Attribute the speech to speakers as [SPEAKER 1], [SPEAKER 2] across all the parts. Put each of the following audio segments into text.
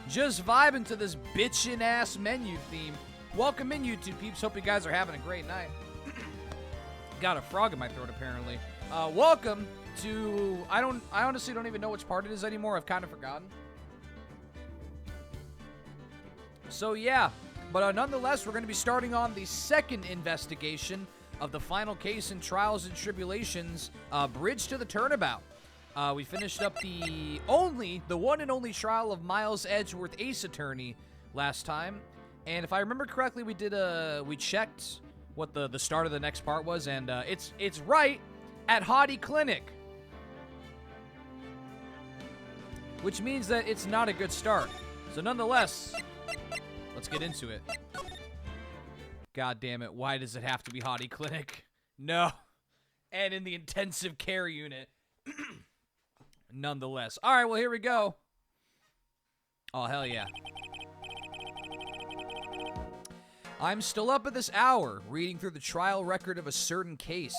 [SPEAKER 1] Just vibing to this bitchin'-ass menu theme. Welcome in, YouTube peeps. Hope you guys are having a great night. Got a frog in my throat, apparently. Welcome to... I honestly don't even know which part it is anymore. I've kind of forgotten. So, yeah. But nonetheless, we're going to be starting on the second investigation of the final case in Trials and Tribulations, Bridge to the Turnabout. We finished up the one and only trial of Miles Edgeworth, Ace Attorney, last time. And if I remember correctly, we checked what the start of the next part was, and it's right at Hottie Clinic. Which means that it's not a good start. So nonetheless, let's get into it. God damn it, why does it have to be Hottie Clinic? No. And in the intensive care unit. Nonetheless. Alright, well, here we go. Oh, hell yeah. I'm still up at this hour, reading through the trial record of a certain case.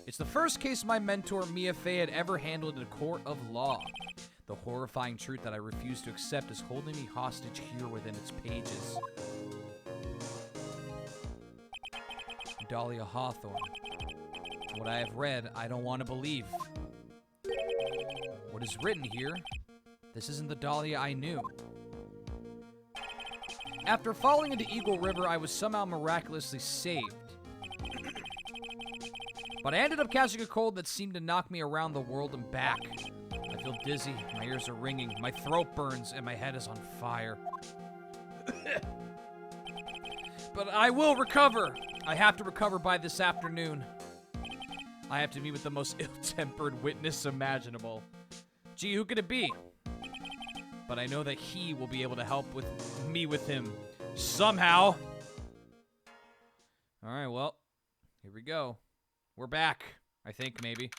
[SPEAKER 1] It's the first case my mentor, Mia Fey, had ever handled in a court of law. The horrifying truth that I refuse to accept is holding me hostage here within its pages. Dahlia Hawthorne. What I have read, I don't want to believe. What is written here? This isn't the Dahlia I knew. After falling into Eagle River, I was somehow miraculously saved. But I ended up catching a cold that seemed to knock me around the world and back. I feel dizzy, my ears are ringing, my throat burns, and my head is on fire. But I will recover! I have to recover by this afternoon. I have to meet with the most ill-tempered witness imaginable. Gee, who could it be? But I know that he will be able to help me with him. Somehow! Alright, well, here we go. We're back, I think, maybe.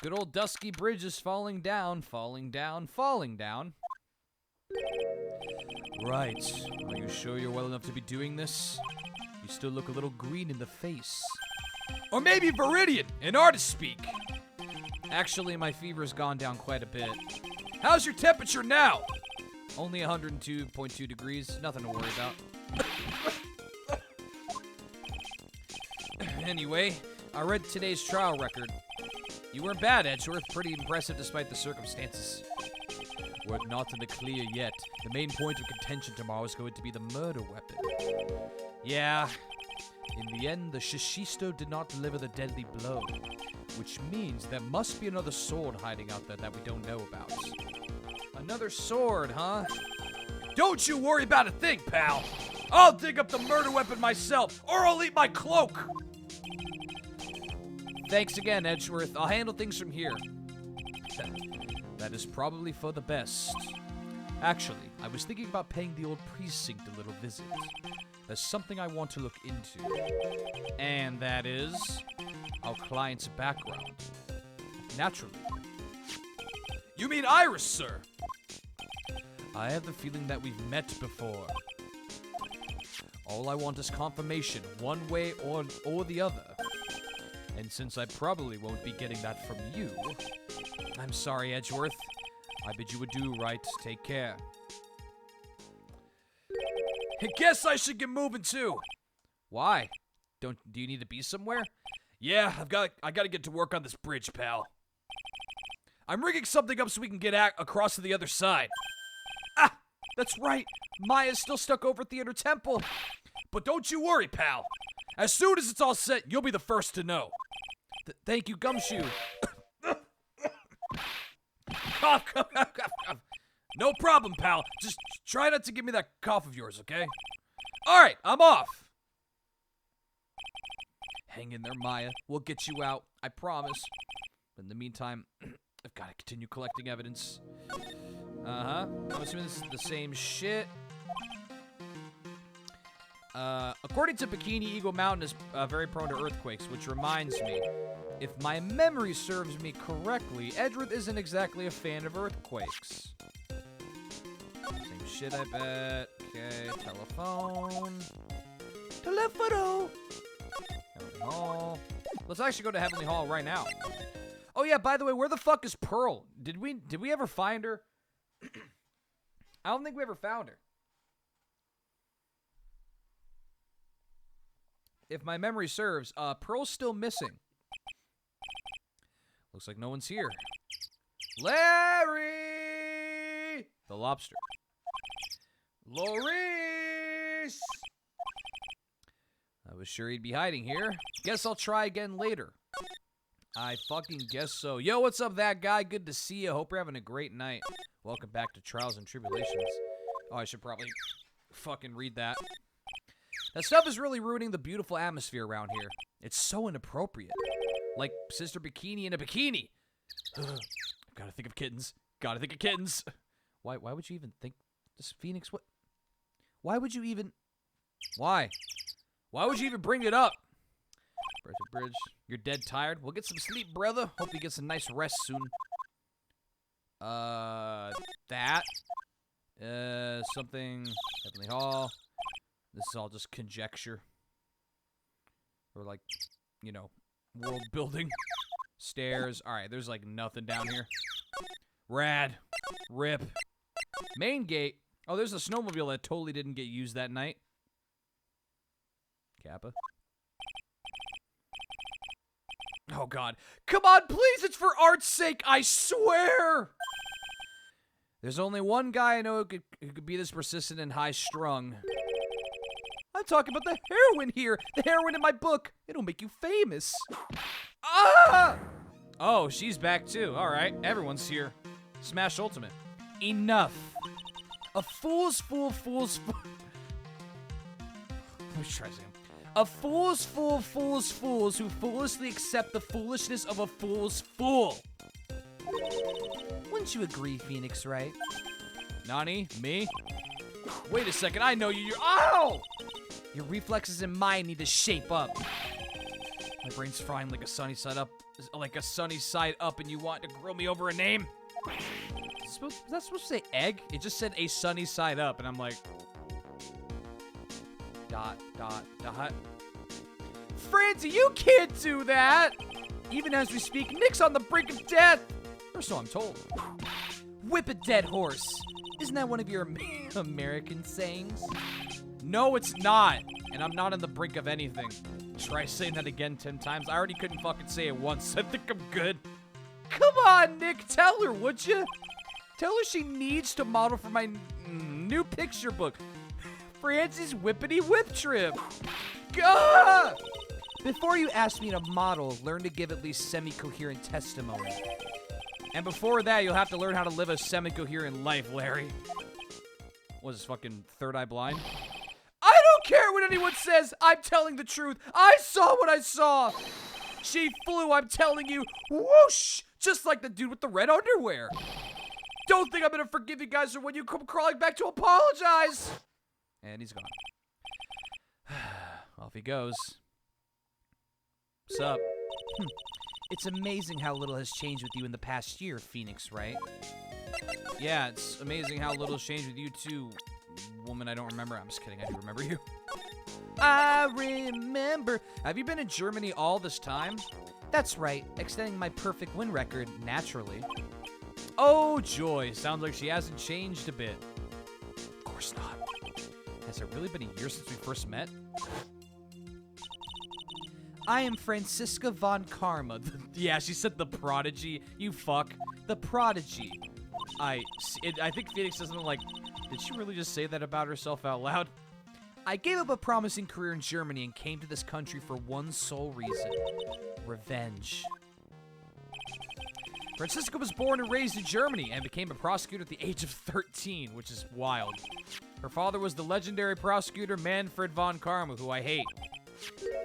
[SPEAKER 1] Good old Dusky Bridge is falling down, falling down, falling down. Right. Are you sure you're well enough to be doing this? You still look a little green in the face. Or maybe Viridian, in artist speak. Actually, my fever's gone down quite a bit. How's your temperature now? Only 102.2 degrees. Nothing to worry about. Anyway, I read today's trial record. You weren't bad, Edgeworth. Pretty impressive despite the circumstances. We're not in the clear yet. The main point of contention tomorrow is going to be the murder weapon. Yeah. In the end, the Shishisto did not deliver the deadly blow. Which means there must be another sword hiding out there that we don't know about. Another sword, huh? Don't you worry about a thing, pal! I'll dig up the murder weapon myself, or I'll eat my cloak! Thanks again, Edgeworth. I'll handle things from here. That is probably for the best. Actually, I was thinking about paying the old precinct a little visit. There's something I want to look into. And that is our client's background. Naturally. You mean Iris, sir? I have the feeling that we've met before. All I want is confirmation, one way or the other. And since I probably won't be getting that from you, I'm sorry, Edgeworth. I bid you adieu, Wright. Take care. I guess I should get moving too. Why? Do you need to be somewhere? Yeah, I gotta get to work on this bridge, pal. I'm rigging something up so we can get across to the other side. Ah, that's right. Maya's still stuck over at the Inner Temple. But don't you worry, pal. As soon as it's all set, you'll be the first to know. Thank you, Gumshoe. Cough, cough, cough, cough. No problem, pal. Just try not to give me that cough of yours, okay? Alright, I'm off. Hang in there, Maya. We'll get you out. I promise. But in the meantime, I've got to continue collecting evidence. Uh-huh. I'm assuming this is the same shit. According to Bikini, Eagle Mountain is very prone to earthquakes, which reminds me, if my memory serves me correctly, Edgeworth isn't exactly a fan of earthquakes. Same shit, I bet. Okay, telephone. Telephono! Heavenly Hall. Let's actually go to Heavenly Hall right now. Oh yeah, by the way, where the fuck is Pearl? Did we ever find her? I don't think we ever found her. If my memory serves, Pearl's still missing. Looks like no one's here. Larry! The lobster. Loris! I was sure he'd be hiding here. Guess I'll try again later. I fucking guess so. Yo, what's up, that guy? Good to see you. Hope you're having a great night. Welcome back to Trials and Tribulations. Oh, I should probably fucking read that. That stuff is really ruining the beautiful atmosphere around here. It's so inappropriate. Like Sister Bikini in a bikini. Gotta think of kittens. Gotta think of kittens. Why would you even think this Phoenix? What? Why would you even? Why? Why would you even bring it up? Bridge. You're dead tired. Well, get some sleep, brother. Hope you get some nice rest soon. That. Something. Heavenly Hall. This is all just conjecture. Or like, you know, world building. Stairs. Alright, there's like nothing down here. Rad. Rip. Main gate. Oh, there's a snowmobile that totally didn't get used that night. Kappa. Oh, God. Come on, please. It's for art's sake. I swear. There's only one guy I know who could be this persistent and high-strung. I'm talking about the heroine here. The heroine in my book. It'll make you famous. Ah! Oh, she's back, too. All right. Everyone's here. Smash Ultimate. Enough. A fool's fool. Let me try this again. A fool's fools who foolishly accept the foolishness of a fool's fool. Wouldn't you agree, Phoenix, Wright? Nani? Me? Wait a second, I know you. You're. Ow! Your reflexes and mine need to shape up. My brain's frying like a sunny side up. And you want to grill me over a name? Was that supposed to say egg? It just said a sunny side up, and I'm like... ... Francie, you can't do that! Even as we speak, Nick's on the brink of death! Or so I'm told. Whip a dead horse. Isn't that one of your American sayings? No, it's not. And I'm not on the brink of anything. Try saying that again 10 times. I already couldn't fucking say it once. I think I'm good. Come on, Nick. Tell her, would you? Tell her she needs to model for my new picture book. Francie's Whippity Whip Trip. Gah! Before you ask me to model, learn to give at least semi-coherent testimony. And before that, you'll have to learn how to live a semi-coherent life, Larry. Was this fucking third eye blind? I don't care what anyone says! I'm telling the truth! I saw what I saw! She flew, I'm telling you! Whoosh! Just like the dude with the red underwear! Don't think I'm gonna forgive you guys when you come crawling back to apologize! And he's gone. Off he goes. What's up? It's amazing how little has changed with you in the past year, Phoenix, right? Yeah, it's amazing how little has changed with you too, woman I don't remember. I'm just kidding, I do remember you. I remember. Have you been in Germany all this time? That's right, extending my perfect win record naturally. Oh, joy. Sounds like she hasn't changed a bit. Of course not. Has it really been a year since we first met? I am Franziska von Karma. Yeah, she said the prodigy. You fuck. The prodigy. I think Phoenix doesn't like... Did she really just say that about herself out loud? I gave up a promising career in Germany and came to this country for one sole reason. Revenge. Franziska was born and raised in Germany and became a prosecutor at the age of 13, which is wild. Her father was the legendary prosecutor Manfred von Karma, who I hate.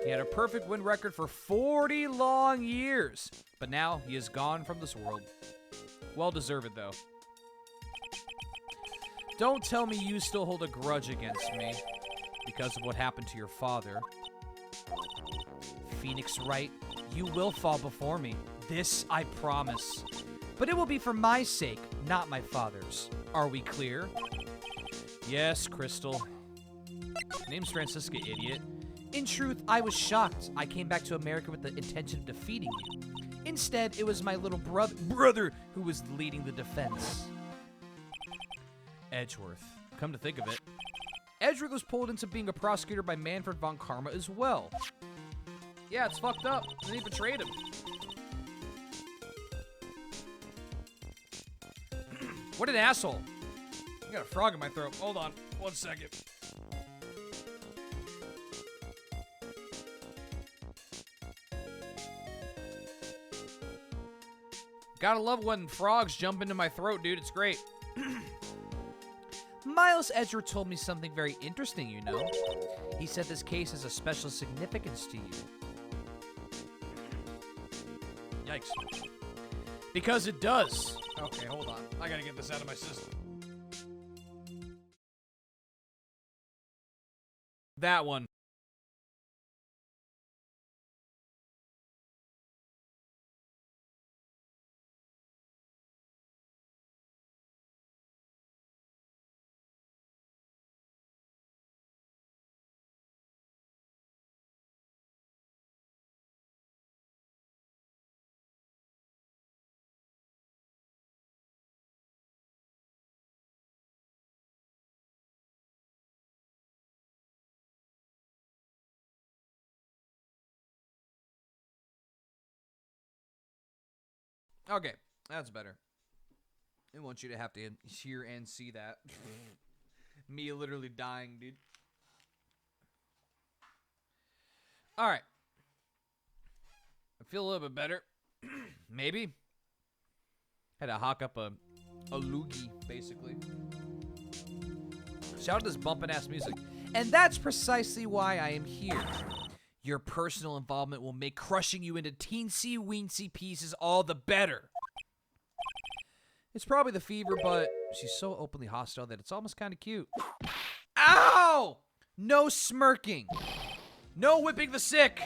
[SPEAKER 1] He had a perfect win record for 40 long years, but now he is gone from this world. Well deserved, though. Don't tell me you still hold a grudge against me because of what happened to your father. Phoenix Wright, you will fall before me. This I promise. But it will be for my sake, not my father's. Are we clear? Yes, Crystal. Name's Franziska, idiot. In truth, I was shocked. I came back to America with the intention of defeating you. Instead, it was my little brother who was leading the defense. Edgeworth. Come to think of it, Edgeworth was pulled into being a prosecutor by Manfred von Karma as well. Yeah, it's fucked up. And he betrayed him. What an asshole. I got a frog in my throat. Hold on. 1 second. Gotta love when frogs jump into my throat, dude. It's great. Miles Edgeworth told me something very interesting, you know. He said this case has a special significance to you. Yikes. Because it does. Okay, hold on. I gotta get this out of my system. That one. Okay, that's better. I want you to have to hear and see that. Me literally dying, dude. Alright. I feel a little bit better. Maybe. Had to hawk up a loogie, basically. Shout out this bumpin' ass music. And that's precisely why I am here. Your personal involvement will make crushing you into teensy-weensy pieces all the better. It's probably the fever, but she's so openly hostile that it's almost kind of cute. Ow! No smirking. No whipping the sick.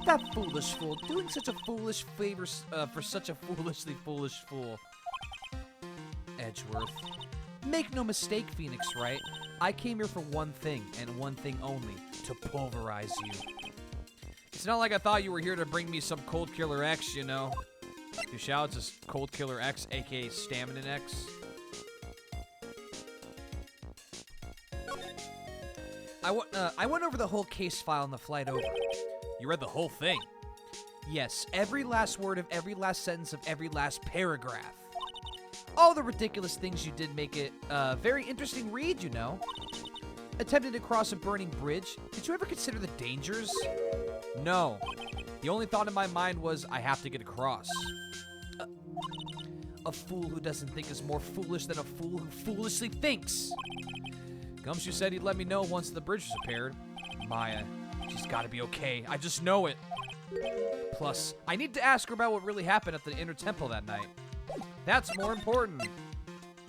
[SPEAKER 1] That foolish fool, doing such a foolish favor for such a foolishly foolish fool. Edgeworth. Make no mistake, Phoenix Wright. I came here for one thing, and one thing only, to pulverize you. It's not like I thought you were here to bring me some Cold Killer X, you know. Your shout is Cold Killer X, aka Stamina X. I went over the whole case file on the flight over. You read the whole thing? Yes, every last word of every last sentence of every last paragraph. All the ridiculous things you did make it a very interesting read, you know. Attempting to cross a burning bridge. Did you ever consider the dangers? No. The only thought in my mind was, I have to get across. A fool who doesn't think is more foolish than a fool who foolishly thinks. Gumshoe said he'd let me know once the bridge was repaired. Maya, she's gotta be okay. I just know it. Plus, I need to ask her about what really happened at the Inner Temple that night. That's more important.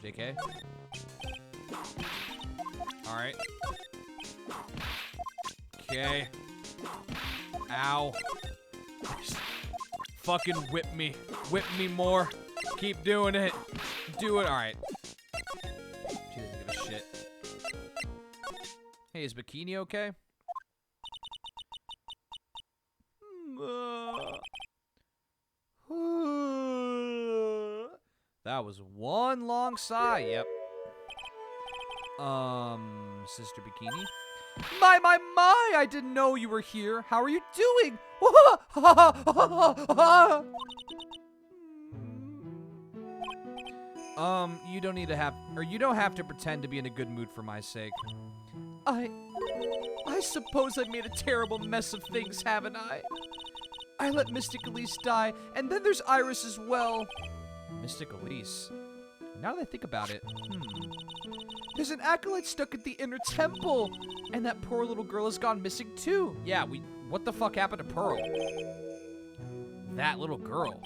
[SPEAKER 1] JK. Alright. Okay. Ow. Fucking whip me. Whip me more. Keep doing it. Do it. Alright. She doesn't give a shit. Hey, is Bikini okay? That was one long sigh. Yep. Sister Bikini? My! I didn't know you were here. How are you doing? You don't need to have, or you don't have to pretend to be in a good mood for my sake. I suppose I've made a terrible mess of things, haven't I? I let Mystic Elise die, and then there's Iris as well. Mystic Elise? Now that I think about it, there's an acolyte stuck at the Inner Temple, and that poor little girl has gone missing too. Yeah, what the fuck happened to Pearl? That little girl?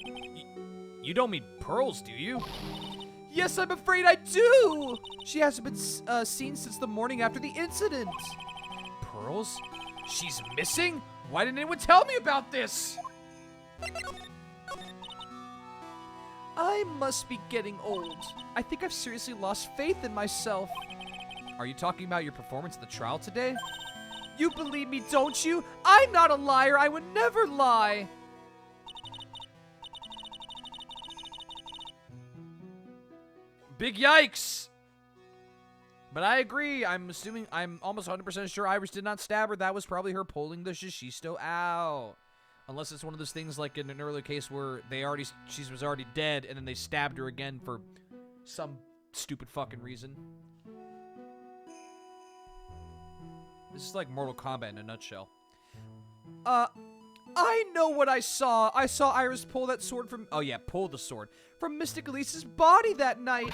[SPEAKER 1] You don't mean Pearls, do you? Yes, I'm afraid I do! She hasn't been seen since the morning after the incident. Pearls? She's missing? Why didn't anyone tell me about this? I must be getting old. I think I've seriously lost faith in myself. Are you talking about your performance at the trial today? You believe me, don't you? I'm not a liar. I would never lie. Big yikes. But I agree. I'm almost 100% sure Iris did not stab her. That was probably her pulling the Shishisto out. Unless it's one of those things like in an earlier case where she was already dead and then they stabbed her again for some stupid fucking reason. This is like Mortal Kombat in a nutshell. I know what I saw. I saw Iris pull that sword from... Oh yeah, pull the sword. From Mystic Elise's body that night.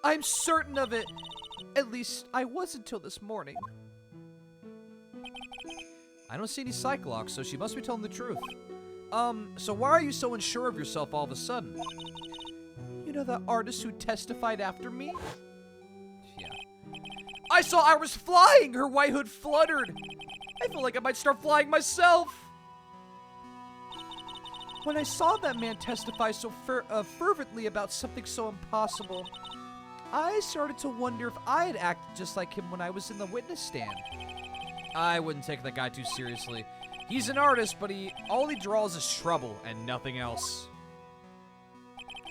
[SPEAKER 1] I'm certain of it. At least, I was until this morning. I don't see any psych locks, so she must be telling the truth. So why are you so unsure of yourself all of a sudden? You know that artist who testified after me? Yeah. I saw Iris flying! Her white hood fluttered! I feel like I might start flying myself! When I saw that man testify so fervently about something so impossible, I started to wonder if I had acted just like him when I was in the witness stand. I wouldn't take that guy too seriously. He's an artist, but all he draws is trouble and nothing else.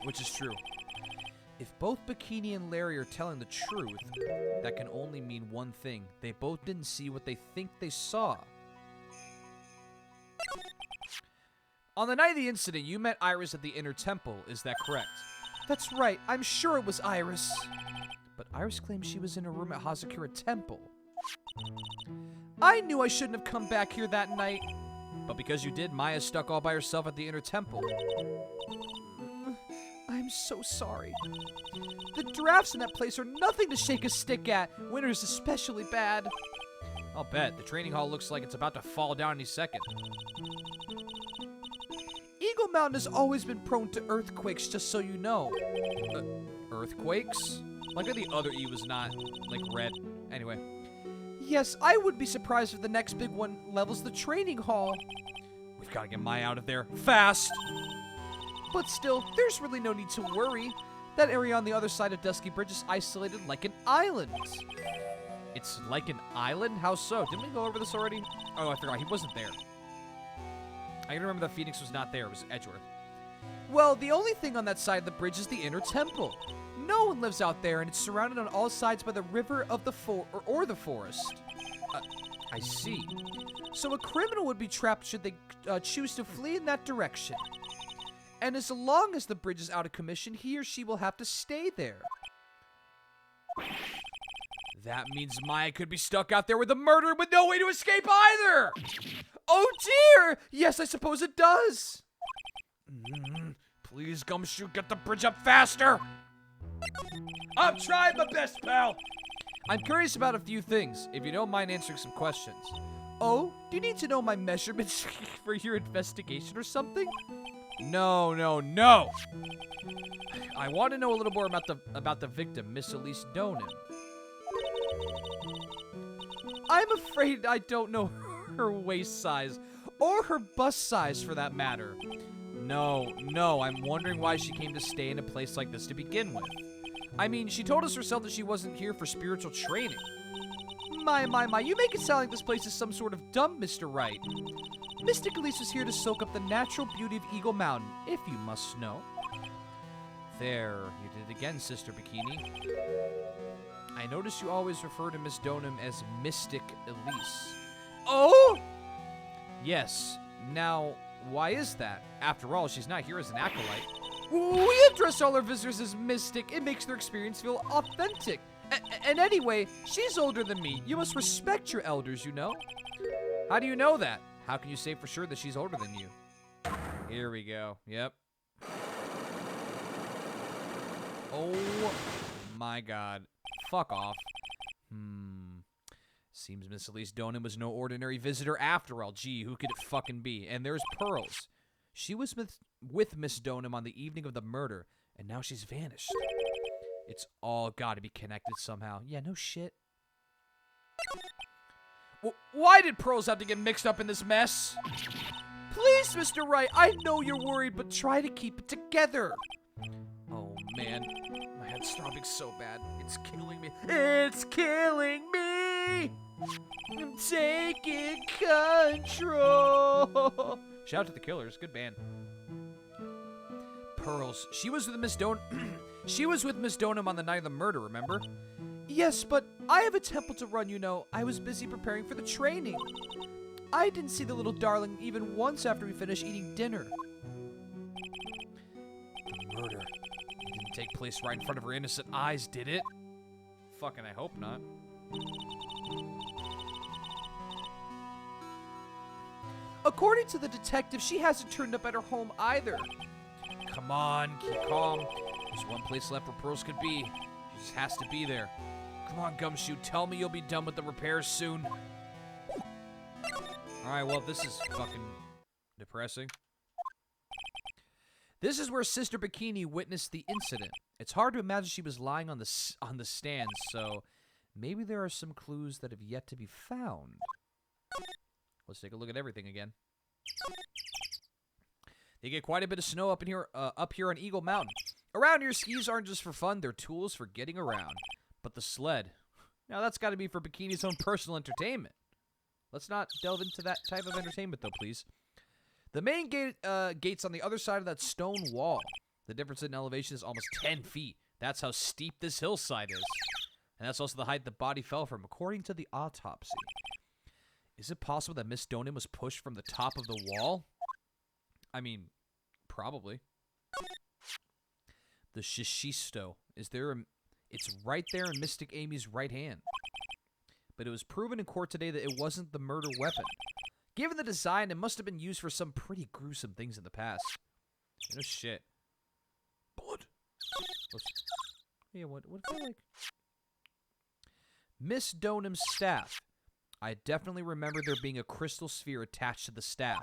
[SPEAKER 1] Which is true. If both Bikini and Larry are telling the truth, that can only mean one thing. They both didn't see what they think they saw. On the night of the incident, you met Iris at the Inner Temple, is that correct? That's right, I'm sure it was Iris. But Iris claims she was in her room at Hazakura Temple. I knew I shouldn't have come back here that night. But because you did, Maya's stuck all by herself at the Inner Temple. I'm so sorry. The drafts in that place are nothing to shake a stick at. Winter's especially bad. I'll bet. The training hall looks like it's about to fall down any second. Eagle Mountain has always been prone to earthquakes, just so you know. Earthquakes? Like that the other E was not, like, red. Anyway. Yes, I would be surprised if the next big one levels the training hall. We've got to get Maya out of there. Fast! But still, there's really no need to worry. That area on the other side of Dusky Bridge is isolated like an island. It's like an island? How so? Didn't we go over this already? Oh, I forgot. He wasn't there. I can remember that Phoenix was not there. It was Edgeworth. Well, the only thing on that side of the bridge is the Inner Temple. No one lives out there, and it's surrounded on all sides by the river of the or the forest. I see. So a criminal would be trapped should they choose to flee in that direction. And as long as the bridge is out of commission, he or she will have to stay there. That means Maya could be stuck out there with a murderer with no way to escape either! Oh dear! Yes, I suppose it does! Please, Gumshoe, get the bridge up faster! I'm trying my best, pal! I'm curious about a few things, if you don't mind answering some questions. Oh, do you need to know my measurements for your investigation or something? No, no, no! I want to know a little more about the victim, Miss Elise Donan. I'm afraid I don't know her waist size, or her bust size for that matter. No, I'm wondering why she came to stay in a place like this to begin with. I mean, she told us herself that she wasn't here for spiritual training. My, you make it sound like this place is some sort of dump, Mr. Wright. Mystic Elise was here to soak up the natural beauty of Eagle Mountain, if you must know. There, you did it again, Sister Bikini. I notice you always refer to Miss Donham as Mystic Elise. Oh! Yes. Now, why is that? After all, she's not here as an acolyte. We address all our visitors as Mystic. It makes their experience feel authentic. And anyway, she's older than me. You must respect your elders, you know? How do you know that? How can you say for sure that she's older than you? Here we go. Yep. Oh my god. Fuck off. Seems Miss Elise Donan was no ordinary visitor after all. Gee, who could it fucking be? And there's Pearls. She was with Miss Donham on the evening of the murder, and now she's vanished. It's all gotta be connected somehow. Yeah, no shit. Why did Pearls have to get mixed up in this mess? Please, Mr. Wright, I know you're worried, but try to keep it together. Oh, man. My head's throbbing so bad. It's killing me. It's killing me! I'm taking control. Shout out to the Killers. Good band. Pearls. She was with Miss Donham on the night of the murder, remember? Yes, but I have a temple to run, you know. I was busy preparing for the training. I didn't see the little darling even once after we finished eating dinner. The murder didn't take place right in front of her innocent eyes, did it? Fucking I hope not. According to the detective, she hasn't turned up at her home either. Come on, keep calm. There's one place left where Pearls could be. She just has to be there. Come on, Gumshoe, tell me you'll be done with the repairs soon. Alright, well, this is fucking depressing. This is where Sister Bikini witnessed the incident. It's hard to imagine she was lying on the stands, so maybe there are some clues that have yet to be found. Let's take a look at everything again. They get quite a bit of snow up here on Eagle Mountain. Around here, skis aren't just for fun; they're tools for getting around. But the sled, now that's got to be for Bikini's own personal entertainment. Let's not delve into that type of entertainment, though, please. The main gate's on the other side of that stone wall. The difference in elevation is almost 10 feet. That's how steep this hillside is. And that's also the height the body fell from, according to the autopsy. Is it possible that Miss Donim was pushed from the top of the wall? I mean, probably. The Shishisto. It's right there in Mystic Amy's right hand. But it was proven in court today that it wasn't the murder weapon. Given the design, it must have been used for some pretty gruesome things in the past. No shit. Blood. Yeah, what if I like... Miss Donham's staff. I definitely remember there being a crystal sphere attached to the staff.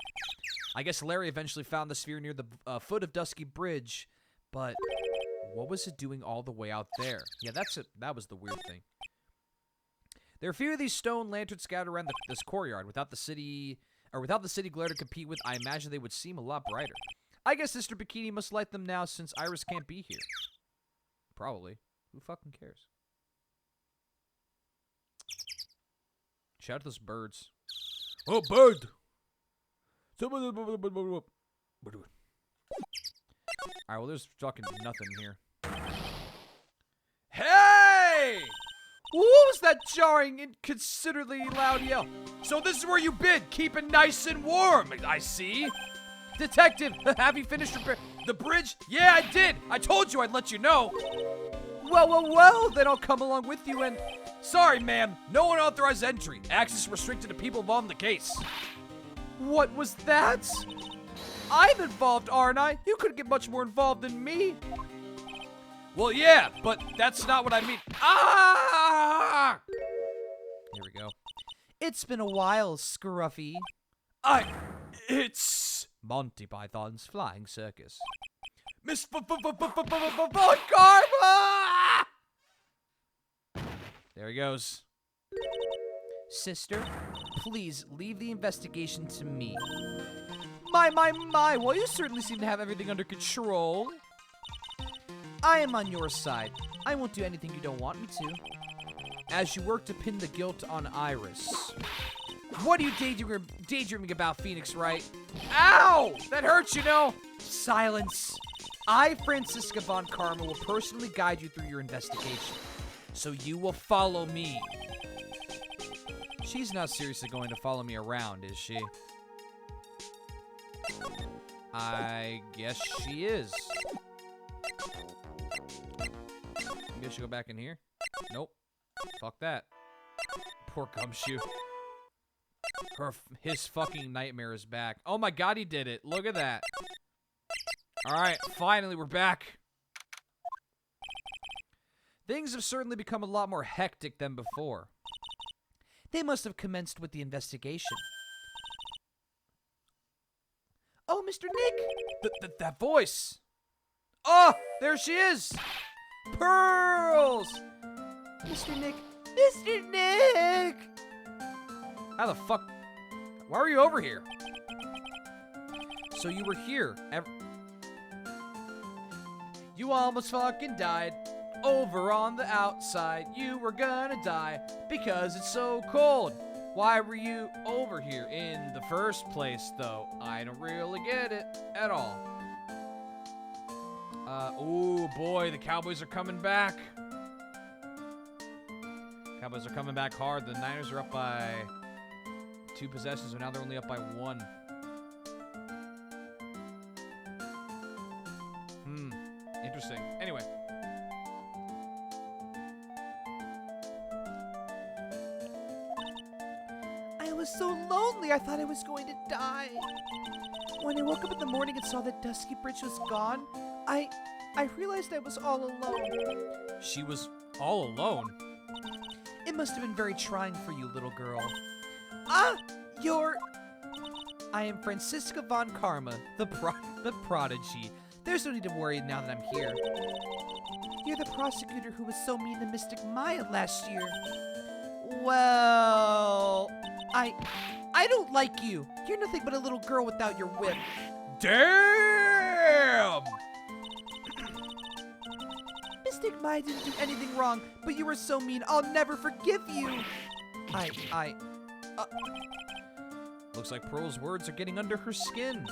[SPEAKER 1] I guess Larry eventually found the sphere near the foot of Dusky Bridge, but what was it doing all the way out there? Yeah, that was the weird thing. There are a few of these stone lanterns scattered around this courtyard. Without the city glare to compete with, I imagine they would seem a lot brighter. I guess Sister Bikini must light them now since Iris can't be here. Probably. Who fucking cares? Shout out to those birds. Oh, bird! Alright, well, there's fucking nothing here. Hey! What was that jarring, inconsiderately loud yell? So this is where you bid, keep it nice and warm, I see. Detective, have you finished the bridge? Yeah, I did. I told you I'd let you know. Well, then I'll come along with you and... Sorry, ma'am. No unauthorized entry. Access restricted to people involved in the case. What was that? I'm involved, aren't I? You couldn't get much more involved than me. Well, yeah, but that's not what I mean. Ah! Here we go. It's been a while, Scruffy. It's Monty Python's Flying Circus. Miss Karma! There he goes. Sister, please leave the investigation to me. My, well, you certainly seem to have everything under control. I am on your side. I won't do anything you don't want me to. As you work to pin the guilt on Iris. What are you daydreaming about, Phoenix Wright? Ow! That hurts, you know! Silence. I, Francisca Von Karma, will personally guide you through your investigation. So you will follow me. She's not seriously going to follow me around, is she? I guess she is. Maybe I should go back in here? Nope. Fuck that. Poor Gumshoe. His fucking nightmare is back. Oh my god, he did it. Look at that. Alright, finally we're back. Things have certainly become a lot more hectic than before. They must have commenced with the investigation. Oh, Mr. Nick! That voice! Oh, there she is! Pearls! Mr. Nick! Mr. Nick! How the fuck? Why were you over here? So you were here. You almost fucking died. Over on the outside, you were gonna die because it's so cold. Why were you over here in the first place, though? I don't really get it at all. Oh boy, the Cowboys are coming back. Cowboys are coming back hard. The Niners are up by 2 possessions, and now they're only up by 1. Interesting. Anyway.
[SPEAKER 2] I was so lonely, I thought I was going to die. When I woke up in the morning and saw that Dusky Bridge was gone, I realized I was all alone.
[SPEAKER 1] She was all alone?
[SPEAKER 2] It must have been very trying for you, little girl. I am Francisca von Karma,
[SPEAKER 1] The prodigy.
[SPEAKER 2] There's no need to worry now that I'm here. You're the prosecutor who was so mean to Mystic Maya last year. Well, I don't like you. You're nothing but a little girl without your whip.
[SPEAKER 1] Damn!
[SPEAKER 2] Mystic Maya didn't do anything wrong, but you were so mean, I'll never forgive you.
[SPEAKER 1] Looks like Pearl's words are getting under her skin.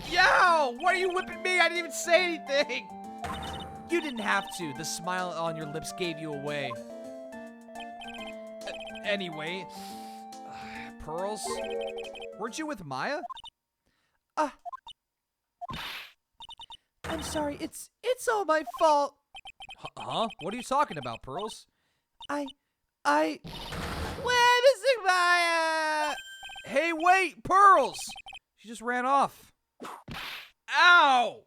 [SPEAKER 2] Yo! Why are you whipping me? I didn't even say anything!
[SPEAKER 1] You didn't have to. The smile on your lips gave you away. Anyway, Pearls, weren't you with Maya?
[SPEAKER 2] I'm sorry, it's all my fault.
[SPEAKER 1] Huh? What are you talking about, Pearls?
[SPEAKER 2] Where Mystic Maya?
[SPEAKER 1] Hey, wait, Pearls! She just ran off. Ow!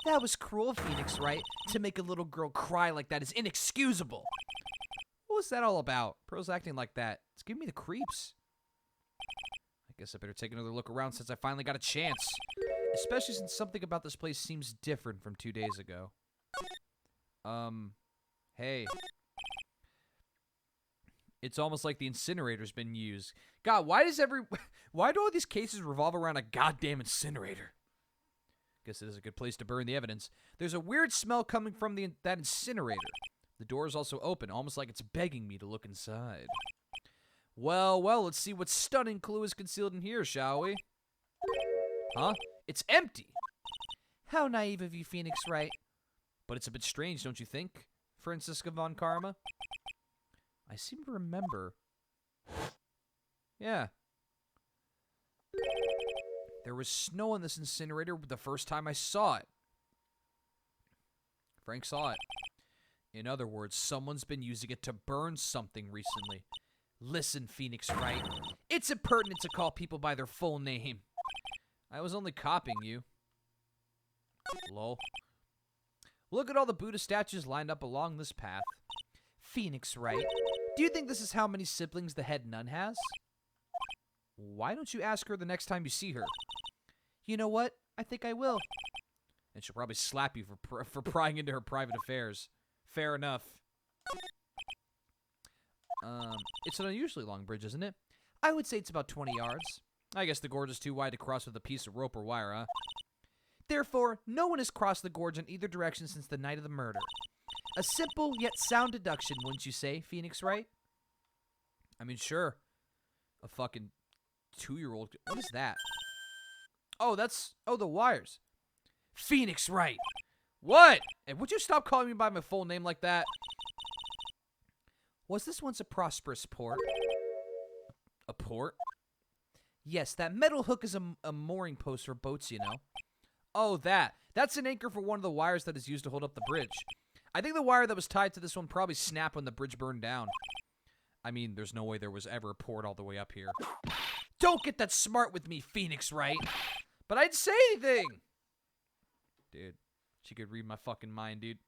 [SPEAKER 2] That was cruel, Phoenix, Wright? To make a little girl cry like that is inexcusable.
[SPEAKER 1] What was that all about? Pearl's acting like that. It's giving me the creeps. I guess I better take another look around since I finally got a chance. Especially since something about this place seems different from 2 days ago. Hey. It's almost like the incinerator's been used. God, why do all these cases revolve around a goddamn incinerator? Guess it is a good place to burn the evidence. There's a weird smell coming from that incinerator. The door is also open, almost like it's begging me to look inside. Well, let's see what stunning clue is concealed in here, shall we? Huh? It's empty!
[SPEAKER 2] How naive of you, Phoenix, Wright?
[SPEAKER 1] But it's a bit strange, don't you think, Francisca von Karma? I seem to remember. Yeah. There was snow in this incinerator the first time I saw it. Frank saw it. In other words, someone's been using it to burn something recently. Listen, Phoenix Wright. It's impertinent to call people by their full name. I was only copying you. Lol. Look at all the Buddha statues lined up along this path.
[SPEAKER 2] Phoenix, Wright? Do you think this is how many siblings the head nun has?
[SPEAKER 1] Why don't you ask her the next time you see her?
[SPEAKER 2] You know what? I think I will.
[SPEAKER 1] And she'll probably slap you for prying into her private affairs. Fair enough. It's an unusually long bridge, isn't it?
[SPEAKER 2] I would say it's about 20 yards.
[SPEAKER 1] I guess the gorge is too wide to cross with a piece of rope or wire, huh?
[SPEAKER 2] Therefore, no one has crossed the gorge in either direction since the night of the murder. A simple yet sound deduction, wouldn't you say, Phoenix Wright?
[SPEAKER 1] I mean, sure. A fucking 2-year-old. What is that? Oh, the wires. Phoenix Wright. What? And would you stop calling me by my full name like that?
[SPEAKER 2] Was this once a prosperous port?
[SPEAKER 1] A port?
[SPEAKER 2] Yes, that metal hook is a mooring post for boats, you know.
[SPEAKER 1] Oh, that's an anchor for one of the wires that is used to hold up the bridge. I think the wire that was tied to this one probably snapped when the bridge burned down. I mean, there's no way there was ever a port all the way up here. Don't get that smart with me, Phoenix Wright. But I didn't say anything. Dude, she could read my fucking mind, dude.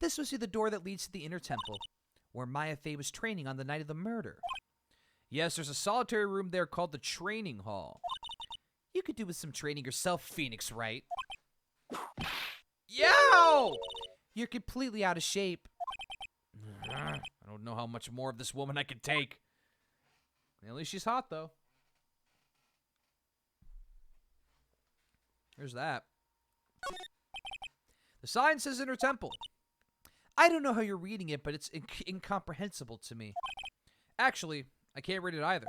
[SPEAKER 2] This must be the door that leads to the inner temple, where Maya Fey was training on the night of the murder.
[SPEAKER 1] Yes, there's a solitary room there called the training hall.
[SPEAKER 2] You could do with some training yourself, Phoenix Wright.
[SPEAKER 1] Yo!
[SPEAKER 2] You're completely out of shape.
[SPEAKER 1] I don't know how much more of this woman I can take. At least she's hot, though. There's that. The sign says inner temple.
[SPEAKER 2] I don't know how you're reading it, but it's incomprehensible to me.
[SPEAKER 1] Actually, I can't read it either.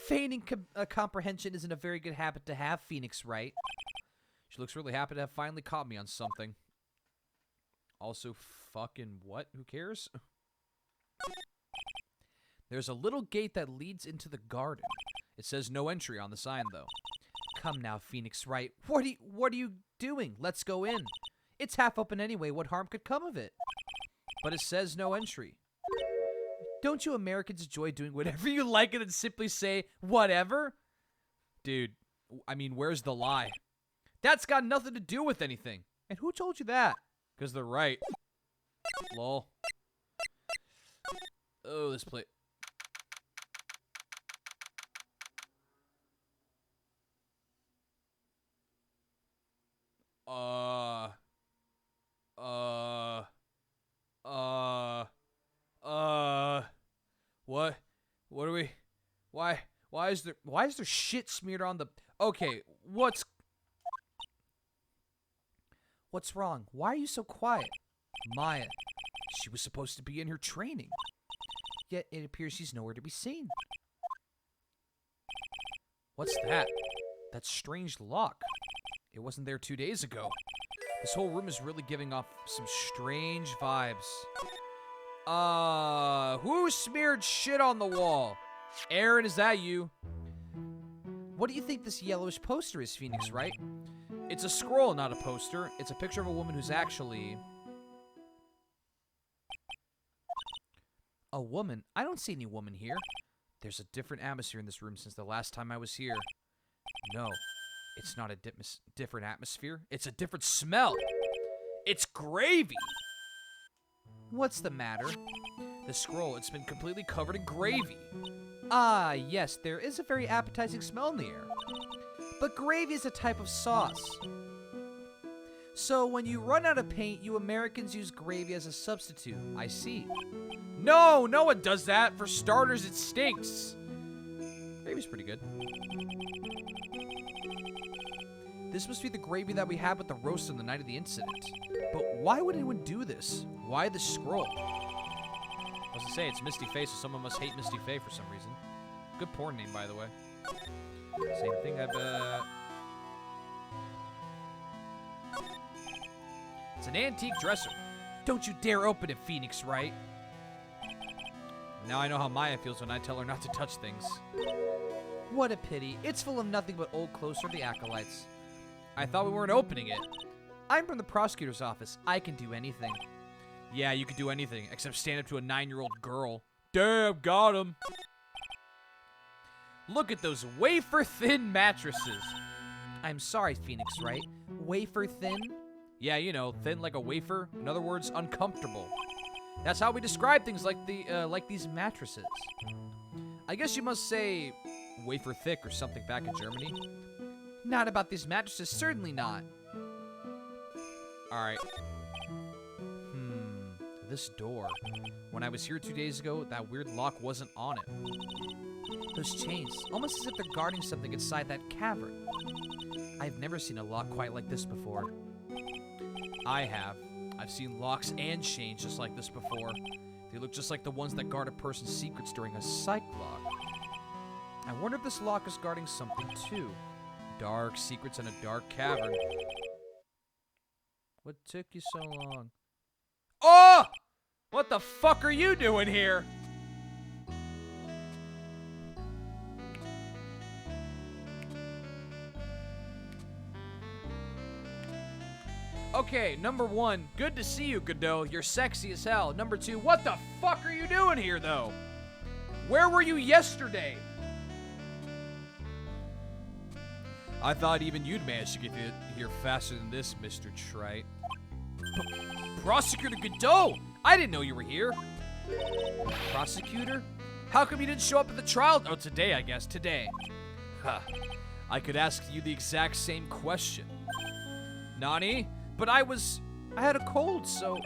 [SPEAKER 2] Feigning comprehension isn't a very good habit to have, Phoenix Wright.
[SPEAKER 1] She looks really happy to have finally caught me on something. Also, fucking what? Who cares? There's a little gate that leads into the garden. It says no entry on the sign, though. Come now, Phoenix Wright. What are you doing? Let's go in. It's half open anyway. What harm could come of it? But it says no entry. Don't you Americans enjoy doing whatever you like and then simply say, whatever? Dude, I mean, where's the lie? That's got nothing to do with anything. And who told you that? Because they're right. Lol. Oh, this plate. What are we? Why is there shit smeared on the? Okay, what's wrong? Why are you so quiet? Maya, she was supposed to be in her training. Yet it appears she's nowhere to be seen. What's that? That strange lock. It wasn't there 2 days ago. This whole room is really giving off some strange vibes. Who smeared shit on the wall? Aaron, is that you? What do you think this yellowish poster is, Phoenix, Wright? It's a scroll, not a poster. It's a picture of a woman who's actually... A woman? I don't see any woman here. There's a different atmosphere in this room since the last time I was here. No, it's not a different atmosphere. It's a different smell. It's gravy. What's the matter? The scroll, it's been completely covered in gravy. Ah, yes, there is a very appetizing smell in the air. But gravy is a type of sauce. So when you run out of paint, you Americans use gravy as a substitute. I see. No, no one does that. For starters, it stinks. Gravy's pretty good. This must be the gravy that we had with the roast on the night of the incident. But why would anyone do this? Why the scroll? I was gonna say, it's Misty Faye, so someone must hate Misty Faye for some reason. Good porn name, by the way. Same thing, I bet. It's an antique dresser. Don't you dare open it, Phoenix Wright. Now I know how Maya feels when I tell her not to touch things. What a pity. It's full of nothing but old clothes from the acolytes. I thought we weren't opening it. I'm from the prosecutor's office. I can do anything. Yeah, you can do anything, except stand up to a 9-year-old girl. Damn, got him. Look at those wafer-thin mattresses. I'm sorry, Phoenix Wright. Wafer-thin? Yeah, you know, thin like a wafer. In other words, uncomfortable. That's how we describe things like these mattresses. I guess you must say wafer-thick or something back in Germany. Not about these mattresses, certainly not. Alright. This door. When I was here 2 days ago, that weird lock wasn't on it. Those chains, almost as if they're guarding something inside that cavern. I've never seen a lock quite like this before. I have. I've seen locks and chains just like this before. They look just like the ones that guard a person's secrets during a psych lock. I wonder if this lock is guarding something too. Dark secrets in a dark cavern. What took you so long? Oh! What the fuck are you doing here? Okay, number one, good to see you, Godot. You're sexy as hell. Number two, what the fuck are you doing here, though? Where were you yesterday? I thought even you'd manage to get here faster than this, Mr. Trite. Prosecutor Godot! I didn't know you were here. Prosecutor? How come you didn't show up at the trial? Oh, today, I guess. Today. Huh. I could ask you the exact same question. Nani? But I had a cold, so...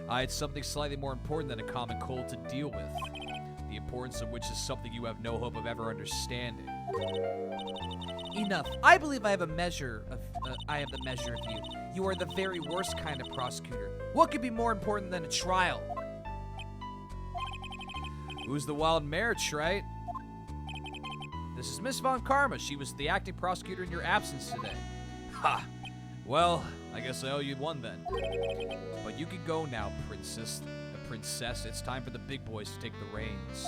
[SPEAKER 1] I had something slightly more important than a common cold to deal with. The importance of which is something you have no hope of ever understanding. Enough. I believe I have the measure of you. You are the very worst kind of prosecutor. What could be more important than a trial? Who's the wild mare, Trite? This is Miss Von Karma. She was the acting prosecutor in your absence today. Ha! Well, I guess I owe you one then. But you can go now, princess. The princess, it's time for the big boys to take the reins.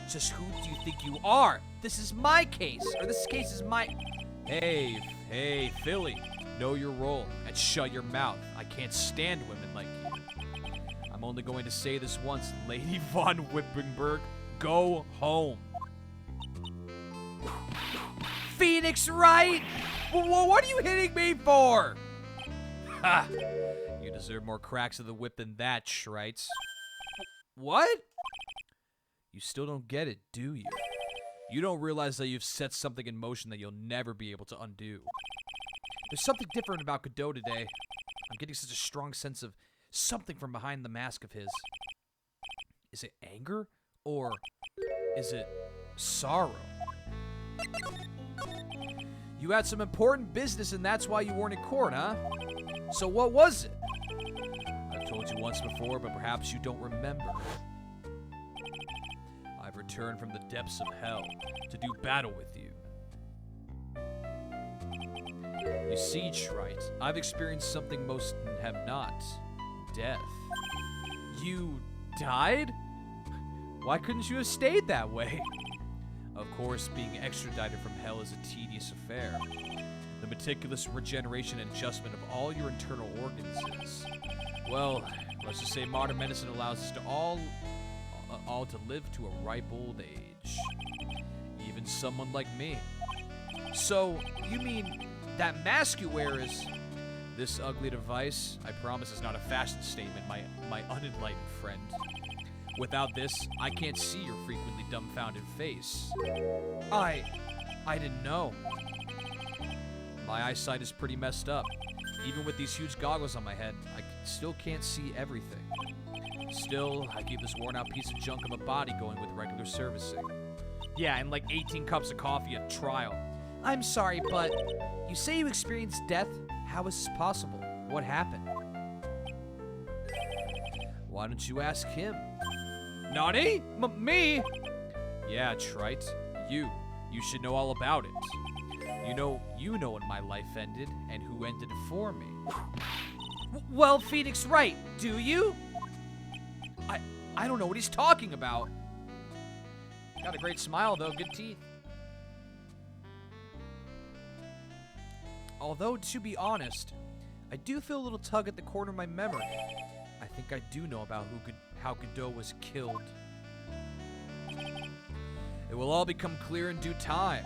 [SPEAKER 2] Just who do you think you are? This is my case, or this case is my...
[SPEAKER 1] Hey, Philly. Know your role and shut your mouth. I can't stand women like you. I'm only going to say this once, Lady Von Wippenberg. Go home.
[SPEAKER 2] Phoenix Wright! What are you hitting me for?
[SPEAKER 1] Ha! You deserve more cracks of the whip than that, Schreitz.
[SPEAKER 2] What?
[SPEAKER 1] You still don't get it, do you? You don't realize that you've set something in motion that you'll never be able to undo. There's something different about Godot today. I'm getting such a strong sense of something from behind the mask of his. Is it anger? Or is it sorrow? You had some important business and that's why you weren't in court, huh? So what was it? I've told you once before, but perhaps you don't remember. I've returned from the depths of hell to do battle with you. You see, Wright, I've experienced something most have not. Death. You died? Why couldn't you have stayed that way? Of course, being extradited from hell is a tedious affair. The meticulous regeneration and adjustment of all your internal organs is... Well, let's just say modern medicine allows us to all to live to a ripe old age. Even someone like me. So, you mean that mask you wear is... This ugly device, I promise, is not a fashion statement, my unenlightened friend. Without this, I can't see your frequently dumbfounded face. I didn't know. My eyesight is pretty messed up. Even with these huge goggles on my head, I still can't see everything. Still, I keep this worn-out piece of junk of a body going with regular servicing. Yeah, and like 18 cups of coffee at trial.
[SPEAKER 2] I'm sorry, but you say you experienced death? How is this possible? What happened?
[SPEAKER 1] Why don't you ask him? Nani? Me? Yeah, Trite. You should know all about it. You know when my life ended and who ended it for me.
[SPEAKER 2] Well, Phoenix Wright, do you?
[SPEAKER 1] I don't know what he's talking about. Got a great smile though, good teeth.
[SPEAKER 2] Although, to be honest, I do feel a little tug at the corner of my memory. I think I do know about how Godot was killed.
[SPEAKER 1] It will all become clear in due time.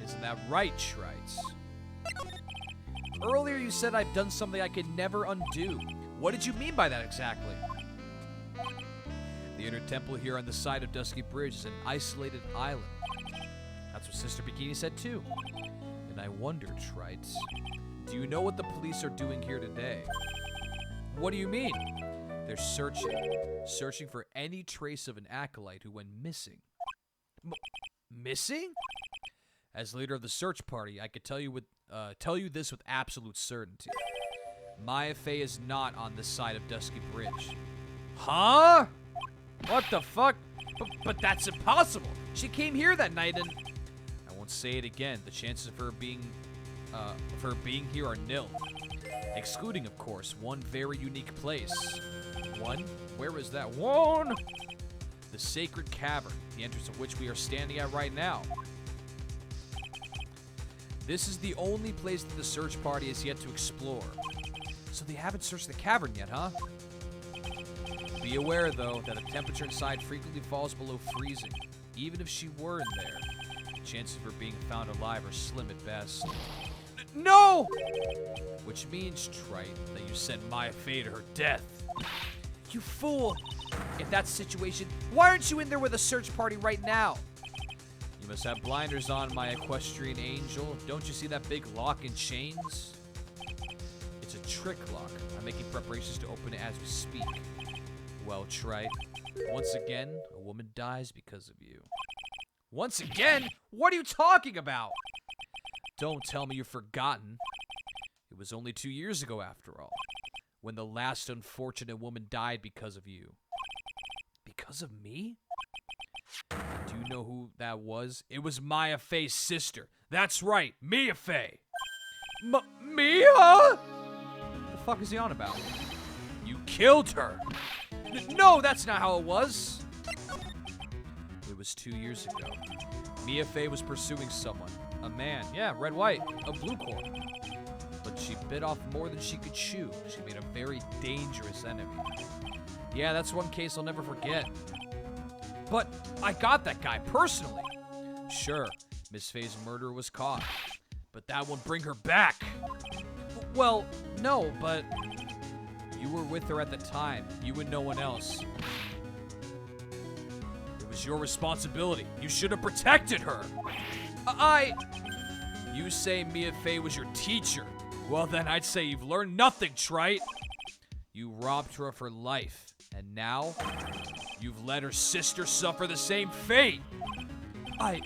[SPEAKER 1] Isn't that right, Schreitz?
[SPEAKER 2] Earlier you said I've done something I could never undo.
[SPEAKER 1] What did you mean by that exactly? The inner temple here on the side of Dusky Bridge is an isolated island. That's what Sister Bikini said too. And I wonder, Schreitz, do you know what the police are doing here today?
[SPEAKER 2] What do you mean?
[SPEAKER 1] They're searching for any trace of an acolyte who went missing.
[SPEAKER 2] Missing?
[SPEAKER 1] As leader of the search party, I could tell you this with absolute certainty. Maya Fey is not on this side of Dusky Bridge.
[SPEAKER 2] Huh? What the fuck? But that's impossible. She came here that night and...
[SPEAKER 1] I won't say it again. The chances of her being here are nil. Excluding, of course, one very unique place. One? Where is that one? The Sacred Cavern, the entrance of which we are standing at right now. This is the only place that the search party has yet to explore.
[SPEAKER 2] So they haven't searched the cavern yet, huh?
[SPEAKER 1] Be aware, though, that the temperature inside frequently falls below freezing. Even if she were in there, the chances of her being found alive are slim at best.
[SPEAKER 2] No!
[SPEAKER 1] Which means, Trite, that you sent Maya Fey to her death.
[SPEAKER 2] You fool! If that's the situation, why aren't you in there with a search party right now?
[SPEAKER 1] You must have blinders on, my equestrian angel. Don't you see that big lock and chains? It's a trick lock. I'm making preparations to open it as we speak. Well, Trite, once again, a woman dies because of you.
[SPEAKER 2] Once again? What are you talking about?
[SPEAKER 1] Don't tell me you've forgotten. It was only 2 years ago, after all, when the last unfortunate woman died because of you.
[SPEAKER 2] Because of me?
[SPEAKER 1] Do you know who that was? It was Maya Fey's sister. That's right, Mia Fey. Me, huh? The fuck is he on about? You killed her. No, that's not how it was. It was 2 years ago. Mia Fey was pursuing someone. A man. Yeah, red, white. A blue core. But she bit off more than she could chew. She made a very dangerous enemy. Yeah, that's one case I'll never forget. But I got that guy personally. Sure, Miss Fey's murderer was caught. But that won't bring her back. Well, no, but you were with her at the time. You and no one else. It was your responsibility. You should have protected her. You say Mia Fey was your teacher. Well, then I'd say you've learned nothing, Trite. You robbed her of her life. And now, you've let her sister suffer the same fate.
[SPEAKER 2] I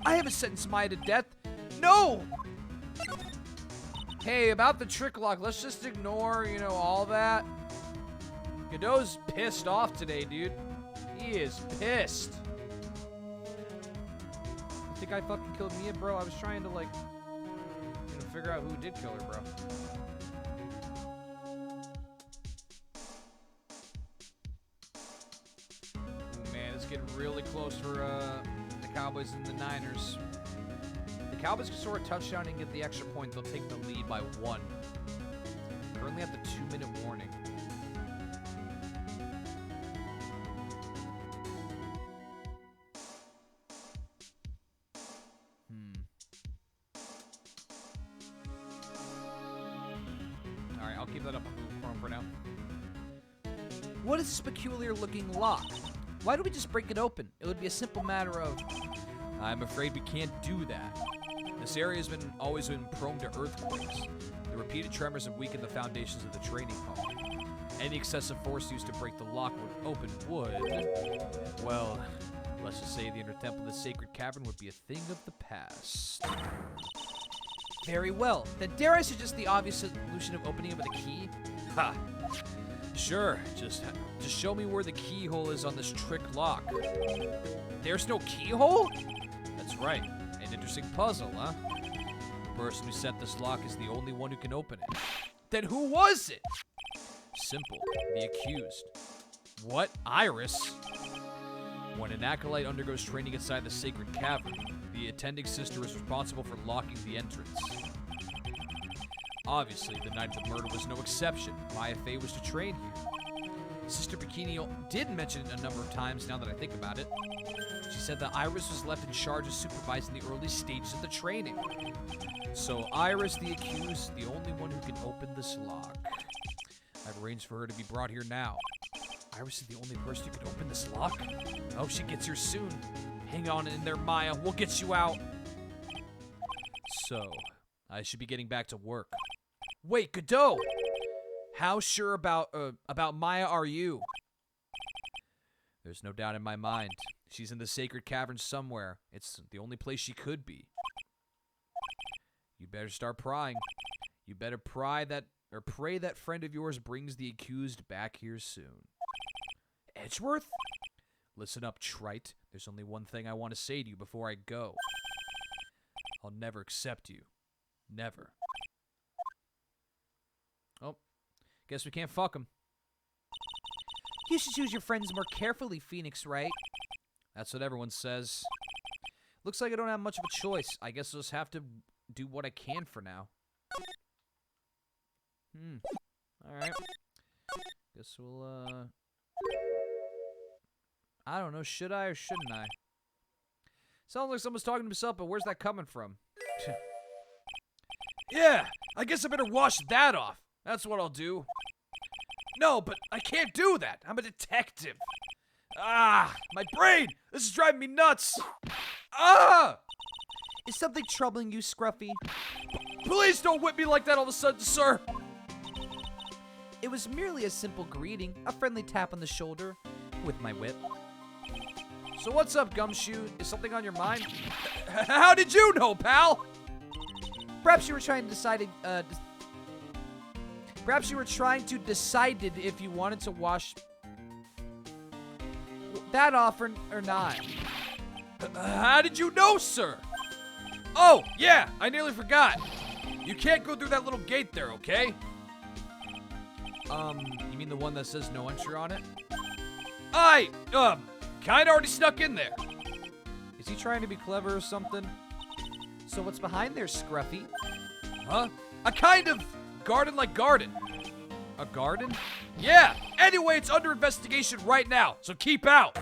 [SPEAKER 2] haven't sentenced Maya to death. No!
[SPEAKER 1] Hey, about the trick lock, let's just ignore, all that. Godot's pissed off today, dude. He is pissed. You think I fucking killed Mia, bro? I was trying to, figure out who did kill her, bro. Ooh, man, it's getting really close for, the Cowboys and the Niners. The Cowboys can score a touchdown and get the extra point. They'll take the lead by 1. Currently at the 2-minute warning. Alright, I'll keep that up on Google Chrome for now.
[SPEAKER 2] What is this peculiar-looking lock? Why don't we just break it open? It would be a simple matter of...
[SPEAKER 1] I'm afraid we can't do that. This area has always been prone to earthquakes. The repeated tremors have weakened the foundations of the training hall. Any excessive force used to break the lock would, well, let's just say the inner temple of the sacred cavern would be a thing of the past.
[SPEAKER 2] Very well. Then dare I suggest the obvious solution of opening it with a key?
[SPEAKER 1] Ha! Sure, just show me where the keyhole is on this trick lock.
[SPEAKER 2] There's no keyhole?
[SPEAKER 1] That's right. An interesting puzzle, huh? The person who set this lock is the only one who can open it.
[SPEAKER 2] Then who was it?
[SPEAKER 1] Simple. The accused. What? Iris? When an acolyte undergoes training inside the sacred cavern, the attending sister is responsible for locking the entrance. Obviously, the night of the murder was no exception. Maya Fey was to train here. Sister Bikini did mention it a number of times now that I think about it. She said that Iris was left in charge of supervising the early stages of the training. So Iris, the accused, the only one who can open this lock. I've arranged for her to be brought here now. Iris is the only person who can open this lock? I hope she gets here soon. Hang on in there, Maya. We'll get you out. So, I should be getting back to work.
[SPEAKER 2] Wait, Godot!
[SPEAKER 1] How sure about Maya are you? There's no doubt in my mind. She's in the sacred cavern somewhere. It's the only place she could be. You better start prying. You better pray that friend of yours brings the accused back here soon.
[SPEAKER 2] Edgeworth?
[SPEAKER 1] Listen up, Trite. There's only one thing I want to say to you before I go. I'll never accept you. Never. Oh, guess we can't fuck him.
[SPEAKER 2] You should choose your friends more carefully, Phoenix, right?
[SPEAKER 1] That's what everyone says. Looks like I don't have much of a choice. I guess I'll just have to do what I can for now. Alright. Guess we'll, I don't know, should I or shouldn't I? Sounds like someone's talking to himself, but where's that coming from? Yeah, I guess I better wash that off. That's what I'll do. No, but I can't do that. I'm a detective. Ah, my brain! This is driving me nuts! Ah!
[SPEAKER 2] Is something troubling you, Scruffy?
[SPEAKER 1] Please don't whip me like that all of a sudden, sir!
[SPEAKER 2] It was merely a simple greeting, a friendly tap on the shoulder, with my whip.
[SPEAKER 1] So what's up, Gumshoe? Is something on your mind? How did you know, pal?
[SPEAKER 2] Perhaps you were trying to decide if you wanted to wash that off or not.
[SPEAKER 1] How did you know, sir? Oh, yeah, I nearly forgot. You can't go through that little gate there, okay? You mean the one that says no entry on it? I, kinda already snuck in there. Is he trying to be clever or something?
[SPEAKER 2] So what's behind there, Scruffy?
[SPEAKER 1] Huh? A kind of garden-like garden. A garden? Yeah! Anyway, it's under investigation right now, so keep out.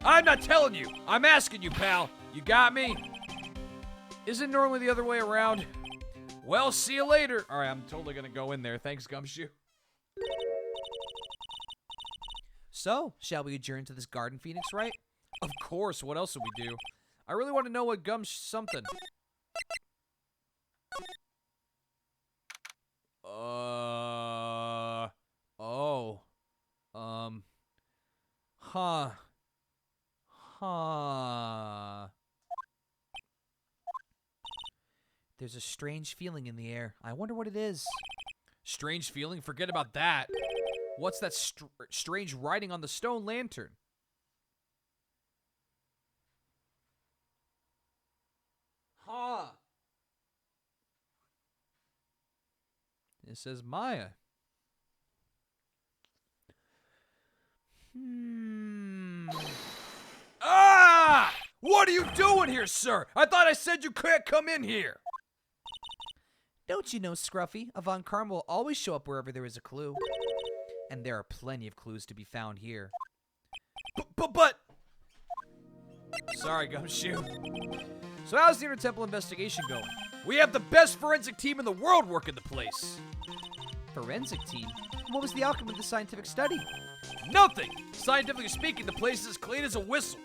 [SPEAKER 1] I'm not telling you. I'm asking you, pal. You got me? Isn't normally the other way around? Well, see you later. All right, I'm totally gonna go in there. Thanks, Gumshoe.
[SPEAKER 2] So, shall we adjourn to this garden, Phoenix, Wright?
[SPEAKER 1] Of course. What else would we do? I really want to know what something. Oh. Huh.
[SPEAKER 2] There's a strange feeling in the air. I wonder what it is.
[SPEAKER 1] Strange feeling? Forget about that. What's that strange writing on the stone lantern? Huh. It says Maya. Ah! What are you doing here, sir? I thought I said you can't come in here.
[SPEAKER 2] Don't you know, Scruffy, a Von Karma will always show up wherever there is a clue. And there are plenty of clues to be found here.
[SPEAKER 1] But... Sorry, Gumshoe. So how's the Inner Temple investigation going? We have the best forensic team in the world working the place.
[SPEAKER 2] Forensic team? What was the outcome of the scientific study?
[SPEAKER 1] Nothing! Scientifically speaking, the place is as clean as a whistle.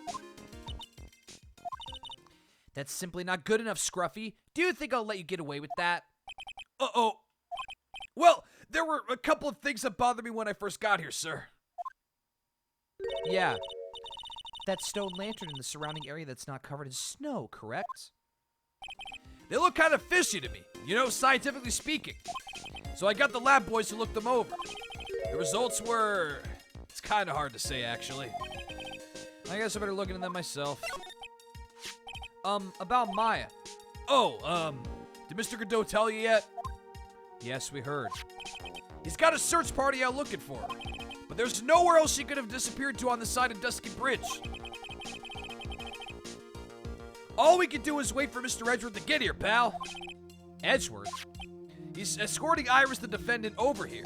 [SPEAKER 2] That's simply not good enough, Scruffy. Do you think I'll let you get away with that?
[SPEAKER 1] Uh-oh. Well, there were a couple of things that bothered me when I first got here, sir.
[SPEAKER 2] Yeah. That stone lantern in the surrounding area that's not covered in snow, correct?
[SPEAKER 1] They look kind of fishy to me, you know, scientifically speaking. So I got the lab boys to look them over. The results were... It's kind of hard to say, actually. I guess I better look into them myself. About Maya. Oh, did Mr. Godot tell you yet?
[SPEAKER 2] Yes, we heard.
[SPEAKER 1] He's got a search party out looking for her. But there's nowhere else she could have disappeared to on the side of Dusky Bridge. All we can do is wait for Mr. Edgeworth to get here, pal.
[SPEAKER 2] Edgeworth?
[SPEAKER 1] He's escorting Iris, the defendant, over here.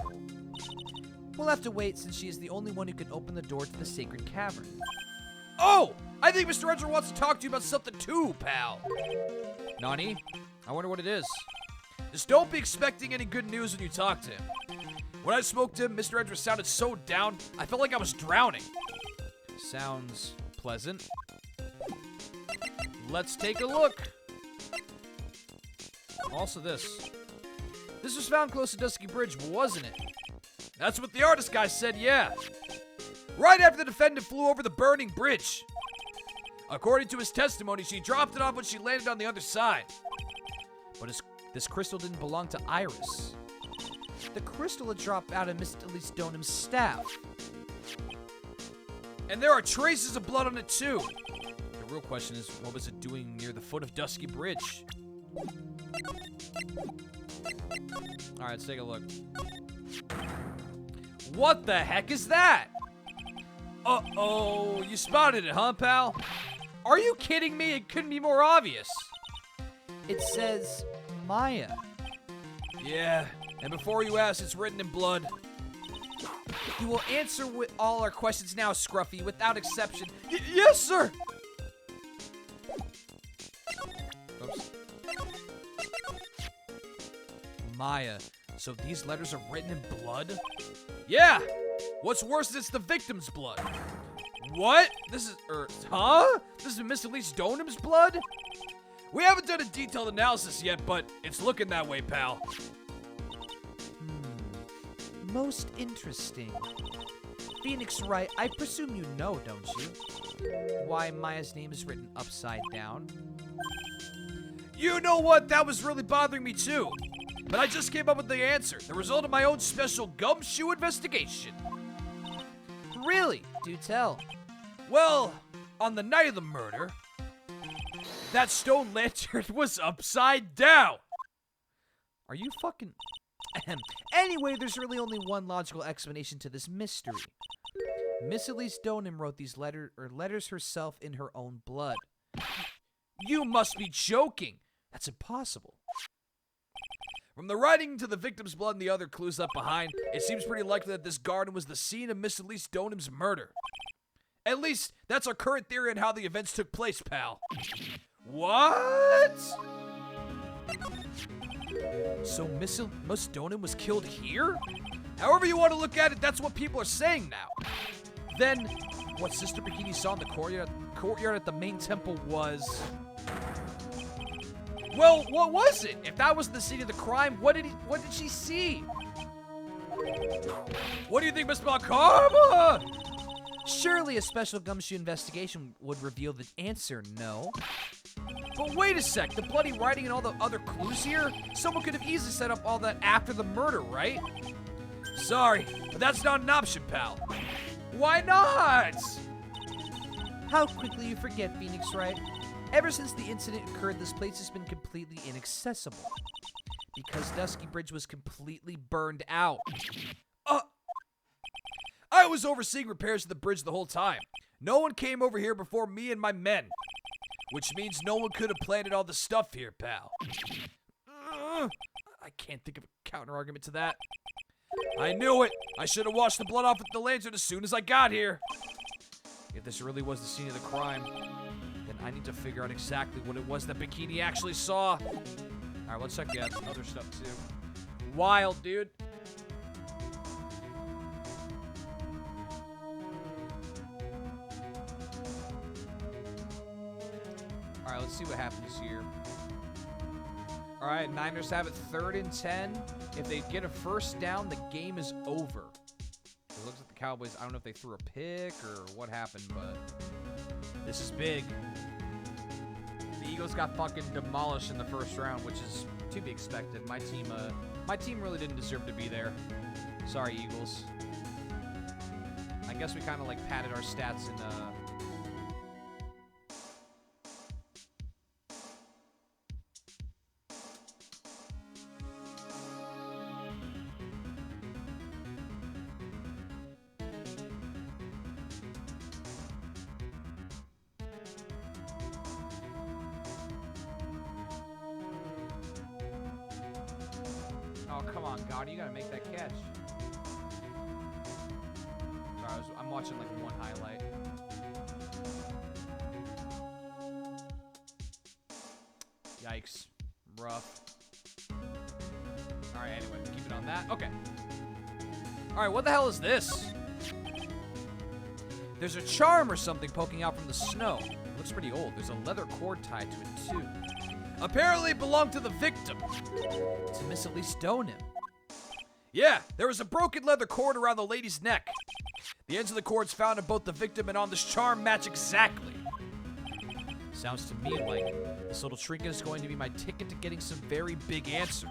[SPEAKER 2] We'll have to wait since she is the only one who can open the door to the sacred cavern.
[SPEAKER 1] Oh! I think Mr. Edgeworth wants to talk to you about something too, pal.
[SPEAKER 2] Nani?
[SPEAKER 1] I wonder what it is. Just don't be expecting any good news when you talk to him. When I spoke to him, Mr. Edgeworth sounded so down, I felt like I was drowning.
[SPEAKER 2] Sounds pleasant.
[SPEAKER 1] Let's take a look. Also this. This was found close to Dusky Bridge, wasn't it? That's what the artist guy said, yeah. Right after the defendant flew over the burning bridge. According to his testimony, she dropped it off when she landed on the other side. But this crystal didn't belong to Iris.
[SPEAKER 2] The crystal had dropped out of Miss Donum's staff.
[SPEAKER 1] And there are traces of blood on it too. The real question is, what was it doing near the foot of Dusky Bridge? Alright, let's take a look. What the heck is that? Uh-oh, you spotted it, huh, pal? Are you kidding me? It couldn't be more obvious.
[SPEAKER 2] It says Maya.
[SPEAKER 1] Yeah, and before you ask, it's written in blood.
[SPEAKER 2] You will answer with all our questions now, Scruffy, without exception.
[SPEAKER 1] Yes, sir! Oops.
[SPEAKER 2] Maya. So these letters are written in blood?
[SPEAKER 1] Yeah! What's worse is it's the victim's blood. What? This is, huh? This is Miss Elise Donum's blood? We haven't done a detailed analysis yet, but it's looking that way, pal.
[SPEAKER 2] Most interesting. Phoenix Wright, I presume you know, don't you? Why Maya's name is written upside down?
[SPEAKER 1] You know what? That was really bothering me too. But I just came up with the answer. The result of my own special gumshoe investigation.
[SPEAKER 2] Really? Do tell.
[SPEAKER 1] Well, on the night of the murder, that stone lantern was upside down. Are you fucking...
[SPEAKER 2] Anyway, there's really only one logical explanation to this mystery. Miss Elise Donim wrote these letters herself in her own blood.
[SPEAKER 1] You must be joking.
[SPEAKER 2] That's impossible.
[SPEAKER 1] From the writing to the victim's blood and the other clues left behind, it seems pretty likely that this garden was the scene of Miss Elise Donim's murder. At least, that's our current theory on how the events took place, pal. What? So Miss Donim was killed here? However you want to look at it, that's what people are saying now. Then, what Sister Bikini saw in the courtyard at the main temple was... Well, what was it? If that was the scene of the crime, what did she see? What do you think, Miss Karma?
[SPEAKER 2] Surely a special gumshoe investigation would reveal the answer, no?
[SPEAKER 1] But wait a sec, the bloody writing and all the other clues here? Someone could have easily set up all that after the murder, right? Sorry, but that's not an option, pal. Why not?
[SPEAKER 2] How quickly you forget, Phoenix Wright. Ever since the incident occurred, this place has been completely inaccessible. Because Dusky Bridge was completely burned out.
[SPEAKER 1] I was overseeing repairs to the bridge the whole time. No one came over here before me and my men. Which means no one could have planted all the stuff here, pal. I can't think of a counter-argument to that. I knew it! I should have washed the blood off with the lantern as soon as I got here. If this really was the scene of the crime, then I need to figure out exactly what it was that Bikini actually saw. Alright, let's check out some other stuff too. Wild, dude. Alright, let's see what happens here. Alright, Niners have it 3rd and 10. If they get a first down, the game is over. It looks like the Cowboys, I don't know if they threw a pick or what happened, but this is big. The Eagles got fucking demolished in the first round, which is to be expected. My team really didn't deserve to be there. Sorry, Eagles. I guess we kind of like padded our stats in Oh, come on, God, you gotta make that catch. Sorry, I'm watching like one highlight. Yikes. Rough. Alright, anyway, keep it on that. Okay. Alright, what the hell is this? There's a charm or something poking out from the snow. It looks pretty old. There's a leather cord tied to it, too. Apparently it belonged to the victim.
[SPEAKER 2] To Miss Elise Donim.
[SPEAKER 1] Yeah, there was a broken leather cord around the lady's neck. The ends of the cords found in both the victim and on this charm match exactly. Sounds to me like this little trinket is going to be my ticket to getting some very big answers.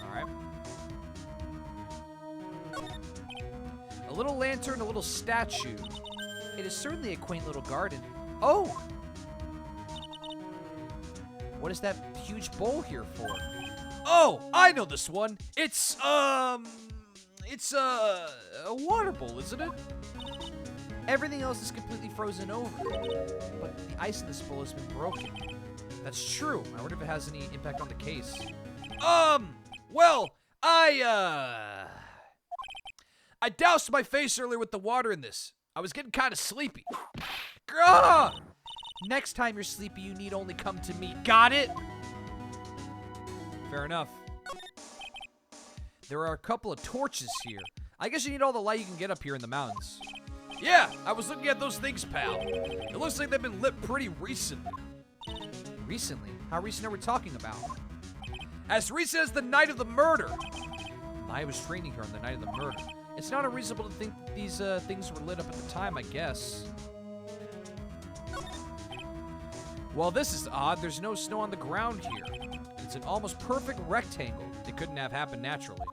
[SPEAKER 1] Alright. A little lantern, a little statue.
[SPEAKER 2] It is certainly a quaint little garden. Oh! What is that huge bowl here for?
[SPEAKER 1] Oh, I know this one. It's a water bowl, isn't it?
[SPEAKER 2] Everything else is completely frozen over, but the ice in this bowl has been broken.
[SPEAKER 1] That's true. I wonder if it has any impact on the case. Well, I doused my face earlier with the water in this. I was getting kind of sleepy. Grah!
[SPEAKER 2] Next time you're sleepy, you need only come to me.
[SPEAKER 1] Got it? Fair enough. There are a couple of torches here. I guess you need all the light you can get up here in the mountains. Yeah, I was looking at those things, pal. It looks like they've been lit pretty recently.
[SPEAKER 2] Recently? How recent are we talking about?
[SPEAKER 1] As recent as the night of the murder. I was training here on the night of the murder. It's not unreasonable to think that these things were lit up at the time, I guess. Well, this is odd. There's no snow on the ground here. It's an almost perfect rectangle. It couldn't have happened naturally.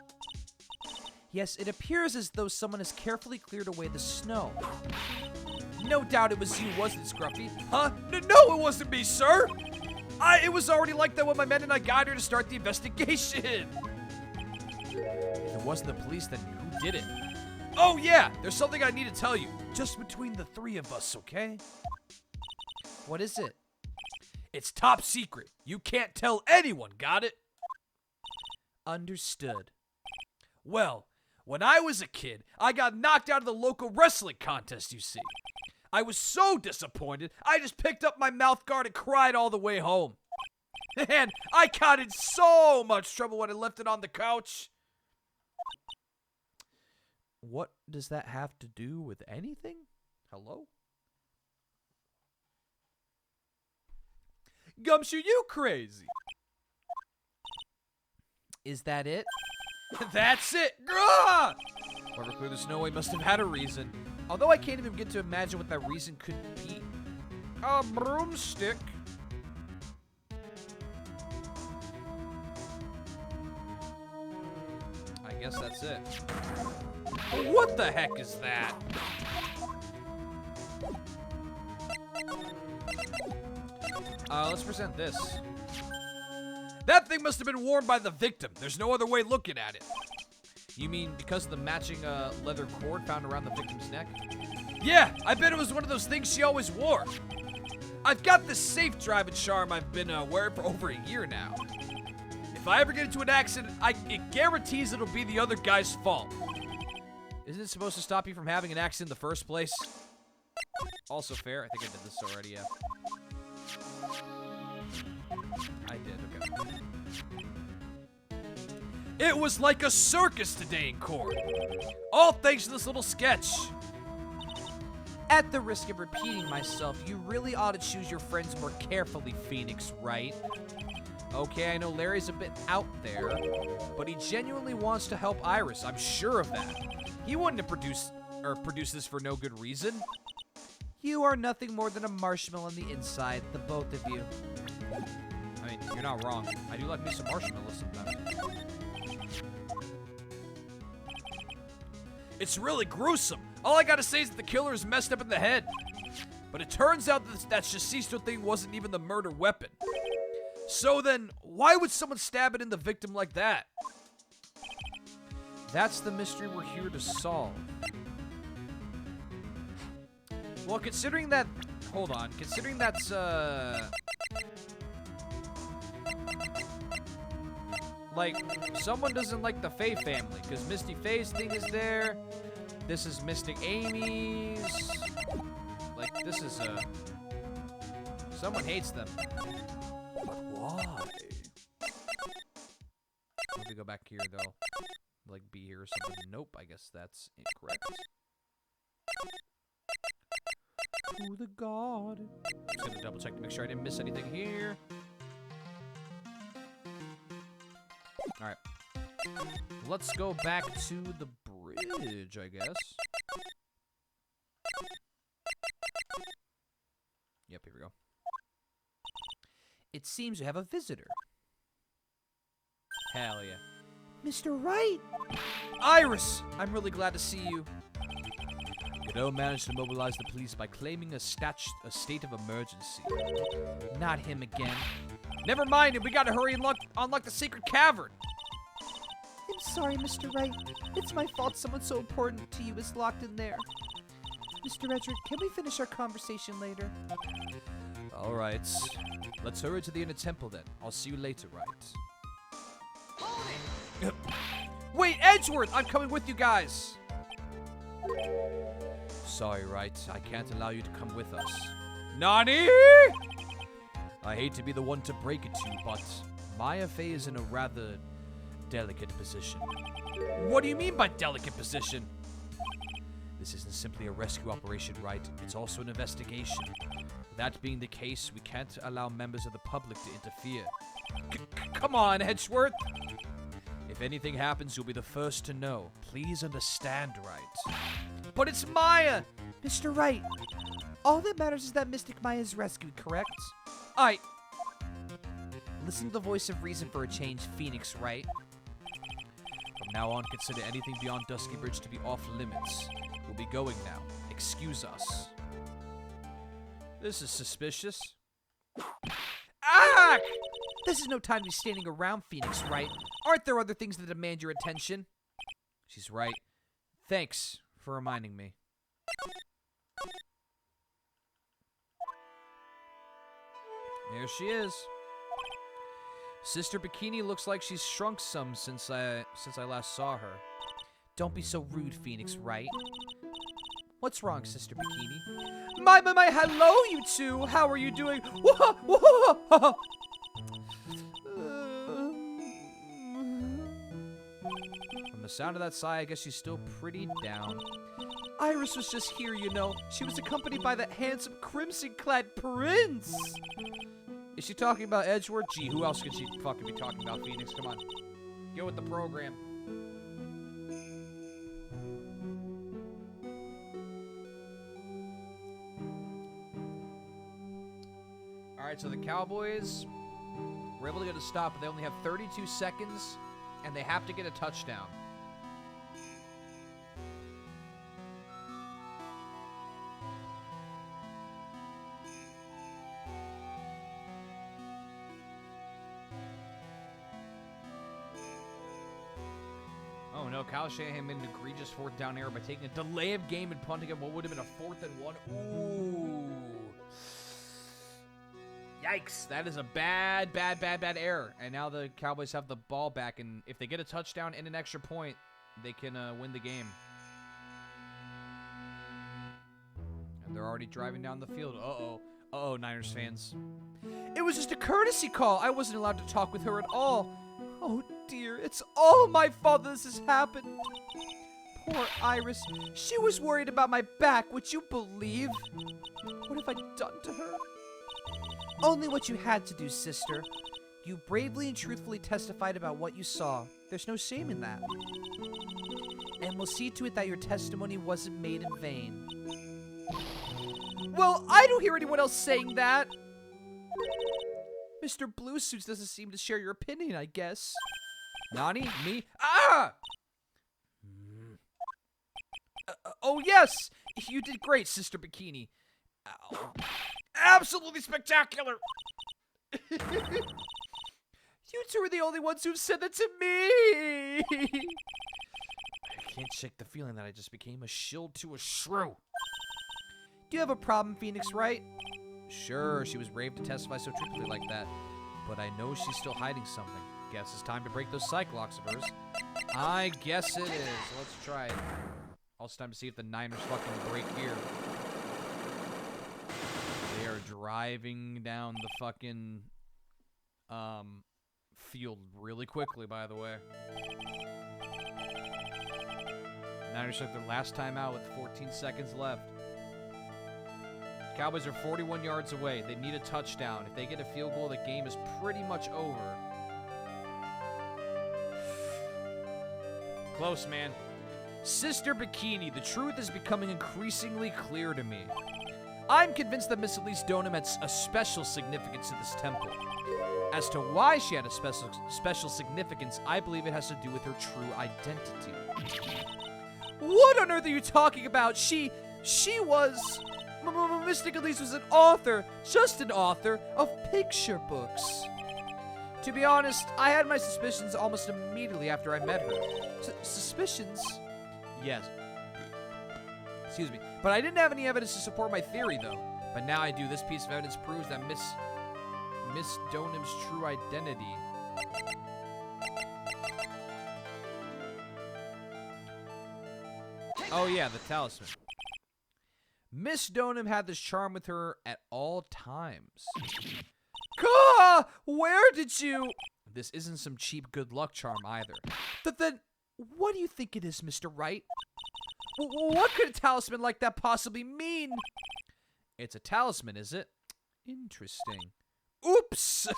[SPEAKER 2] Yes, it appears as though someone has carefully cleared away the snow.
[SPEAKER 1] No doubt it was you, wasn't it, Scruffy? Huh? No, it wasn't me, sir! It was already like that when my men and I got here to start the investigation. If it wasn't the police, then who did it? Oh yeah, there's something I need to tell you. Just between the three of us, okay?
[SPEAKER 2] What is it?
[SPEAKER 1] It's top secret. You can't tell anyone, got it?
[SPEAKER 2] Understood.
[SPEAKER 1] Well, when I was a kid, I got knocked out of the local wrestling contest, you see. I was so disappointed, I just picked up my mouth guard and cried all the way home. And I got in so much trouble when I left it on the couch.
[SPEAKER 2] What does that have to do with anything? Hello?
[SPEAKER 1] Gumshoe, you crazy.
[SPEAKER 2] Is that it?
[SPEAKER 1] That's it. Grah! Whoever cleared the snowway must have had a reason.
[SPEAKER 2] Although I can't even begin to imagine what that reason could be.
[SPEAKER 1] A broomstick. I guess that's it. What the heck is that? Let's present this. That thing must have been worn by the victim. There's no other way looking at it. You mean because of the matching leather cord found around the victim's neck? Yeah, I bet it was one of those things she always wore. I've got this safe driving charm I've been wearing for over a year now. If I ever get into an accident, it guarantees it'll be the other guy's fault. Isn't it supposed to stop you from having an accident in the first place? Also fair. I think I did this already, yeah. I did, okay. It was like a circus today in court. All thanks to this little sketch.
[SPEAKER 2] At the risk of repeating myself, you really ought to choose your friends more carefully, Phoenix, Wright? Okay, I know Larry's a bit out there, but he genuinely wants to help Iris. I'm sure of that. He wouldn't have produced this for no good reason. You are nothing more than a marshmallow on the inside, the both of you.
[SPEAKER 1] I mean, you're not wrong. I do like me some marshmallows sometimes. It's really gruesome. All I gotta say is that the killer is messed up in the head. But it turns out that Shasisto thing wasn't even the murder weapon. So then, why would someone stab it in the victim like that?
[SPEAKER 2] That's the mystery we're here to solve.
[SPEAKER 1] Well, considering that... Hold on. Considering that's, like, someone doesn't like the Faye family, because Misty Faye's thing is there. This is Mystic Amy's. Like, this is, someone hates them. But why? Let me go back here, though. Like, be here or something. Nope, I guess that's incorrect.
[SPEAKER 2] To the garden.
[SPEAKER 1] Just gonna double check to make sure I didn't miss anything here. Alright. Let's go back to the bridge, I guess. Yep, here we go.
[SPEAKER 2] It seems you have a visitor.
[SPEAKER 1] Hell yeah.
[SPEAKER 2] Mr. Wright!
[SPEAKER 1] Iris! I'm really glad to see you. Godot managed to mobilize the police by claiming a state of emergency.
[SPEAKER 2] Not him again.
[SPEAKER 1] Never mind it, we gotta hurry and unlock the secret cavern.
[SPEAKER 2] I'm sorry, Mr. Wright. It's my fault someone so important to you is locked in there. Mr. Edward, can we finish our conversation later?
[SPEAKER 1] Alright. Let's hurry to the inner temple then. I'll see you later, Wright. Wait, Edgeworth! I'm coming with you guys! Sorry, Wright. I can't allow you to come with us. Nani? I hate to be the one to break it to you, but Maya Fey is in a rather delicate position. What do you mean by delicate position? This isn't simply a rescue operation, Wright. It's also an investigation. That being the case, we can't allow members of the public to interfere. Come on, Edgeworth! If anything happens, you'll be the first to know. Please understand, Wright. But it's Maya!
[SPEAKER 2] Mr. Wright, all that matters is that Mystic Maya is rescued, correct? Listen to the voice of reason for a change, Phoenix, Wright.
[SPEAKER 1] From now on, consider anything beyond Dusky Bridge to be off limits. We'll be going now. Excuse us. This is suspicious. Ah!
[SPEAKER 2] back! This is no time to be standing around, Phoenix Wright. Aren't there other things that demand your attention?
[SPEAKER 1] She's right. Thanks for reminding me. There she is. Sister Bikini looks like she's shrunk some since I last saw her.
[SPEAKER 2] Don't be so rude, Phoenix Wright. What's wrong, Sister Bikini? My, hello, you two! How are you doing?
[SPEAKER 1] From the sound of that sigh, I guess she's still pretty down.
[SPEAKER 2] Iris was just here, you know. She was accompanied by that handsome crimson-clad prince.
[SPEAKER 1] Is she talking about Edgeworth? Gee, who else could she fucking be talking about, Phoenix? Come on. Get with the program. Alright, so the Cowboys were able to get a stop, but they only have 32 seconds, and they have to get a touchdown. Oh no, Kyle Shanahan made an egregious fourth down error by taking a delay of game and punting him what would have been a 4th and 1. Ooh. Yikes. That is a bad error. And now the Cowboys have the ball back, and if they get a touchdown and an extra point, they can win the game. And they're already driving down the field. Uh-oh. Uh-oh, Niners fans.
[SPEAKER 2] It was just a courtesy call. I wasn't allowed to talk with her at all. Oh dear, it's all my fault this has happened. Poor Iris. She was worried about my back, would you believe? What have I done to her? Only what you had to do, sister. You bravely and truthfully testified about what you saw. There's no shame in that. And we'll see to it that your testimony wasn't made in vain. Well, I don't hear anyone else saying that. Mr. Blue Suits doesn't seem to share your opinion, I guess.
[SPEAKER 1] Nani? Me? Ah!
[SPEAKER 2] Oh, yes! You did great, Sister Bikini. Ow. Absolutely spectacular! You two are the only ones who've said that to me!
[SPEAKER 1] I can't shake the feeling that I just became a shield to a shrew.
[SPEAKER 2] Do you have a problem, Phoenix Wright?
[SPEAKER 1] Sure, she was brave to testify so truthfully like that, but I know she's still hiding something. Guess it's time to break those cyclocks of hers. I guess it is. Let's try it. Also time to see if the Niners fucking break here. They are driving down the fucking field really quickly, by the way. Niners took their last time out with 14 seconds left. Cowboys are 41 yards away. They need a touchdown. If they get a field goal, the game is pretty much over. Close, man. Sister Bikini, the truth is becoming increasingly clear to me. I'm convinced that Miss Elise Donham had a special significance to this temple. As to why she had a special significance, I believe it has to do with her true identity.
[SPEAKER 2] What on earth are you talking about? She was... Mystic Elise was an author, just an author, of picture books. To be honest, I had my suspicions almost immediately after I met her. Suspicions?
[SPEAKER 1] Yes. Excuse me. But I didn't have any evidence to support my theory, though. But now I do. This piece of evidence proves that Miss Donham's true identity. Oh, yeah, the talisman. Miss Donham had this charm with her at all times.
[SPEAKER 2] Gah! Where did you...
[SPEAKER 1] This isn't some cheap good luck charm either.
[SPEAKER 2] Then, what do you think it is, Mr. Wright? What could a talisman like that possibly mean?
[SPEAKER 1] It's a talisman, is it? Interesting.
[SPEAKER 2] Oops!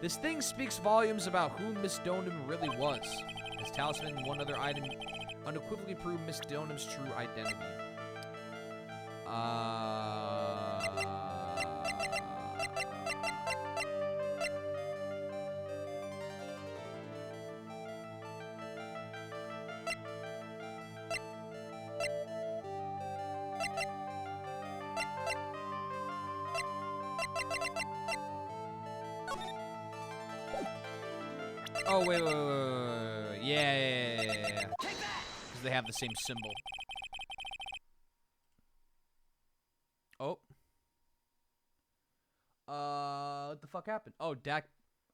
[SPEAKER 1] This thing speaks volumes about who Miss Donham really was. This talisman and one other item unequivocally prove Miss Donham's true identity.
[SPEAKER 2] Oh, wait. Yeah. Because they have the same symbol. Oh. What the fuck happened? Oh, Dak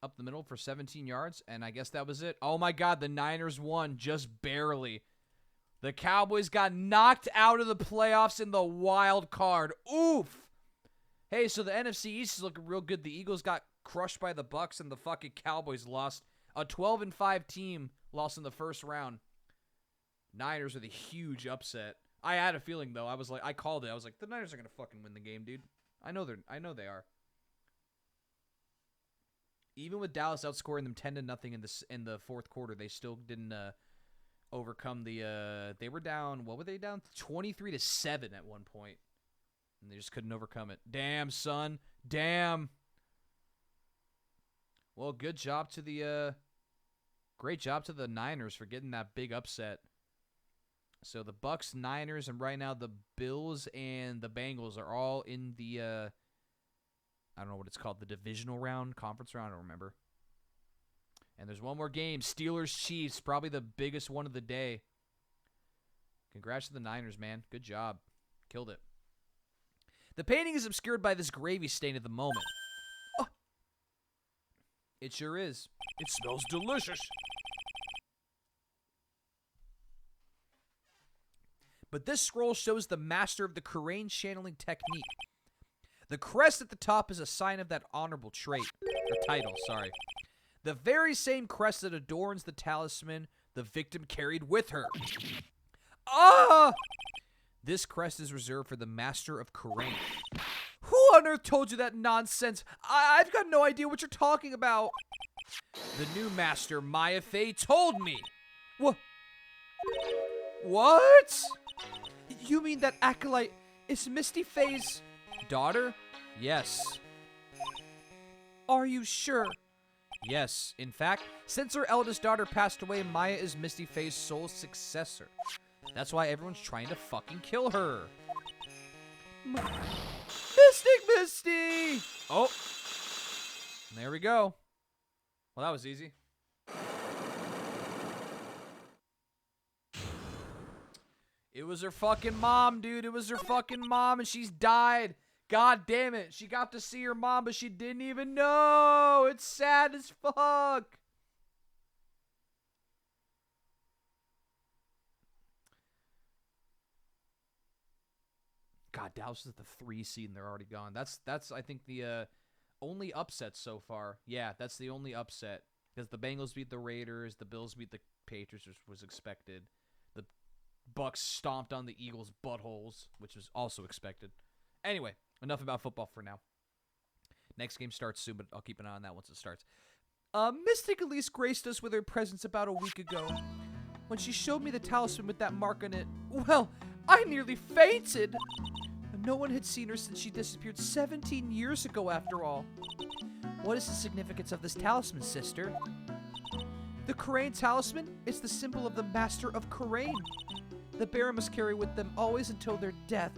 [SPEAKER 2] up the middle for 17 yards, and I guess that was it. Oh my God, the Niners won just barely. The Cowboys got knocked out of the playoffs in the wild card. Oof. Hey, so the NFC East is looking real good. The Eagles got crushed by the Bucks, and the fucking Cowboys lost. A 12-5 team lost in the first round. Niners with a huge upset. I had a feeling though. I called it. I was like, the Niners are gonna fucking win the game, dude. I know they are. Even with Dallas outscoring them 10-0 in the fourth quarter, they still didn't overcome the. They were down. What were they down? 23-7 at one point, and they just couldn't overcome it. Damn, son. Damn. Well, good job to the. Great job to the Niners for getting that big upset. So the Bucks, Niners, and right now the Bills and the Bengals are all in the. I don't know what it's called, the divisional round, conference round, I don't remember. And there's one more game, Steelers-Chiefs, probably the biggest one of the day. Congrats to the Niners, man. Good job. Killed it. The painting is obscured by this gravy stain at the moment. Oh. It sure is. It smells delicious. But this scroll shows the master of the Kurain channeling technique. The crest at the top is a sign of that honorable trait, or title, sorry. The very same crest that adorns the talisman the victim carried with her. Ah! This crest is reserved for the master of Kurain. Who on earth told you that nonsense? I've got no idea what you're talking about. The new master, Maya Fey, told me. What? You mean that acolyte is Misty Fey's daughter? Yes. Are you sure? Yes. In fact, since her eldest daughter passed away, Maya is Misty Fey's sole successor. That's why everyone's trying to fucking kill her. Misty! Oh. There we go. Well, that was easy. It was her fucking mom, dude. It was her fucking mom, and she's died. God damn it. She got to see her mom, but she didn't even know. It's sad as fuck. God, Dallas is at the 3 seed, and they're already gone. That's I think, the only upset so far. Yeah, that's the only upset. Because the Bengals beat the Raiders, the Bills beat the Patriots, which was expected. The Bucks stomped on the Eagles' buttholes, which was also expected. Anyway, enough about football for now. Next game starts soon, but I'll keep an eye on that once it starts. Mystic Elise graced us with her presence about a week ago. When she showed me the talisman with that mark on it, well, I nearly fainted. No one had seen her since she disappeared 17 years ago, after all. What is the significance of this talisman, sister? The Kurain talisman is the symbol of the master of Kurain. The bearer must carry with them always until their death.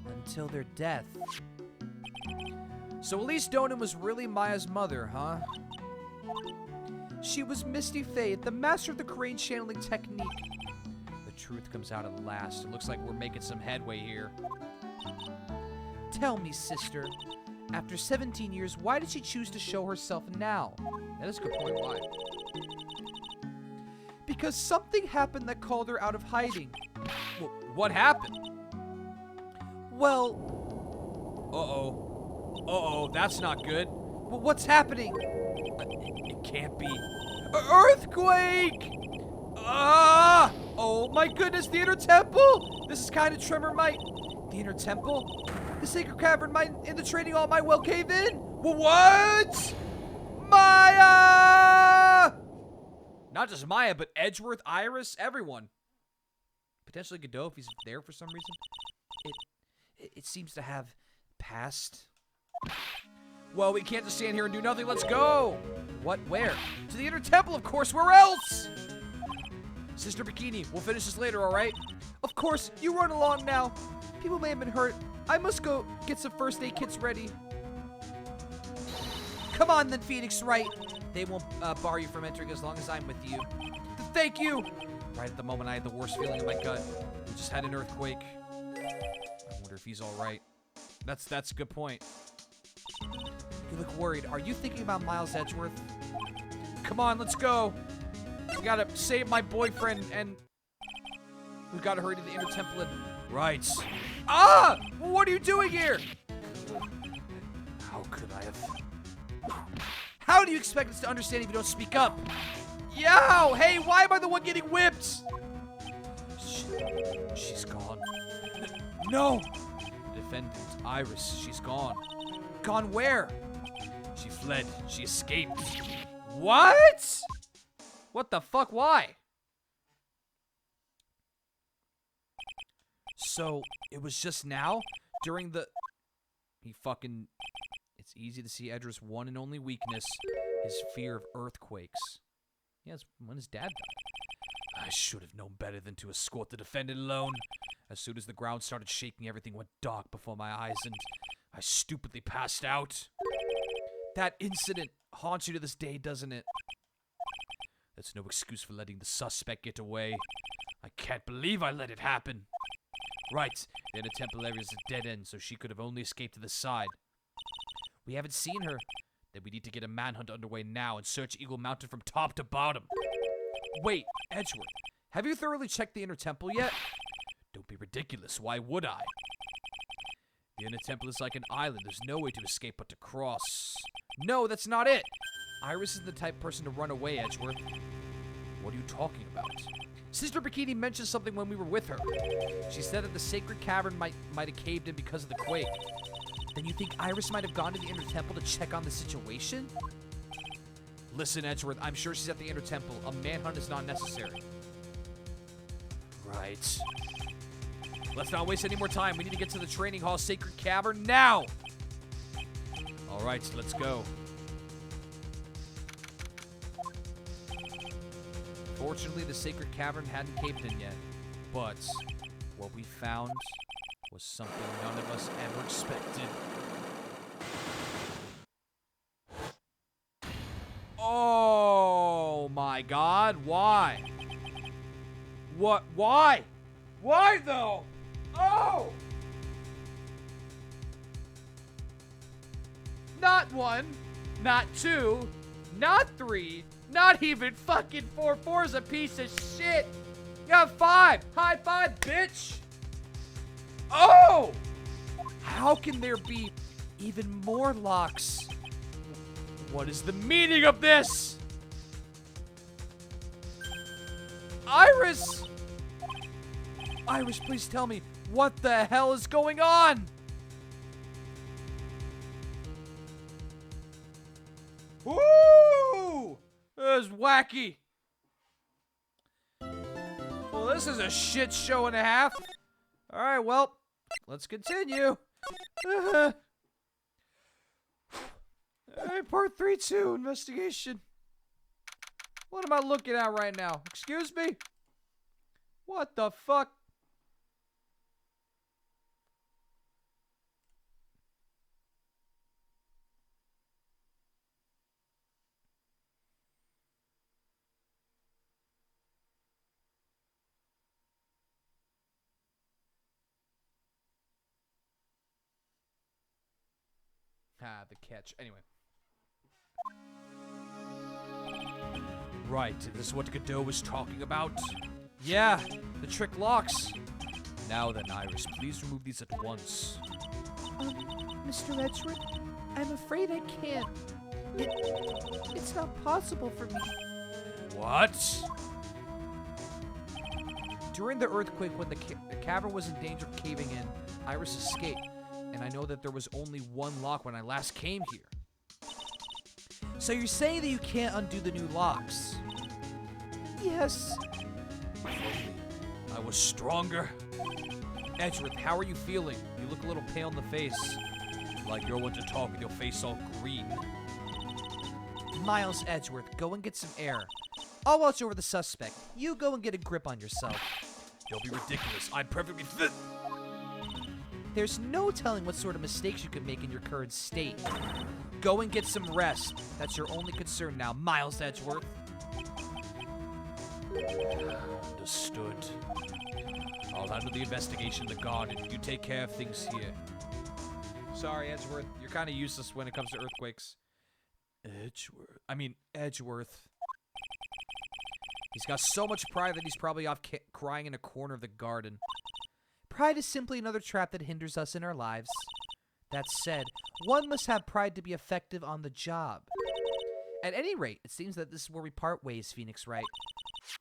[SPEAKER 2] Until their death. So Elise Donan was really Maya's mother, huh? She was Misty Fey, the master of the Kurain channeling technique. The truth comes out at last. It looks like we're making some headway here. Tell me, sister, after 17 years, why did she choose to show herself now? That is a good point. Why? Because something happened that called her out of hiding. What happened? Well... Uh-oh, that's not good. Well, what's happening? It can't be. Earthquake! Ah! Oh my goodness, the inner temple! This is kind of tremor might. The inner temple? The sacred cavern might in the training hall might well cave in. What? Maya! Not just Maya, but Edgeworth, Iris, everyone. Potentially Godot if he's there for some reason. It seems to have passed. Well, we can't just stand here and do nothing. Let's go. What? Where? To the inner temple, of course. Where else? Sister Bikini, we'll finish this later, all right? Of course. You run along now. People may have been hurt. I must go get some first aid kits ready. Come on, then, Phoenix Wright. They won't bar you from entering as long as I'm with you. Thank you! Right at the moment, I had the worst feeling in my gut. We just had an earthquake. I wonder if he's alright. That's a good point. You look worried. Are you thinking about Miles Edgeworth? Come on, let's go. We gotta save my boyfriend, and we gotta hurry to the Inner Temple and...
[SPEAKER 1] Right.
[SPEAKER 2] Ah! What are you doing here?
[SPEAKER 1] How could I have...
[SPEAKER 2] How do you expect us to understand if you don't speak up? Yo! Hey, why am I the one getting whipped?
[SPEAKER 1] She's gone.
[SPEAKER 2] No!
[SPEAKER 1] The defendant, Iris, she's gone.
[SPEAKER 2] Gone where?
[SPEAKER 1] She fled. She escaped.
[SPEAKER 2] What? What the fuck? Why? So, it was just now? During the...
[SPEAKER 1] It's easy to see Edgeworth's one and only weakness, his fear of earthquakes. Yes, when his dad died. I should have known better than to escort the defendant alone. As soon as the ground started shaking, everything went dark before my eyes, and I stupidly passed out.
[SPEAKER 2] That incident haunts you to this day, doesn't it?
[SPEAKER 1] That's no excuse for letting the suspect get away. I can't believe I let it happen. Right, the Inner Temple area is a dead end, so she could have only escaped to the side.
[SPEAKER 2] We haven't seen her.
[SPEAKER 1] Then we need to get a manhunt underway now and search Eagle Mountain from top to bottom.
[SPEAKER 2] Wait, Edgeworth, have you thoroughly checked the Inner Temple yet?
[SPEAKER 1] Don't be ridiculous. Why would I? The Inner Temple is like an island. There's no way to escape but to cross.
[SPEAKER 2] No, that's not it. Iris is the type person to run away, Edgeworth.
[SPEAKER 1] What are you talking about?
[SPEAKER 2] Sister Bikini mentioned something when we were with her. She said that the sacred cavern might have caved in because of the quake. Then you think Iris might have gone to the Inner Temple to check on the situation?
[SPEAKER 1] Listen, Edgeworth, I'm sure she's at the Inner Temple. A manhunt is not necessary. Right. Let's not waste any more time. We need to get to the training hall sacred cavern now! Alright, let's go.
[SPEAKER 2] Fortunately, the sacred cavern hadn't caved in yet.
[SPEAKER 1] But what we found was something none of us ever expected.
[SPEAKER 2] Oh my god, why? What? Why? Why though? Oh! Not 1, not 2, not 3, not even fucking 4. 4's a piece of shit. You got 5. High five, bitch. Oh! How can there be even more locks?
[SPEAKER 1] What is the meaning of this?
[SPEAKER 2] Iris! Iris, please tell me, what the hell is going on? Woo! This is wacky. Well, this is a shit show and a half. All right, well, let's continue. All right, part 3-2, investigation. What am I looking at right now? Excuse me? What the fuck? Ah, the catch. Anyway.
[SPEAKER 1] Right, this is what Godot was talking about?
[SPEAKER 2] Yeah, the trick locks.
[SPEAKER 1] Now then, Iris, please remove these at once.
[SPEAKER 3] Mr. Edgeworth, I'm afraid I can't. It's not possible for me.
[SPEAKER 1] What?
[SPEAKER 2] During the earthquake, when the cavern was in danger of caving in, Iris escaped. And I know that there was only one lock when I last came here. So you're saying that you can't undo the new locks?
[SPEAKER 3] Yes.
[SPEAKER 1] I was stronger.
[SPEAKER 2] Edgeworth, how are you feeling? You look a little pale in the face.
[SPEAKER 1] Like you're one to talk with your face all green.
[SPEAKER 2] Miles Edgeworth, go and get some air. I'll watch over the suspect. You go and get a grip on yourself.
[SPEAKER 1] Don't be ridiculous. I'm perfectly fit.
[SPEAKER 2] There's no telling what sort of mistakes you could make in your current state. go and get some rest. That's your only concern now, Miles Edgeworth.
[SPEAKER 1] Understood. I'll handle the investigation in the garden. You take care of things here.
[SPEAKER 2] Sorry, Edgeworth. You're kind of useless when it comes to earthquakes. Edgeworth. He's got so much pride that he's probably off crying in a corner of the garden. Pride is simply another trap that hinders us in our lives. That said, one must have pride to be effective on the job. At any rate, it seems that this is where we part ways, Phoenix Wright.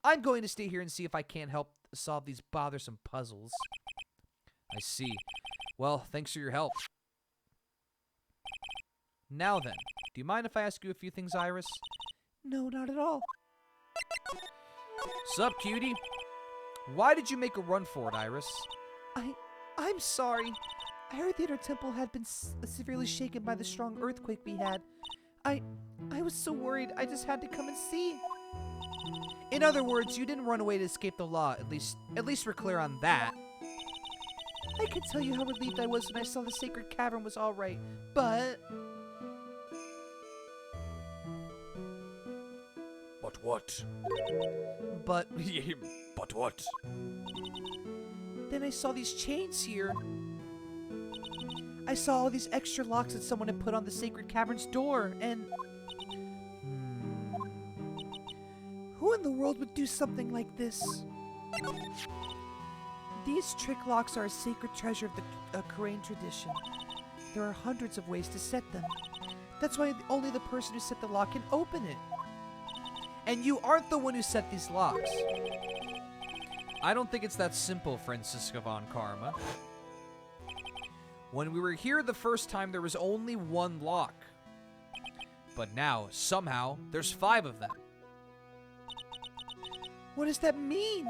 [SPEAKER 2] I'm going to stay here and see if I can't help solve these bothersome puzzles.
[SPEAKER 1] I see. Well, thanks for your help.
[SPEAKER 2] Now then, do you mind if I ask you a few things, Iris?
[SPEAKER 3] No, not at all.
[SPEAKER 2] Sup, cutie? Why did you make a run for it, Iris?
[SPEAKER 3] I'm sorry. I heard the inner temple had been severely shaken by the strong earthquake we had. I was so worried, I just had to come and see.
[SPEAKER 2] In other words, you didn't run away to escape the law. At least we're clear on that.
[SPEAKER 3] I can tell you how relieved I was when I saw the sacred cavern was all right, but...
[SPEAKER 1] But what?
[SPEAKER 2] But...
[SPEAKER 1] But what?
[SPEAKER 3] Then I saw these chains here. I saw all these extra locks that someone had put on the sacred cavern's door, and... Who in the world would do something like this? These trick locks are a sacred treasure of the Korean tradition. There are hundreds of ways to set them. That's why only the person who set the lock can open it.
[SPEAKER 2] And you aren't the one who set these locks. I don't think it's that simple, Francisca von Karma. When we were here the first time, there was only one lock. But now, somehow, there's 5 of them.
[SPEAKER 3] What does that mean?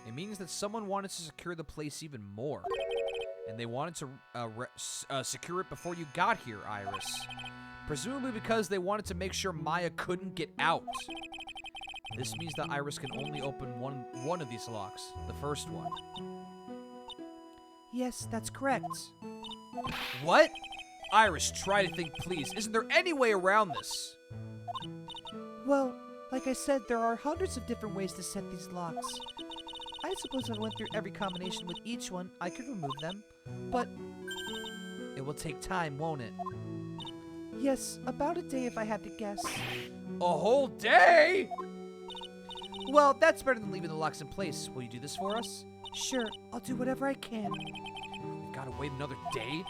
[SPEAKER 2] It means that someone wanted to secure the place even more. And they wanted to secure it before you got here, Iris. Presumably because they wanted to make sure Maya couldn't get out. This means that Iris can only open one of these locks, the first one.
[SPEAKER 3] Yes, that's correct.
[SPEAKER 2] What? Iris, try to think, please. Isn't there any way around this?
[SPEAKER 3] Well, like I said, there are hundreds of different ways to set these locks. I suppose if I went through every combination with each one, I could remove them. But
[SPEAKER 2] it will take time, won't it?
[SPEAKER 3] Yes, about a day if I had to guess.
[SPEAKER 2] A whole day? Well, that's better than leaving the locks in place. Will you do this for us?
[SPEAKER 3] Sure, I'll do whatever I can.
[SPEAKER 2] We've got to wait another day?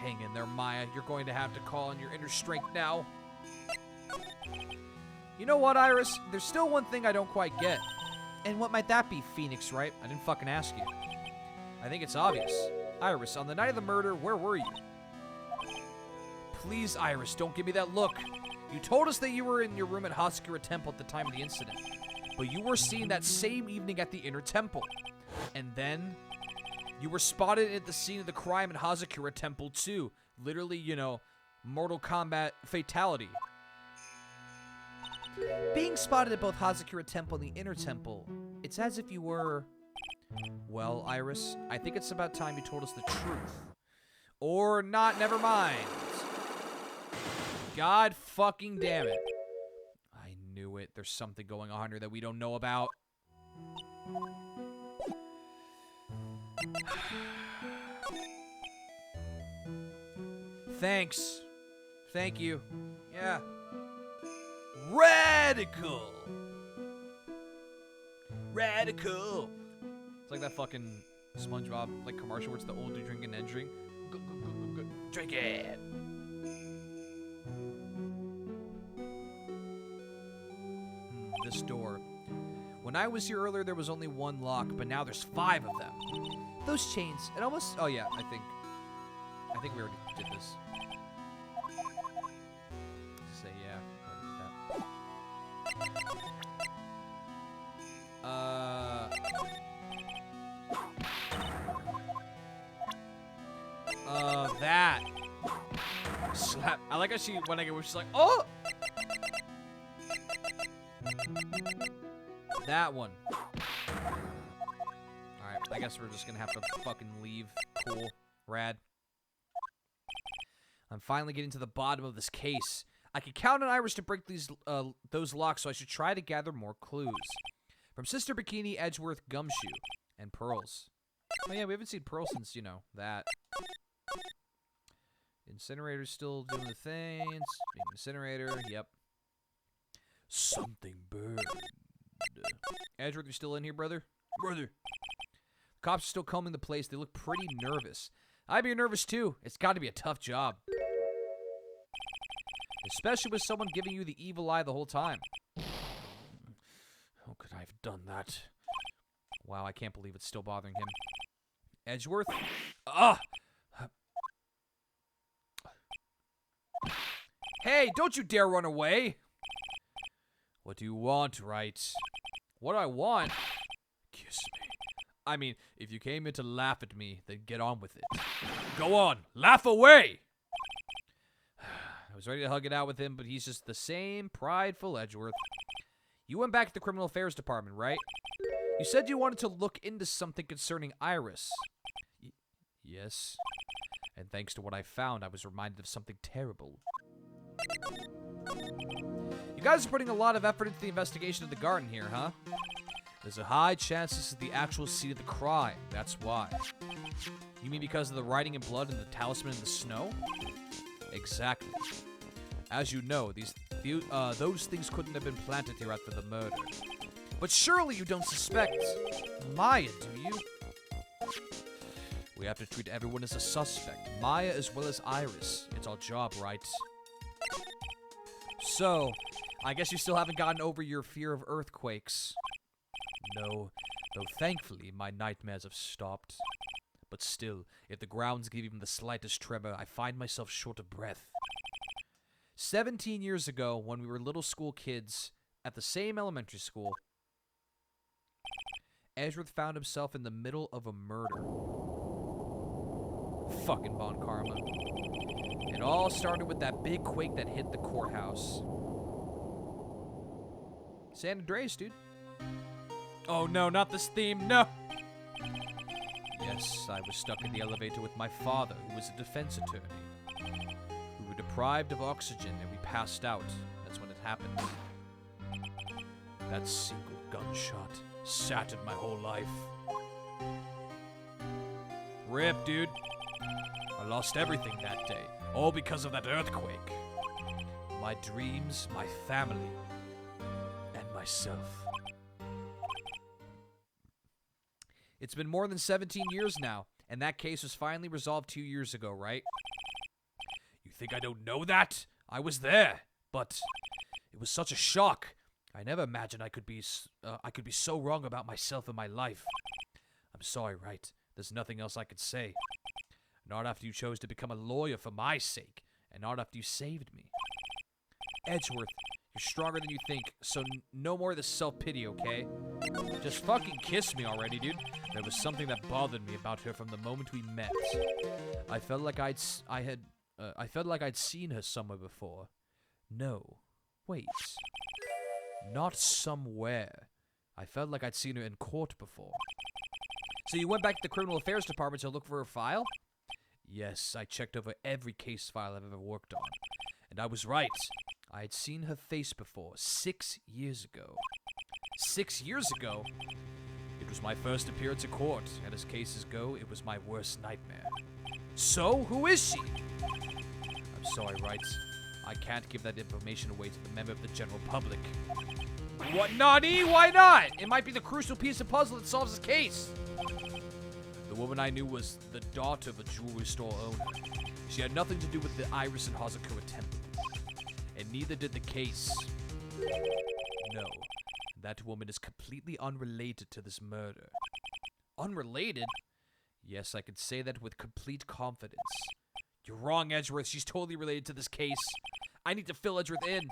[SPEAKER 2] Hang in there, Maya. You're going to have to call on your inner strength now. You know what, Iris? There's still one thing I don't quite get. And what might that be, Phoenix Wright? I didn't fucking ask you. I think it's obvious. Iris, on the night of the murder, where were you? Please, Iris, don't give me that look. You told us that you were in your room at Hasakura Temple at the time of the incident. But you were seen that same evening at the Inner Temple. And then, you were spotted at the scene of the crime at Hazakura Temple too. Literally, you know, Mortal Kombat fatality. Being spotted at both Hazakura Temple and the Inner Temple, it's as if you were... Well, Iris, I think it's about time you told us the truth. Or not, never mind. God fucking damn it. I knew it. There's something going on here that we don't know about. Thanks. Thank you. Yeah. Radical. Radical. It's like that fucking SpongeBob like commercial where it's the old dude drinking and drink. Drink it. This door. When I was here earlier, there was only one lock, but now there's 5 of them. Those chains, it almost... Oh, yeah, I think we already did this. Say, yeah. That. Slap. I like how she, when I get, she's like, oh! That one. Alright, I guess we're just gonna have to fucking leave. Cool. Rad. I'm finally getting to the bottom of this case. I can count on Iris to break those locks, so I should try to gather more clues. From Sister Bikini, Edgeworth, Gumshoe, and Pearls. Oh yeah, we haven't seen Pearl since, you know, that. Incinerator's still doing the things. Being incinerator, yep. Something burned. Edgeworth, you still in here, brother? Brother. The cops are still combing the place. They look pretty nervous. I'd be nervous too. It's got to be a tough job. Especially with someone giving you the evil eye the whole time. How could I have done that? Wow, I can't believe it's still bothering him. Edgeworth? Ugh! Hey, don't you dare run away! What do you want, Wright? What do I want? Kiss me. I mean, if you came here to laugh at me, then get on with it. Go on, laugh away! I was ready to hug it out with him, but he's just the same prideful Edgeworth. You went back to the Criminal Affairs Department, right? You said you wanted to look into something concerning Iris. Yes. And thanks to what I found, I was reminded of something terrible. You guys are putting a lot of effort into the investigation of the garden here, huh? There's a high chance this is the actual seat of the crime. That's why. You mean because of the writing in blood and the talisman in the snow? Exactly. As you know, those things couldn't have been planted here after the murder. But surely you don't suspect Maya, do you? We have to treat everyone as a suspect. Maya as well as Iris. It's our job, right? So, I guess you still haven't gotten over your fear of earthquakes. No, though thankfully my nightmares have stopped. But still, if the grounds give even the slightest tremor, I find myself short of breath. 17 years ago, when we were little school kids at the same elementary school, Edgeworth found himself in the middle of a murder. Fucking Bon Karma. It all started with that big quake that hit the courthouse. San Andreas, dude. Oh no, not this theme, no! Yes, I was stuck in the elevator with my father, who was a defense attorney. We were deprived of oxygen and we passed out. That's when it happened. That single gunshot shattered my whole life. Rip, dude. I lost everything that day, all because of that earthquake. My dreams, my family, and myself. It's been more than 17 years now, and that case was finally resolved 2 years ago, right? You think I don't know that? I was there, but it was such a shock. I never imagined I could be so wrong about myself and my life. I'm sorry, Wright. There's nothing else I could say. Not after you chose to become a lawyer for my sake, and not after you saved me. Edgeworth, you're stronger than you think, so no more of this self-pity, okay? Just fucking kiss me already, dude. There was something that bothered me about her from the moment we met. I felt like I'd seen her somewhere before. No. Wait. Not somewhere. I felt like I'd seen her in court before. So you went back to the Criminal Affairs Department to look for her file? Yes, I checked over every case file I've ever worked on. And I was right. I had seen her face before, 6 years ago. 6 years ago? It was my first appearance in court, and as cases go, it was my worst nightmare. So, who is she? I'm sorry, Wright. I can't give that information away to the member of the general public. What, Nani? Why not? It might be the crucial piece of puzzle that solves this case. The woman I knew was the daughter of a jewelry store owner. She had nothing to do with the Iris and Hazakura temple. And neither did the case. No. That woman is completely unrelated to this murder. Unrelated? Yes, I can say that with complete confidence. You're wrong, Edgeworth. She's totally related to this case. I need to fill Edgeworth in.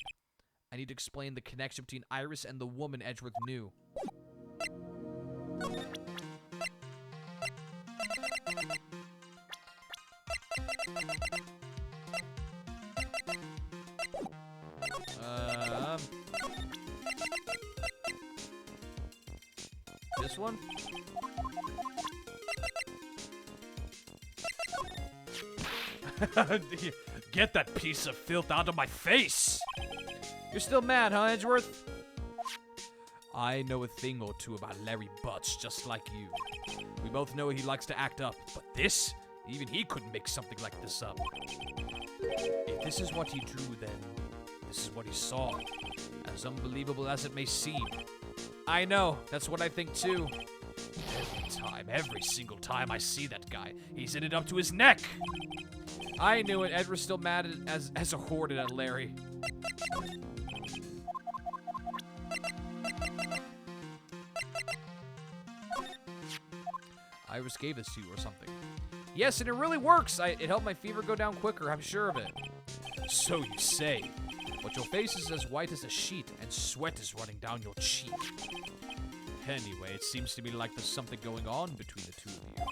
[SPEAKER 2] I need to explain the connection between Iris and the woman Edgeworth knew. This one?
[SPEAKER 1] Get that piece of filth out of my face!
[SPEAKER 2] You're still mad, huh, Edgeworth?
[SPEAKER 1] I know a thing or two about Larry Butts, just like you. We both know he likes to act up, but this? Even he couldn't make something like this up. If this is what he drew, then this is what he saw. As unbelievable as it may seem.
[SPEAKER 2] I know. That's what I think, too.
[SPEAKER 1] Every single time I see that guy, he's in it up to his neck!
[SPEAKER 2] I knew it. Edward's still mad as a horde at Larry. Iris gave this to you or something. Yes, and it really works. It helped my fever go down quicker. I'm sure of it.
[SPEAKER 1] So you say.
[SPEAKER 2] But your face is as white as a sheet, and sweat is running down your cheek.
[SPEAKER 1] Anyway, it seems to me like there's something going on between the two of you.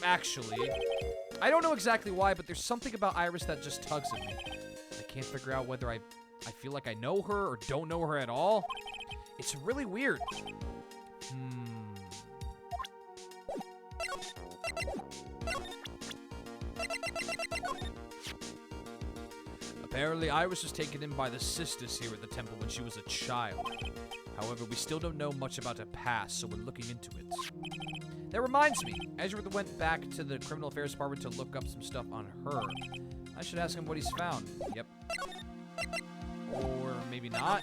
[SPEAKER 2] Actually, I don't know exactly why, but there's something about Iris that just tugs at me. I can't figure out whether I feel like I know her or don't know her at all. It's really weird. Apparently, Iris was taken in by the sisters here at the temple when she was a child. However, we still don't know much about her past, so we're looking into it. That reminds me, Edgeworth went back to the Criminal Affairs Department to look up some stuff on her. I should ask him what he's found. Yep. Or maybe not.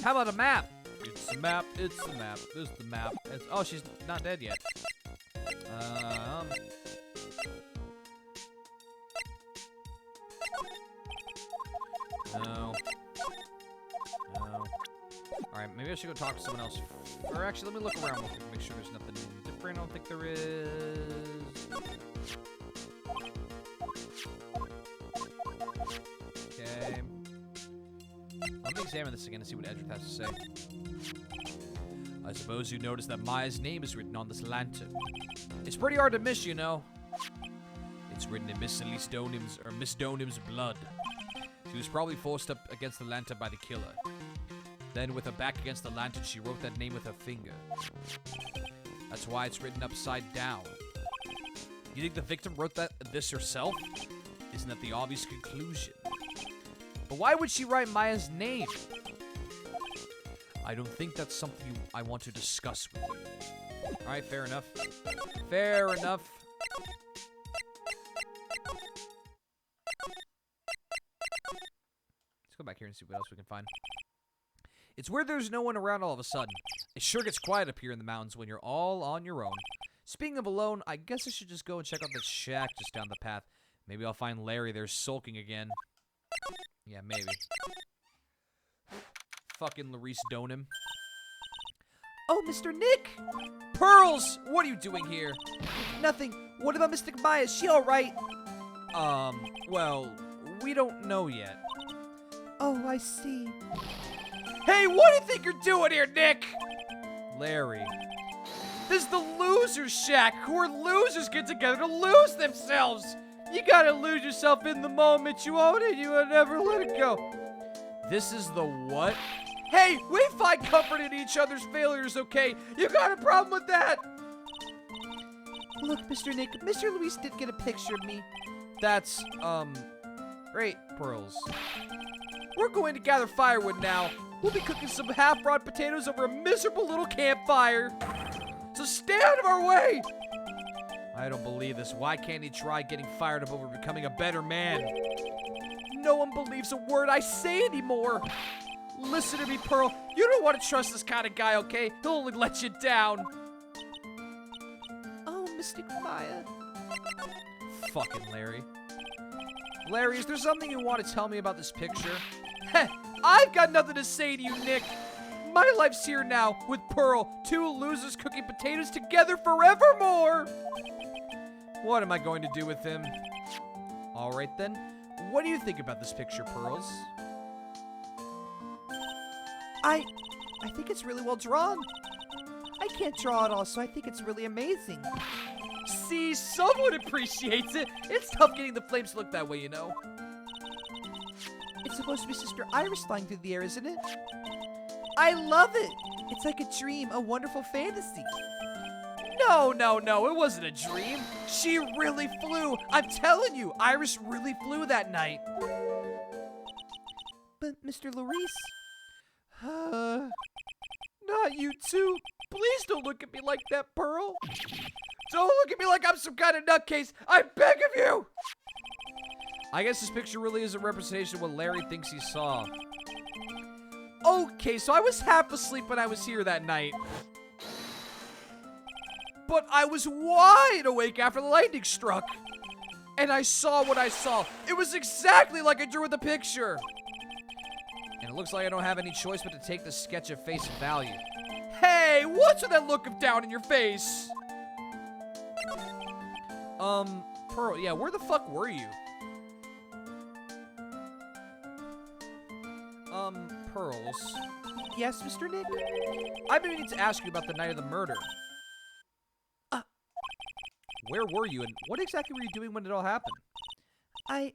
[SPEAKER 2] How about a map?
[SPEAKER 1] It's the map, it's the map, there's the map.
[SPEAKER 2] Oh, she's not dead yet. No. Alright, maybe I should go talk to someone else. Or actually, let me look around real quick to make sure there's nothing different. I don't think there is. Okay. Let me examine this again to see what Edgeworth has to say.
[SPEAKER 1] I suppose you noticed that Maya's name is written on this lantern.
[SPEAKER 2] It's pretty hard to miss, you know.
[SPEAKER 1] It's written in Miss Donim's blood. She was probably forced up against the lantern by the killer. Then, with her back against the lantern, she wrote that name with her finger. That's why it's written upside down.
[SPEAKER 2] You think the victim wrote this herself?
[SPEAKER 1] Isn't that the obvious conclusion?
[SPEAKER 2] But why would she write Maya's name?
[SPEAKER 1] I don't think that's something I want to discuss with you.
[SPEAKER 2] Alright, fair enough. Fair enough. Let's go back here and see what else we can find. It's weird there's no one around all of a sudden. It sure gets quiet up here in the mountains when you're all on your own. Speaking of alone, I guess I should just go and check out this shack just down the path. Maybe I'll find Larry there sulking again. Yeah, maybe. Fucking Larice Donim.
[SPEAKER 3] Oh, Mr. Nick!
[SPEAKER 2] Pearls! What are you doing here?
[SPEAKER 3] Nothing. What about Mystic Maya? Is she alright?
[SPEAKER 2] Well, we don't know yet.
[SPEAKER 3] Oh, I see.
[SPEAKER 2] Hey, what do you think you're doing here, Nick? Larry. This is the loser's shack, where losers get together to lose themselves. You gotta lose yourself in the moment you own it. You would never let it go. This is the what? Hey, we find comfort in each other's failures, okay? You got a problem with that?
[SPEAKER 3] Look, Mr. Nick, Mr. Luis did get a picture of me.
[SPEAKER 2] That's, great, Pearls. We're going to gather firewood now. We'll be cooking some half-raw potatoes over a miserable little campfire. So stay out of our way! I don't believe this. Why can't he try getting fired up over becoming a better man? No one believes a word I say anymore. Listen to me, Pearl. You don't want to trust this kind of guy, okay? He'll only let you down.
[SPEAKER 3] Oh, Mystic Maya.
[SPEAKER 2] Fucking Larry. Larry, is there something you want to tell me about this picture? Heh, I've got nothing to say to you, Nick. My life's here now with Pearl, two losers cooking potatoes together forevermore. What am I going to do with him? All right, then. What do you think about this picture, Pearls?
[SPEAKER 3] I think it's really well drawn. I can't draw at all, so I think it's really amazing.
[SPEAKER 2] See, someone appreciates it. It's tough getting the flames to look that way, you know.
[SPEAKER 3] It's supposed to be Sister Iris flying through the air, isn't it? I love it! It's like a dream, a wonderful fantasy.
[SPEAKER 2] No, it wasn't a dream. She really flew. I'm telling you, Iris really flew that night.
[SPEAKER 3] But, Mr. Larice...
[SPEAKER 2] Not you too. Please don't look at me like that, Pearl. Don't look at me like I'm some kind of nutcase. I beg of you. I guess this picture really is a representation of what Larry thinks he saw. Okay, so I was half asleep when I was here that night. But I was wide awake after the lightning struck. And I saw what I saw. It was exactly like I drew in the picture. And it looks like I don't have any choice but to take the sketch at face value. Hey, what's with that look of down in your face? Pearl, yeah, where the fuck were you? Pearls.
[SPEAKER 3] Yes, Mr. Nick?
[SPEAKER 2] I've been meaning to ask you about the night of the murder. Where were you, and what exactly were you doing when it all happened?
[SPEAKER 3] I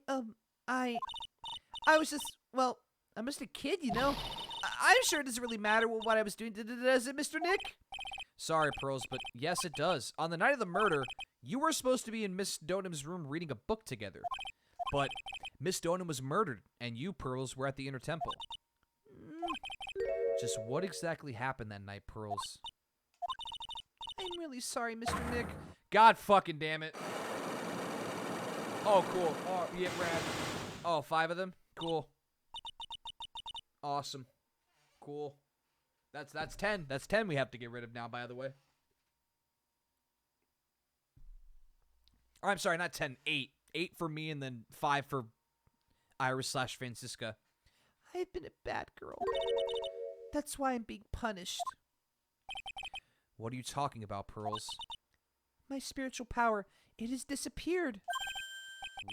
[SPEAKER 3] was just, well, I'm just a kid, you know? I'm sure it doesn't really matter what I was doing, does it, Mr. Nick?
[SPEAKER 2] Sorry, Pearls, but yes, it does. On the night of the murder, you were supposed to be in Miss Donham's room reading a book together. But Miss Donham was murdered, and you, Pearls, were at the Inner Temple. Just what exactly happened that night, Pearls?
[SPEAKER 3] I'm really sorry, Mr. Nick.
[SPEAKER 2] God fucking damn it. Oh, cool. Oh, yeah, rad. Oh, 5 of them? Cool. Awesome. Cool. That's 10. That's 10 we have to get rid of now, by the way. Or, I'm sorry, not 10. 8. 8 for me and then 5 for Iris/Francisca.
[SPEAKER 3] I've been a bad girl. That's why I'm being punished.
[SPEAKER 2] What are you talking about, Pearls?
[SPEAKER 3] My spiritual power, it has disappeared.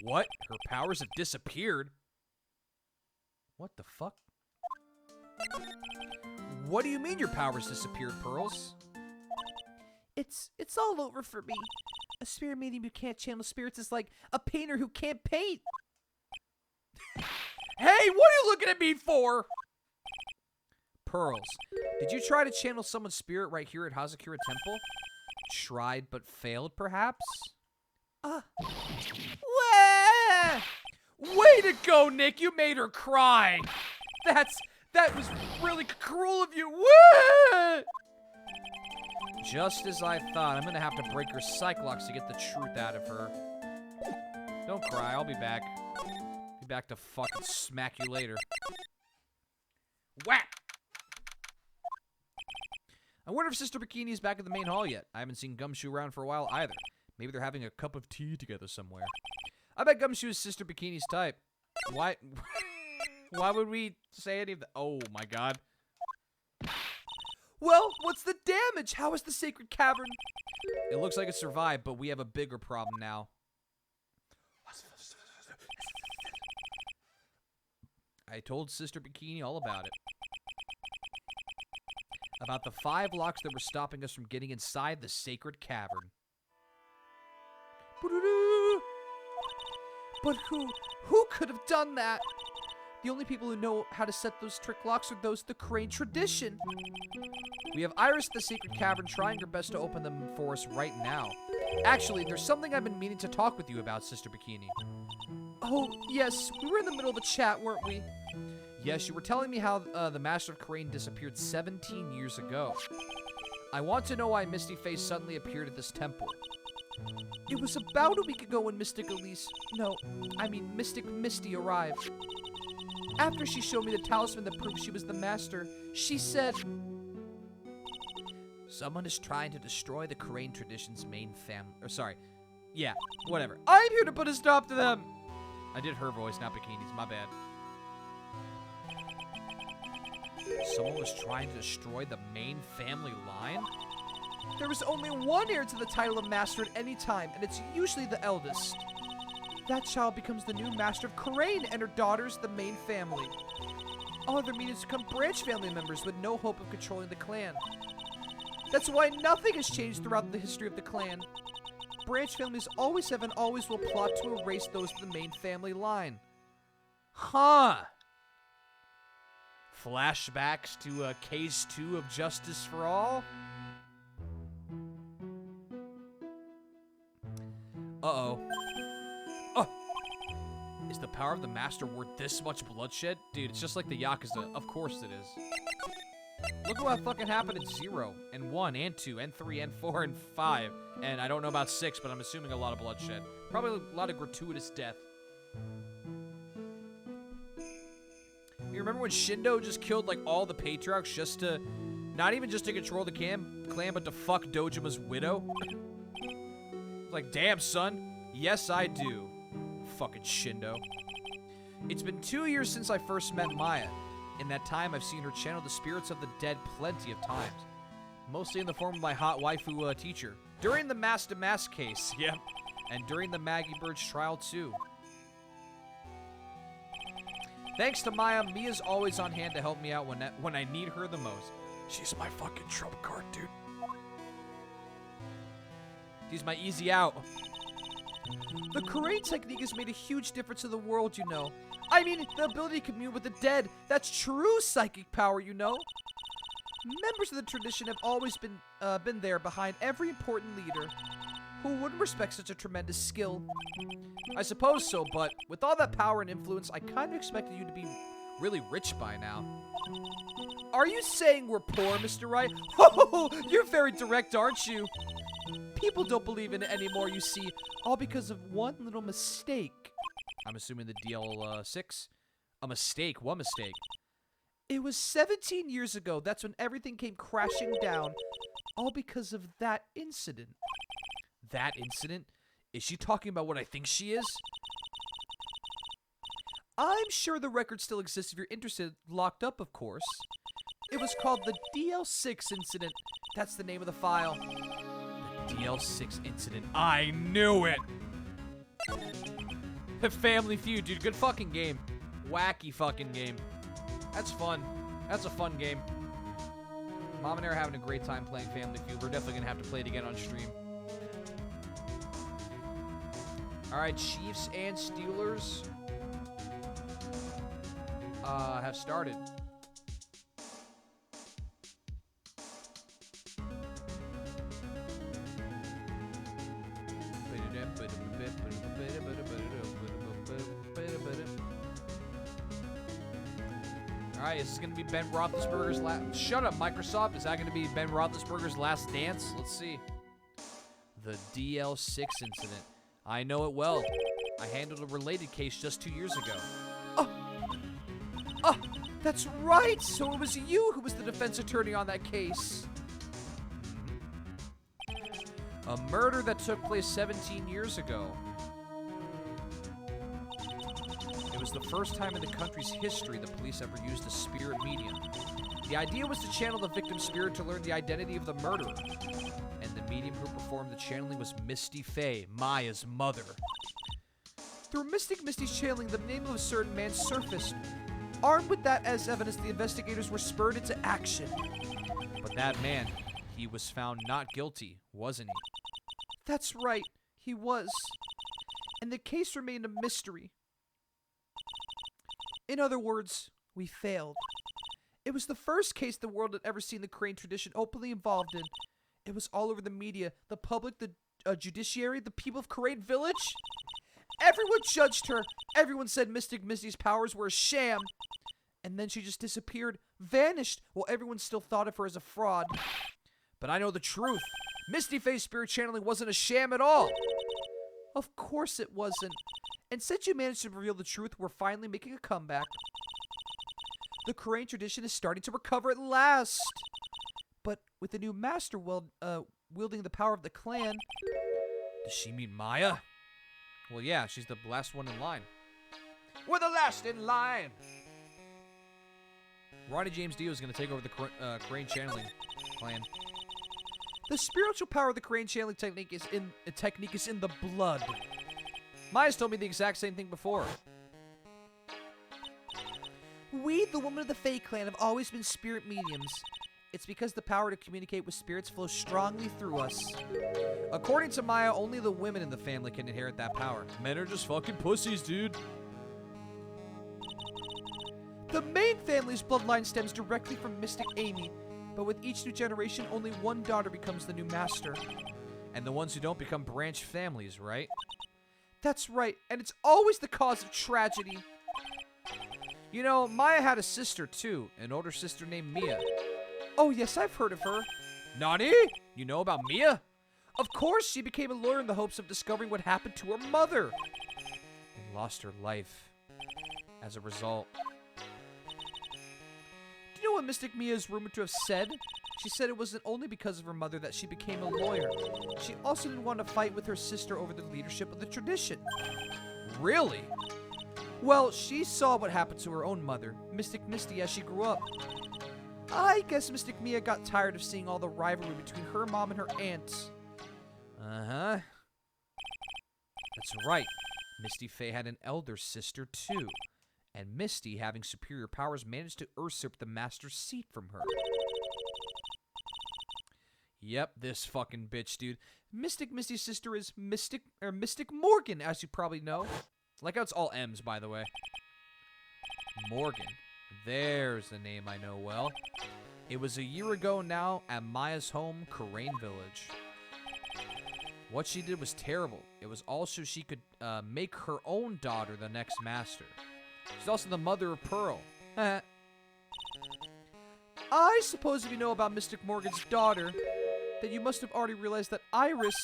[SPEAKER 2] What? Her powers have disappeared? What the fuck? What do you mean your powers disappeared, Pearls?
[SPEAKER 3] It's all over for me. A spirit medium who can't channel spirits is like a painter who can't paint.
[SPEAKER 2] Hey, what are you looking at me for? Pearls, did you try to channel someone's spirit right here at Hazakura Temple? Tried but failed, perhaps? Way to go, Nick! You made her cry! That was really cruel of you! Wah! Just as I thought, I'm gonna have to break her Cyclops to get the truth out of her. Don't cry, I'll be back. Be back to fucking smack you later. Whack! I wonder if Sister Bikini's back at the main hall yet. I haven't seen Gumshoe around for a while either. Maybe they're having a cup of tea together somewhere. I bet Gumshoe is Sister Bikini's type. Why? Why would we say any of that? Oh my god. Well, what's the damage? How is the sacred cavern? It looks like it survived, but we have a bigger problem now. I told Sister Bikini all about it. About the 5 locks that were stopping us from getting inside the sacred cavern.
[SPEAKER 3] But who could have done that? The only people who know how to set those trick locks are those of the Crane tradition.
[SPEAKER 2] We have Iris at the sacred cavern trying her best to open them for us right now. Actually, there's something I've been meaning to talk with you about, Sister Bikini.
[SPEAKER 3] Oh, yes. We were in the middle of a chat, weren't we?
[SPEAKER 2] Yes, you were telling me how the Master of Crane disappeared 17 years ago. I want to know why Misty Face suddenly appeared at this temple.
[SPEAKER 3] It was about a week ago when Mystic Misty arrived. After she showed me the talisman that proved she was the Master, she said...
[SPEAKER 2] Someone is trying to destroy the Crane tradition's main family. Or sorry. Yeah, whatever. I'm here to put a stop to them! I did her voice, not Bikini's. My bad. Someone was trying to destroy the main family line?
[SPEAKER 3] There is only one heir to the title of Master at any time, and it's usually the eldest. That child becomes the new Master of Crane, and her daughters the main family. All other minions become branch family members with no hope of controlling the clan. That's why nothing has changed throughout the history of the clan. branch families always have and always will plot to erase those in the main family line.
[SPEAKER 2] Huh. Flashbacks to Case 2 of Justice for All? Uh-oh. Oh! Is the power of the Master worth this much bloodshed? Dude, it's just like the Yakuza. Of course it is. Look at what fucking happened in 0, and 1, and 2, and 3, and 4, and 5. And I don't know about 6, but I'm assuming a lot of bloodshed. Probably a lot of gratuitous death. You remember when Shindo just killed, like, all the patriarchs just to... Not even just to control the clan, but to fuck Dojima's widow? Like, damn, son. Yes, I do. Fucking Shindo. It's been 2 years since I first met Maya. In that time, I've seen her channel the spirits of the dead plenty of times. Mostly in the form of my hot waifu teacher. During the Master Mass case, yep. And during the Maggie Bird's trial, too. Thanks to Maya, Mia's always on hand to help me out when I need her the most. She's my fucking trump card, dude. She's my easy out.
[SPEAKER 3] The Korean technique has made a huge difference in the world, you know. I mean, the ability to commune with the dead. That's true psychic power, you know. Members of the tradition have always been there behind every important leader. Who wouldn't respect such a tremendous skill?
[SPEAKER 2] I suppose so, but with all that power and influence, I kind of expected you to be really rich by now.
[SPEAKER 3] Are you saying we're poor, Mr. Wright? Oh, you're very direct, aren't you? People don't believe in it anymore, you see, all because of one little mistake.
[SPEAKER 2] I'm assuming the DL6? A mistake? What mistake?
[SPEAKER 3] It was 17 years ago. That's when everything came crashing down, all because of that incident.
[SPEAKER 2] That incident? Is she talking about what I think she is?
[SPEAKER 3] I'm sure the record still exists if you're interested. Locked up, of course. It was called the DL6 incident. That's the name of the file.
[SPEAKER 2] The DL6 incident. I knew it! Family Feud, dude. Good fucking game. Wacky fucking game. That's fun. That's a fun game. Mom and I are having a great time playing Family Feud. We're definitely going to have to play it again on stream. Alright, Chiefs and Steelers have started. Alright, is this going to be Ben Roethlisberger's last... Shut up, Microsoft. Is that going to be Ben Roethlisberger's last dance? Let's see. The DL6 incident. I know it well. I handled a related case just 2 years ago.
[SPEAKER 3] Oh, that's right. So it was you who was the defense attorney on that case.
[SPEAKER 2] A murder that took place 17 years ago. It was the first time in the country's history the police ever used a spirit medium. The idea was to channel the victim's spirit to learn the identity of the murderer. And the medium who performed the channeling was Misty Faye, Maya's mother.
[SPEAKER 3] Through Misty's channeling, the name of a certain man surfaced. Armed with that as evidence, the investigators were spurred into action.
[SPEAKER 2] But that man, he was found not guilty, wasn't he?
[SPEAKER 3] That's right, he was. And the case remained a mystery. In other words, we failed. It was the first case the world had ever seen the Crane tradition openly involved in. It was all over the media, the public, the judiciary, the people of Crane Village. Everyone judged her. Everyone said Misty's powers were a sham. And then she just disappeared, vanished, while everyone still thought of her as a fraud.
[SPEAKER 2] But I know the truth. Misty Faye's spirit channeling wasn't a sham at all.
[SPEAKER 3] Of course it wasn't. And since you managed to reveal the truth, we're finally making a comeback. The Crane tradition is starting to recover at last. But with the new master wielding the power of the clan...
[SPEAKER 2] Does she mean Maya? Well, yeah, she's the last one in line. We're the last in line! Ronnie James Dio is going to take over the Crane channeling clan.
[SPEAKER 3] The spiritual power of the Crane channeling technique is in the blood.
[SPEAKER 2] Maya's told me the exact same thing before.
[SPEAKER 3] We, the women of the Fae clan, have always been spirit mediums. It's because the power to communicate with spirits flows strongly through us. According to Maya, only the women in the family can inherit that power.
[SPEAKER 1] Men are just fucking pussies, dude.
[SPEAKER 3] The main family's bloodline stems directly from Mystic Amy, but with each new generation, only one daughter becomes the new master.
[SPEAKER 1] And the ones who don't become branch families, right?
[SPEAKER 3] That's right, and it's always the cause of tragedy.
[SPEAKER 2] You know, Maya had a sister too, an older sister named Mia.
[SPEAKER 3] Oh yes, I've heard of her.
[SPEAKER 2] Nani? You know about Mia?
[SPEAKER 3] Of course, she became a lawyer in the hopes of discovering what happened to her mother.
[SPEAKER 2] And lost her life as a result.
[SPEAKER 3] Do you know what Mystic Mia is rumored to have said? She said it wasn't only because of her mother that she became a lawyer. She also didn't want to fight with her sister over the leadership of the tradition.
[SPEAKER 2] Really?
[SPEAKER 3] Well, she saw what happened to her own mother, Mystic Misty, as she grew up. I guess Mystic Mia got tired of seeing all the rivalry between her mom and her aunts.
[SPEAKER 2] Uh-huh. That's right. Misty Faye had an elder sister too. And Misty, having superior powers, managed to usurp the master's seat from her.
[SPEAKER 1] Yep, this fucking bitch, dude.
[SPEAKER 3] Mystic Misty's sister is Mystic Morgan, as you probably know.
[SPEAKER 1] Like how it's all M's, by the way. Morgan. There's a name I know well. It was a year ago now at Maya's home, Crane Village. What she did was terrible. It was also she could make her own daughter the next master. She's also the mother of Pearl.
[SPEAKER 3] I suppose if you know about Mystic Morgan's daughter, then you must have already realized that Iris...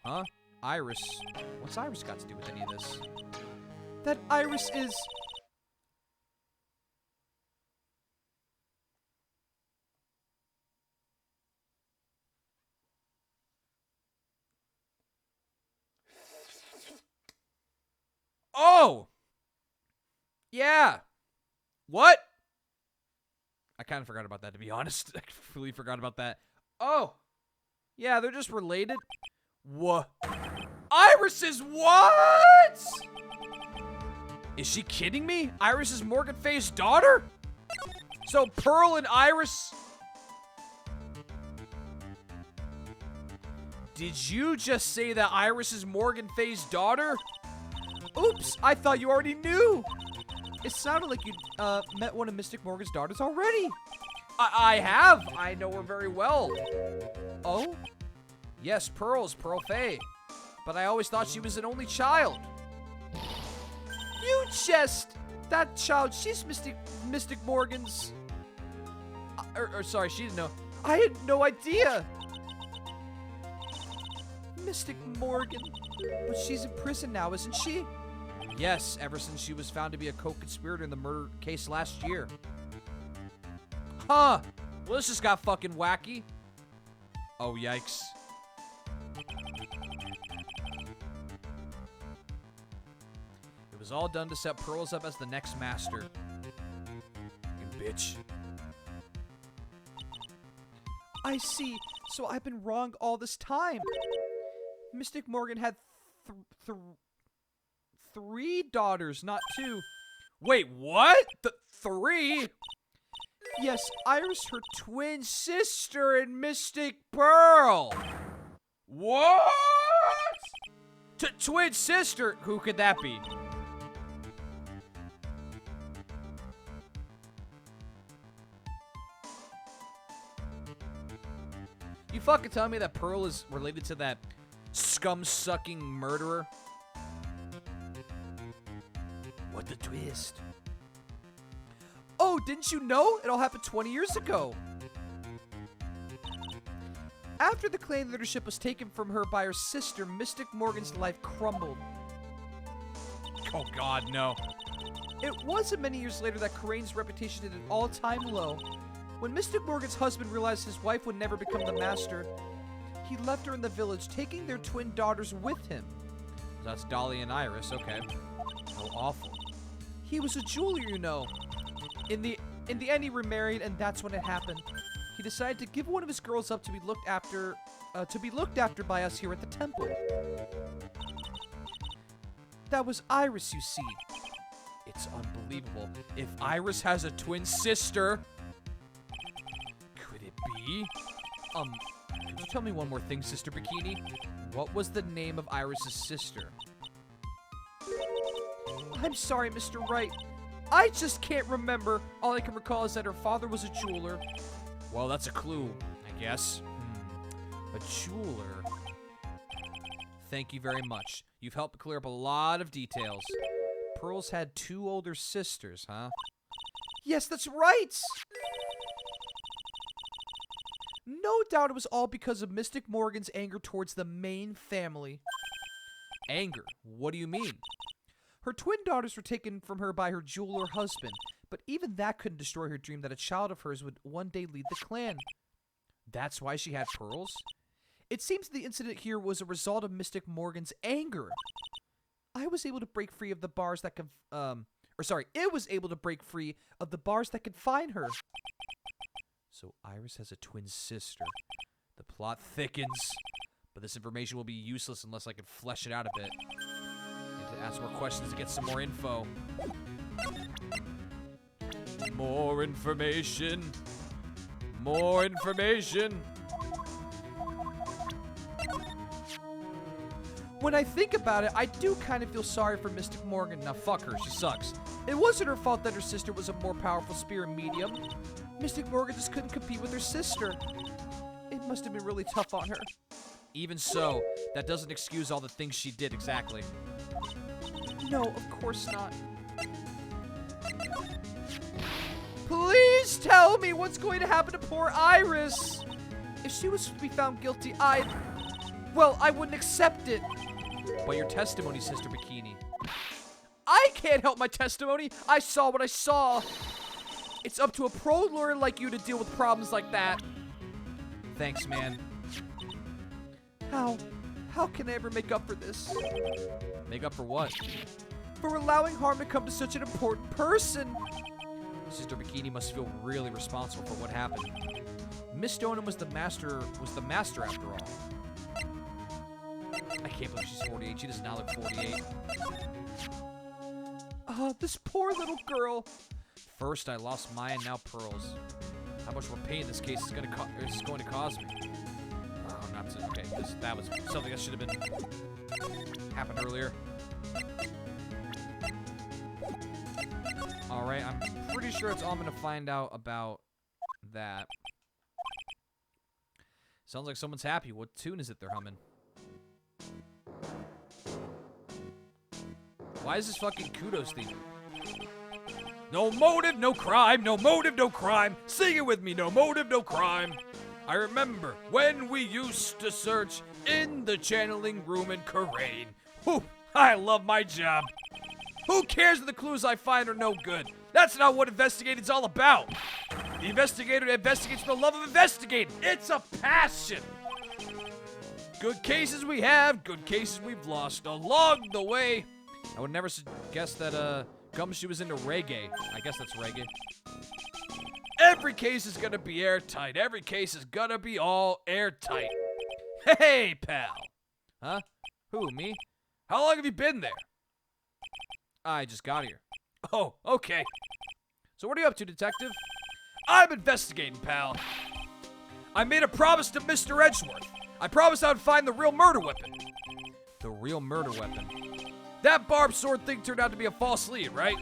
[SPEAKER 1] Huh? Iris? What's Iris got to do with any of this?
[SPEAKER 3] That Iris is...
[SPEAKER 1] Oh! Yeah! What? I kind of forgot about that, to be honest. I completely forgot about that. Oh! Yeah, they're just related. What? Iris is what? Is she kidding me? Iris is Morgan Faye's daughter? So Pearl and Iris... Did you just say that Iris is Morgan Faye's daughter?
[SPEAKER 3] Oops, I thought you already knew. It sounded like you met one of Mystic Morgan's daughters already.
[SPEAKER 1] I have. I know her very well.
[SPEAKER 3] Oh?
[SPEAKER 1] Yes, Pearl's Pearl Faye. But I always thought she was an only child.
[SPEAKER 3] You just... That child, she's Mystic Morgan's...
[SPEAKER 1] Sorry, she didn't know.
[SPEAKER 3] I had no idea. Mystic Morgan. But she's in prison now, isn't she?
[SPEAKER 1] Yes, ever since she was found to be a co-conspirator in the murder case last year. Huh. Well, this just got fucking wacky. Oh, yikes. It was all done to set Pearls up as the next master. You bitch.
[SPEAKER 3] I see. So I've been wrong all this time. Mystic Morgan had three daughters, not two.
[SPEAKER 1] Wait, what? Three?
[SPEAKER 3] Yes, Iris, her twin
[SPEAKER 1] Sister and Mystic Pearl. What? Twin sister? Who could that be? You fucking tell me that Pearl is related to that scum-sucking murderer? What the twist?
[SPEAKER 3] Oh, didn't you know? It all happened 20 years ago. After the clan leadership was taken from her by her sister, Mystic Morgan's life crumbled.
[SPEAKER 1] Oh god, no.
[SPEAKER 3] It wasn't many years later that Crane's reputation hit an all-time low. When Mystic Morgan's husband realized his wife would never become the master, he left her in the village, taking their twin daughters with him.
[SPEAKER 1] That's Dahlia and Iris, okay. How awful.
[SPEAKER 3] He was a jeweler, you know. In the end, he remarried, and that's when it happened. He decided to give one of his girls up to be looked after by us here at the temple. That was Iris, you see.
[SPEAKER 1] It's unbelievable. If Iris has a twin sister, could it be?
[SPEAKER 2] Could you tell me one more thing, Sister Bikini? What was the name of Iris's sister?
[SPEAKER 3] I'm sorry, Mr. Wright. I just can't remember. All I can recall is that her father was a jeweler.
[SPEAKER 1] Well, that's a clue, I guess.
[SPEAKER 2] A jeweler. Thank you very much. You've helped clear up a lot of details. Pearls had 2 older sisters, huh?
[SPEAKER 3] Yes, that's right! No doubt it was all because of Mystic Morgan's anger towards the main family.
[SPEAKER 2] Anger? What do you mean?
[SPEAKER 3] Her twin daughters were taken from her by her jeweler husband, but even that couldn't destroy her dream that a child of hers would one day lead the clan.
[SPEAKER 2] That's why she had pearls?
[SPEAKER 3] It seems the incident here was a result of Mystic Morgan's anger. I was able to break free of the bars that it was able to break free of the bars that confine her.
[SPEAKER 2] So Iris has a twin sister. The plot thickens, but this information will be useless unless I can flesh it out a bit. And to ask more questions to get some more info. More information. More information.
[SPEAKER 3] When I think about it, I do kind of feel sorry for Mystic Morgan.
[SPEAKER 2] Now fuck her, she sucks.
[SPEAKER 3] It wasn't her fault that her sister was a more powerful spirit medium. Mystic Morgan just couldn't compete with her sister. It must have been really tough on her.
[SPEAKER 2] Even so, that doesn't excuse all the things she did exactly.
[SPEAKER 3] No, of course not. Please tell me what's going to happen to poor Iris. If she was to be found guilty, I wouldn't accept it.
[SPEAKER 2] But your testimony, Sister Bikini.
[SPEAKER 3] I can't help my testimony. I saw what I saw. It's up to a pro lawyer like you to deal with problems like that.
[SPEAKER 2] Thanks, man.
[SPEAKER 3] How can I ever make up for this?
[SPEAKER 2] Make up for what?
[SPEAKER 3] For allowing harm to come to such an important person.
[SPEAKER 2] Sister Bikini must feel really responsible for what happened. Miss Stoneham was the master after all. I can't believe she's 48. She does not look 48.
[SPEAKER 3] This poor little girl.
[SPEAKER 2] First, I lost Maya, now Pearls. How much more pain this case is going to cause me? Oh, not to, okay. That was something that should have been happened earlier. All right, I'm pretty sure it's all I'm going to find out about that. Sounds like someone's happy. What tune is it they're humming? Why is this fucking kudos theme? No motive, no crime. No motive, no crime. Sing it with me. No motive, no crime. I remember when we used to search in the channeling room in Karain. Whew, I love my job. Who cares if the clues I find are no good? That's not what investigating's all about. The investigator investigates for the love of investigating. It's a passion. Good cases we have, good cases we've lost along the way. I would never suggest that Gumshoe was into reggae. I guess that's reggae. Every case is gonna be airtight. Every case is gonna be all airtight. Hey, pal. Huh? Who, me? How long have you been there? I just got here. Oh, okay. So what are you up to, detective? I'm investigating, pal. I made a promise to Mr. Edgeworth. I promised I would find the real murder weapon. The real murder weapon. That barbed sword thing turned out to be a false lead, right?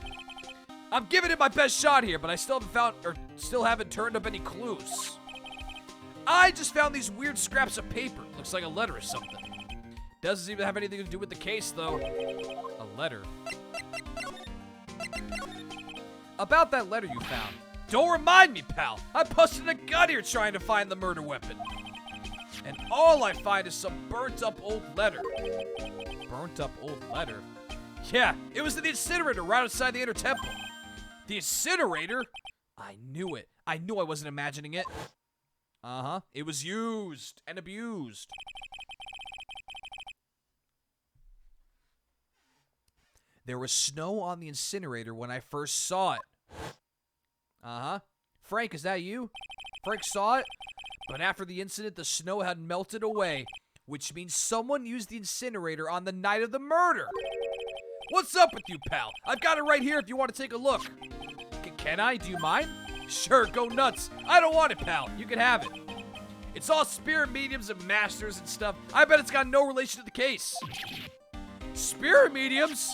[SPEAKER 2] I'm giving it my best shot here, but I still haven't turned up any clues. I just found these weird scraps of paper. Looks like a letter or something. Doesn't even have anything to do with the case, though. A letter. About that letter you found. Don't remind me, pal. I'm busting a gut here trying to find the murder weapon. And all I find is some burnt up old letter. Burnt up old letter? Yeah, it was in the incinerator right outside the inner temple. The incinerator? I knew it. I knew I wasn't imagining it. Uh-huh. It was used and abused. There was snow on the incinerator when I first saw it. Uh-huh. Frank, is that you? Frank saw it, but after the incident, the snow had melted away, which means someone used the incinerator on the night of the murder. What's up with you, pal? I've got it right here if you want to take a look. Can I? Do you mind?
[SPEAKER 1] Sure, go nuts. I don't want it, pal. You can have it. It's all spirit mediums and masters and stuff. I bet it's got no relation to the case. Spirit mediums?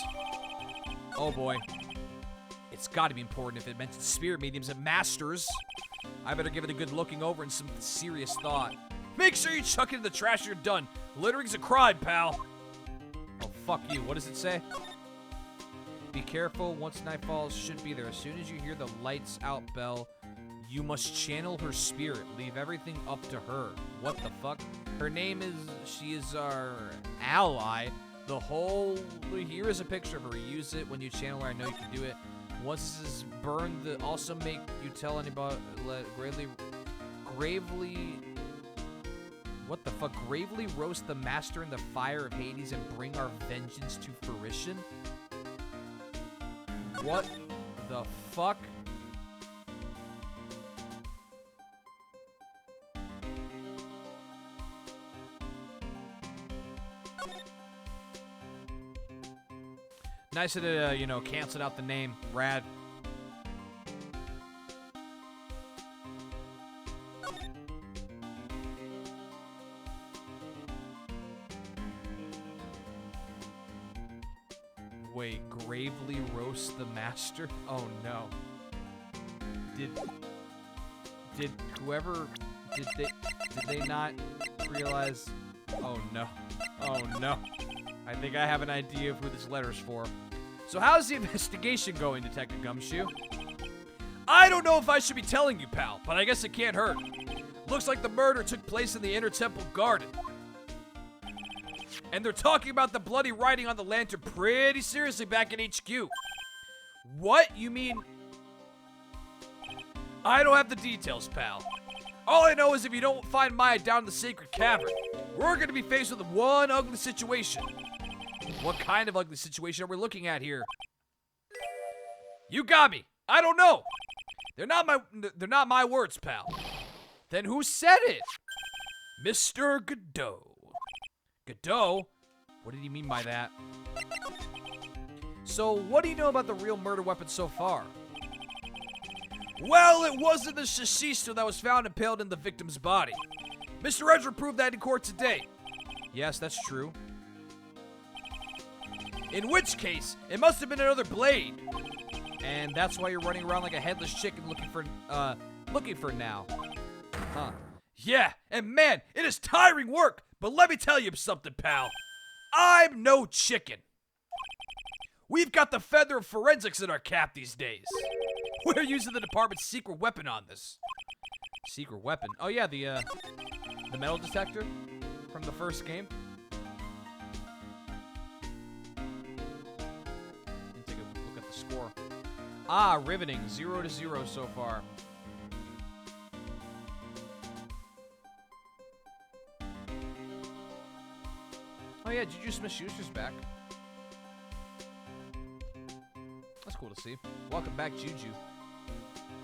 [SPEAKER 1] Oh boy. It's got to be important if it mentions spirit mediums and masters. I better give it a good looking over and some serious thought. Make sure you chuck it in the trash when you're done. Littering's a crime, pal. Oh, fuck you. What does it say? Be careful. Once night falls, should be there. As soon as you hear the lights out bell, you must channel her spirit. Leave everything up to her. What the fuck? Her name is... She is our ally. The whole... Here is a picture of her. Use it when you channel her. I know you can do it. Once this is burned, also make you tell anybody... Gravely... What the fuck? Gravely roast the master in the fire of Hades and bring our vengeance to fruition? What the fuck? Nice that it, you know, canceled out the name. Rad. Wait, gravely roast the master? Oh no. Did they not realize? Oh no. Oh no. I think I have an idea of who this letter's for. So how's the investigation going, Detective Gumshoe? I don't know if I should be telling you, pal, but I guess it can't hurt. Looks like the murder took place in the Inner Temple Garden. And they're talking about the bloody writing on the lantern pretty seriously back in HQ. What? You mean... I don't have the details, pal. All I know is if you don't find Maya down in the sacred cavern, we're going to be faced with one ugly situation. What kind of ugly situation are we looking at here? You got me. I don't know. They're not my words, pal. Then who said it? Mr. Godot. Godot? What did he mean by that? So, what do you know about the real murder weapon so far? Well, it wasn't the shishito that was found impaled in the victim's body. Mr. Edgar proved that in court today. Yes, that's true. In which case, it must have been another blade. And that's why you're running around like a headless chicken looking for now. Huh. Yeah, and man, it is tiring work, but let me tell you something, pal. I'm no chicken. We've got the feather of forensics in our cap these days. We're using the department's secret weapon on this. Secret weapon? Oh yeah, the metal detector from the first game. Take a look at the score. Ah, riveting. 0-0 so far. Oh yeah, Juju Smith-Schuster's back. That's cool to see. Welcome back, Juju.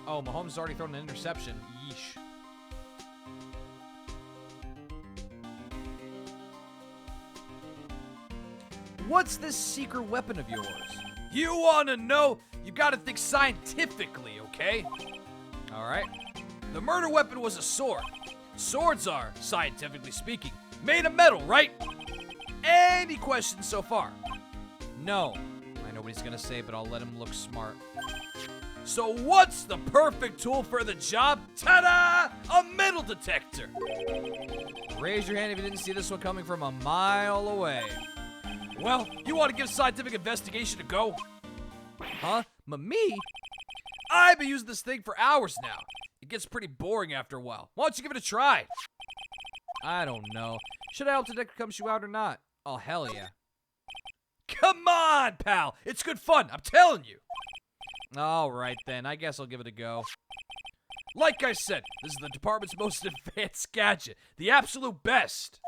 [SPEAKER 1] Oh, Mahomes has already thrown an interception. Yeesh. What's this secret weapon of yours? You want to know? You got to think scientifically, okay? All right. The murder weapon was a sword. Swords are, scientifically speaking, made of metal, right? Any questions so far? No. I know what he's gonna say, but I'll let him look smart. So what's the perfect tool for the job? Ta-da! A metal detector! Raise your hand if you didn't see this one coming from a mile away. Well, you want to give scientific investigation a go? Huh? Me? I've been using this thing for hours now. It gets pretty boring after a while. Why don't you give it a try? I don't know. Should I help Detective Gumshoe out or not? Oh, hell yeah. Come on, pal. It's good fun. I'm telling you. All right, then. I guess I'll give it a go. Like I said, this is the department's most advanced gadget. The absolute best.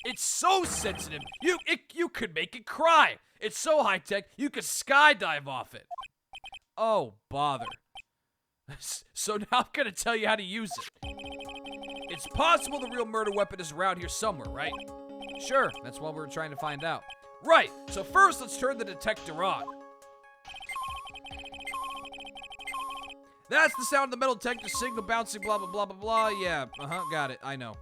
[SPEAKER 1] It's so sensitive, you could make it cry. It's so high-tech, you could skydive off it. Oh, bother. So now I'm going to tell you how to use it. It's possible the real murder weapon is around here somewhere, right? Sure, that's what we're trying to find out. Right, so first let's turn the detector on. That's the sound of the metal detector signal bouncing, blah, blah, blah, blah, blah. Yeah, got it. I know.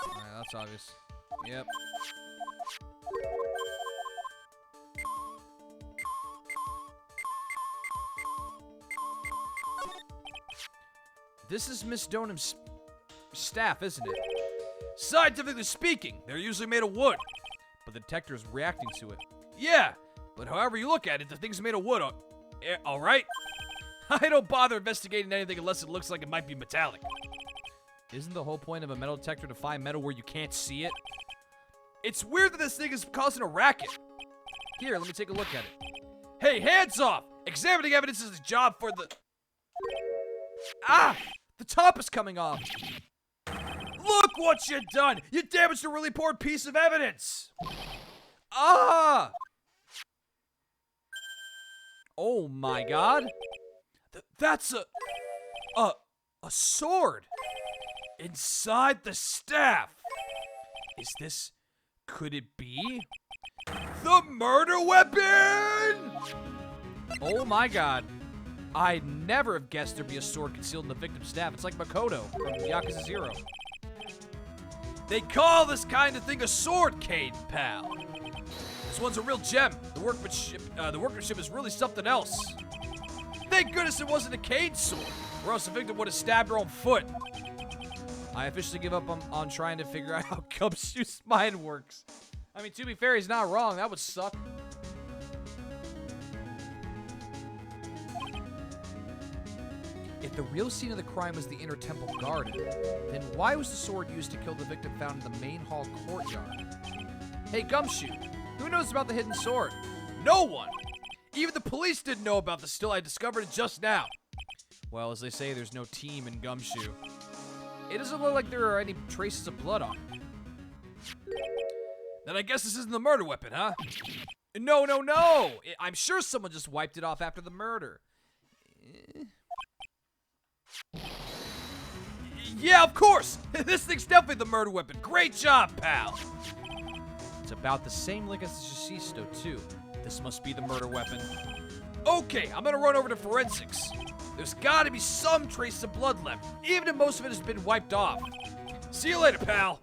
[SPEAKER 1] Alright, that's obvious. Yep. This is Miss Donham's staff, isn't it? Scientifically speaking, they're usually made of wood. But the detector is reacting to it. Yeah, but however you look at it, the thing's made of wood, alright? I don't bother investigating anything unless it looks like it might be metallic. Isn't the whole point of a metal detector to find metal where you can't see it? It's weird that this thing is causing a racket. Here, let me take a look at it. Hey, hands off! Examining evidence is a job for the... Ah! The top is coming off. Look what you done! You damaged a really important piece of evidence! Ah! Oh my god. That's a sword! Inside the staff! Is this... Could it be... the murder weapon?! Oh my god. I'd never have guessed there'd be a sword concealed in the victim's staff. It's like Makoto from Yakuza 0. They call this kind of thing a sword cane, pal. This one's a real gem. The workmanship is really something else. Thank goodness it wasn't a cane sword, or else the victim would have stabbed her own foot. I officially give up on trying to figure out how Gumshoe's mind works. I mean, to be fair, he's not wrong. That would suck.
[SPEAKER 2] If the real scene of the crime was the inner temple garden, then why was the sword used to kill the victim found in the main hall courtyard? Hey, Gumshoe, who knows about the hidden sword?
[SPEAKER 1] No one! Even the police didn't know about this till I discovered it just now.
[SPEAKER 2] Well, as they say, there's no team in Gumshoe. It doesn't look like there are any traces of blood on it.
[SPEAKER 1] Then I guess this isn't the murder weapon, huh?
[SPEAKER 2] No! I'm sure someone just wiped it off after the murder.
[SPEAKER 1] Yeah, of course! This thing's definitely the murder weapon. Great job, pal!
[SPEAKER 2] It's about the same length as the Shishisto, too. This must be the murder weapon.
[SPEAKER 1] Okay, I'm gonna run over to forensics. There's gotta be some trace of blood left, even if most of it has been wiped off. See you later, pal.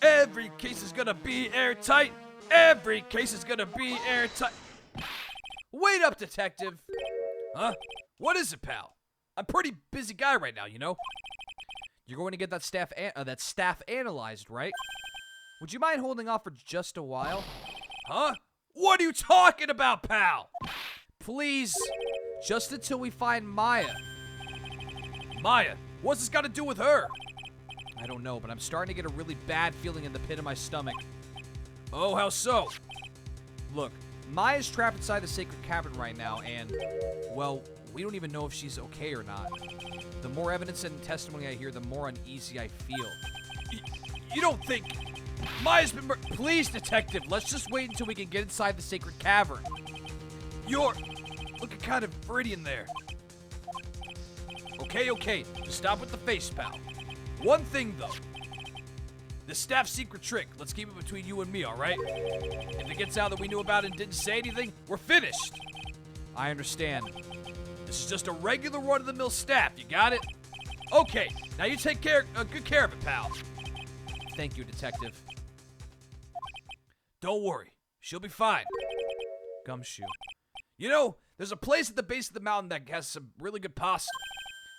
[SPEAKER 1] Every case is gonna be airtight. Every case is gonna be airtight. Wait up, detective. Huh? What is it, pal? I'm a pretty busy guy right now, you know?
[SPEAKER 2] You're going to get that staff analyzed, right? Would you mind holding off for just a while?
[SPEAKER 1] Huh? What are you talking about, pal?
[SPEAKER 2] Please, just until we find Maya.
[SPEAKER 1] Maya? What's this got to do with her?
[SPEAKER 2] I don't know, but I'm starting to get a really bad feeling in the pit of my stomach.
[SPEAKER 1] Oh, how so?
[SPEAKER 2] Look, Maya's trapped inside the sacred cavern right now, and, well, we don't even know if she's okay or not. The more evidence and testimony I hear, the more uneasy I feel.
[SPEAKER 1] You don't think Maya's been Please, detective, let's just wait until we can get inside the sacred cavern. You're looking kind of pretty in there. Okay, just stop with the face, pal. One thing, though. The staff's secret trick, let's keep it between you and me, alright? If it gets out that we knew about it and didn't say anything, we're finished.
[SPEAKER 2] I understand.
[SPEAKER 1] This is just a regular run-of-the-mill staff, you got it? Okay, now you take good care of it, pal.
[SPEAKER 2] Thank you, detective.
[SPEAKER 1] Don't worry, she'll be fine.
[SPEAKER 2] Gumshoe.
[SPEAKER 1] You know, there's a place at the base of the mountain that has some really good pasta.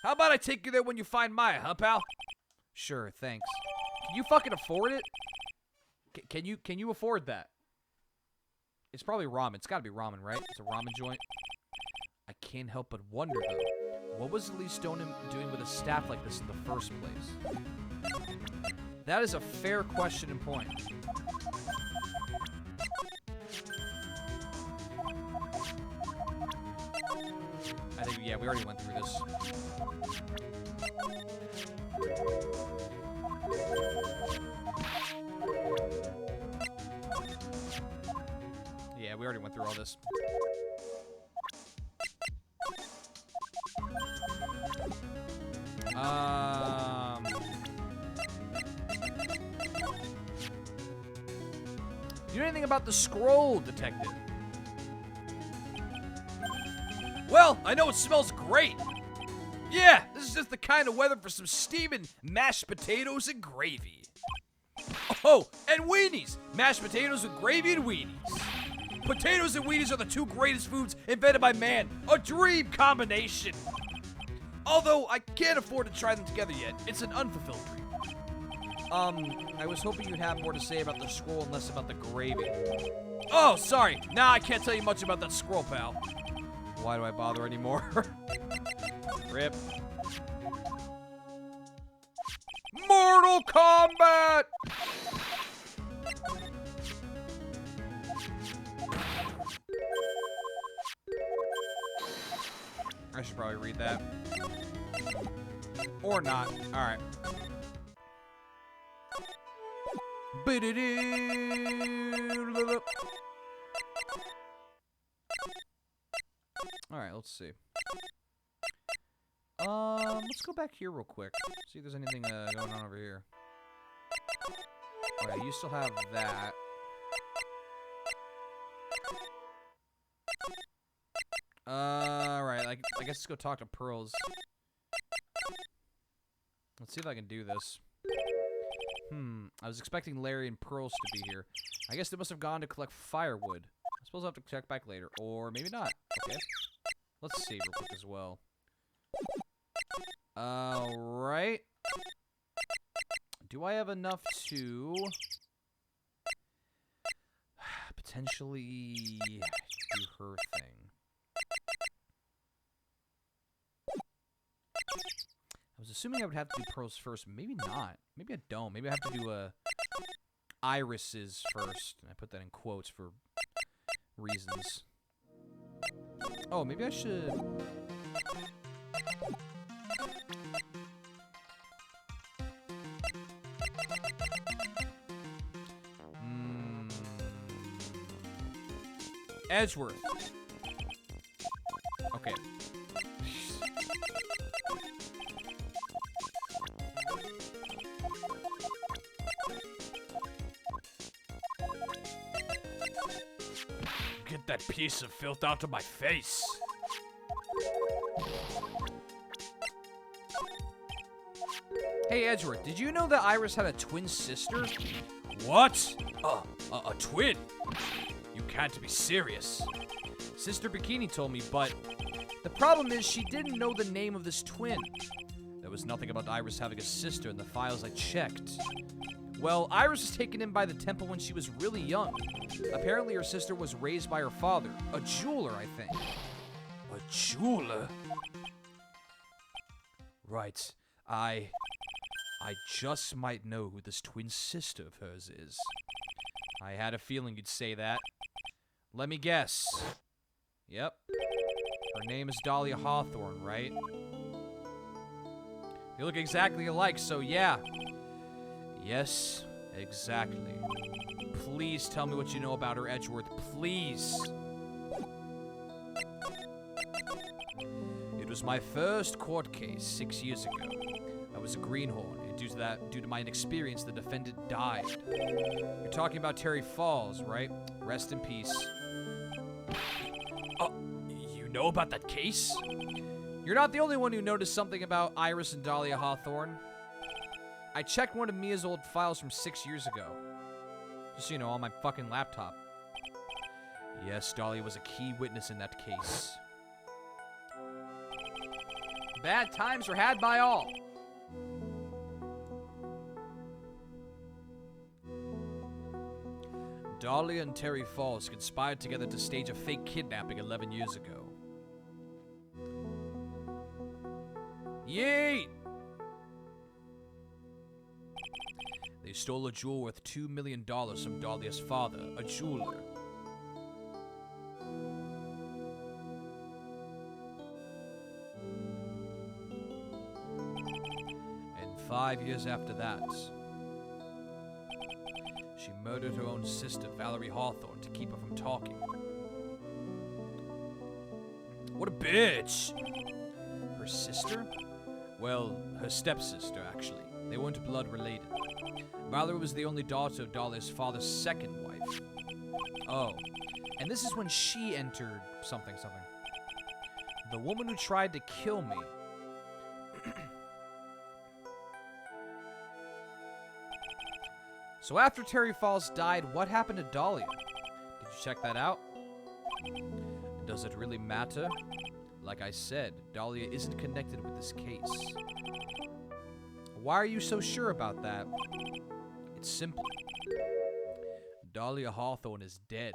[SPEAKER 1] How about I take you there when you find Maya, huh, pal?
[SPEAKER 2] Sure, thanks. Can you fucking afford it? Can you afford that? It's probably ramen. It's gotta be ramen, right? It's a ramen joint. I can't help but wonder, though. What was Lee Stoneham doing with a staff like this in the first place? That is a fair question and point. I think, yeah, we already went through this. Yeah, we already went through all this. Do you know anything about the scroll, detective? Well, I know it smells great. Yeah, this is just the kind of weather for some steaming mashed potatoes and gravy. Oh, and weenies. Mashed potatoes with gravy and weenies. Potatoes and weenies are the two greatest foods invented by man. A dream combination. Although I can't afford to try them together yet. It's an unfulfilled dream. I was hoping you'd have more to say about the scroll and less about the gravy. Oh, sorry. Nah, I can't tell you much about that scroll, pal. Why do I bother anymore? Rip. Mortal Kombat! I should probably read that. Or not. Alright. Alright, let's see. Let's go back here real quick. See if there's anything going on over here. Alright, you still have that. Alright, I guess let's go talk to Pearls. Let's see if I can do this. I was expecting Larry and Pearls to be here. I guess they must have gone to collect firewood. I suppose I'll have to check back later. Or maybe not. Okay. Let's see real quick as well. Alright. Do I have enough to potentially do her thing? I was assuming I would have to do Pearls first. Maybe not. Maybe I don't. Maybe I have to do Irises first. And I put that in quotes for reasons. Oh, maybe I should... Edgeworth. Okay. Get that piece of filth out of my face. Hey, Edgeworth, did you know that Iris had a twin sister? What? A twin? You can't be serious. Sister Bikini told me, but the problem is she didn't know the name of this twin. There was nothing about Iris having a sister in the files I checked. Well, Iris was taken in by the temple when she was really young. Apparently her sister was raised by her father, a jeweler, I think. A jeweler? Right. I just might know who this twin sister of hers is. I had a feeling you'd say that. Let me guess. Yep. Her name is Dahlia Hawthorne, right? You look exactly alike, so yeah. Yes, exactly. Please tell me what you know about her, Edgeworth. Please. It was my first court case 6 years ago. I was a greenhorn, and due to my inexperience, the defendant died. You're talking about Terry Falls, right? Rest in peace. You know about that case? You're not the only one who noticed something about Iris and Dahlia Hawthorne. I checked one of Mia's old files from 6 years ago. Just so you know, on my fucking laptop. Yes, Dahlia was a key witness in that case. Bad times were had by all. Dahlia and Terry Falls conspired together to stage a fake kidnapping 11 years ago. Yeet! They stole a jewel worth $2 million from Dahlia's father, a jeweler. And 5 years after that, she murdered her own sister, Valerie Hawthorne, to keep her from talking. What a bitch! Her sister? Well, her stepsister, actually.
[SPEAKER 1] They weren't blood related. Valerie was the only daughter of Dahlia's father's second wife. Oh, and this is when she entered something. The woman who tried to kill me. So after Terry Falls died, what happened to Dahlia? Did you check that out? Does it really matter? Like I said, Dahlia isn't connected with this case. Why are you so sure about that? It's simple. Dahlia Hawthorne is dead.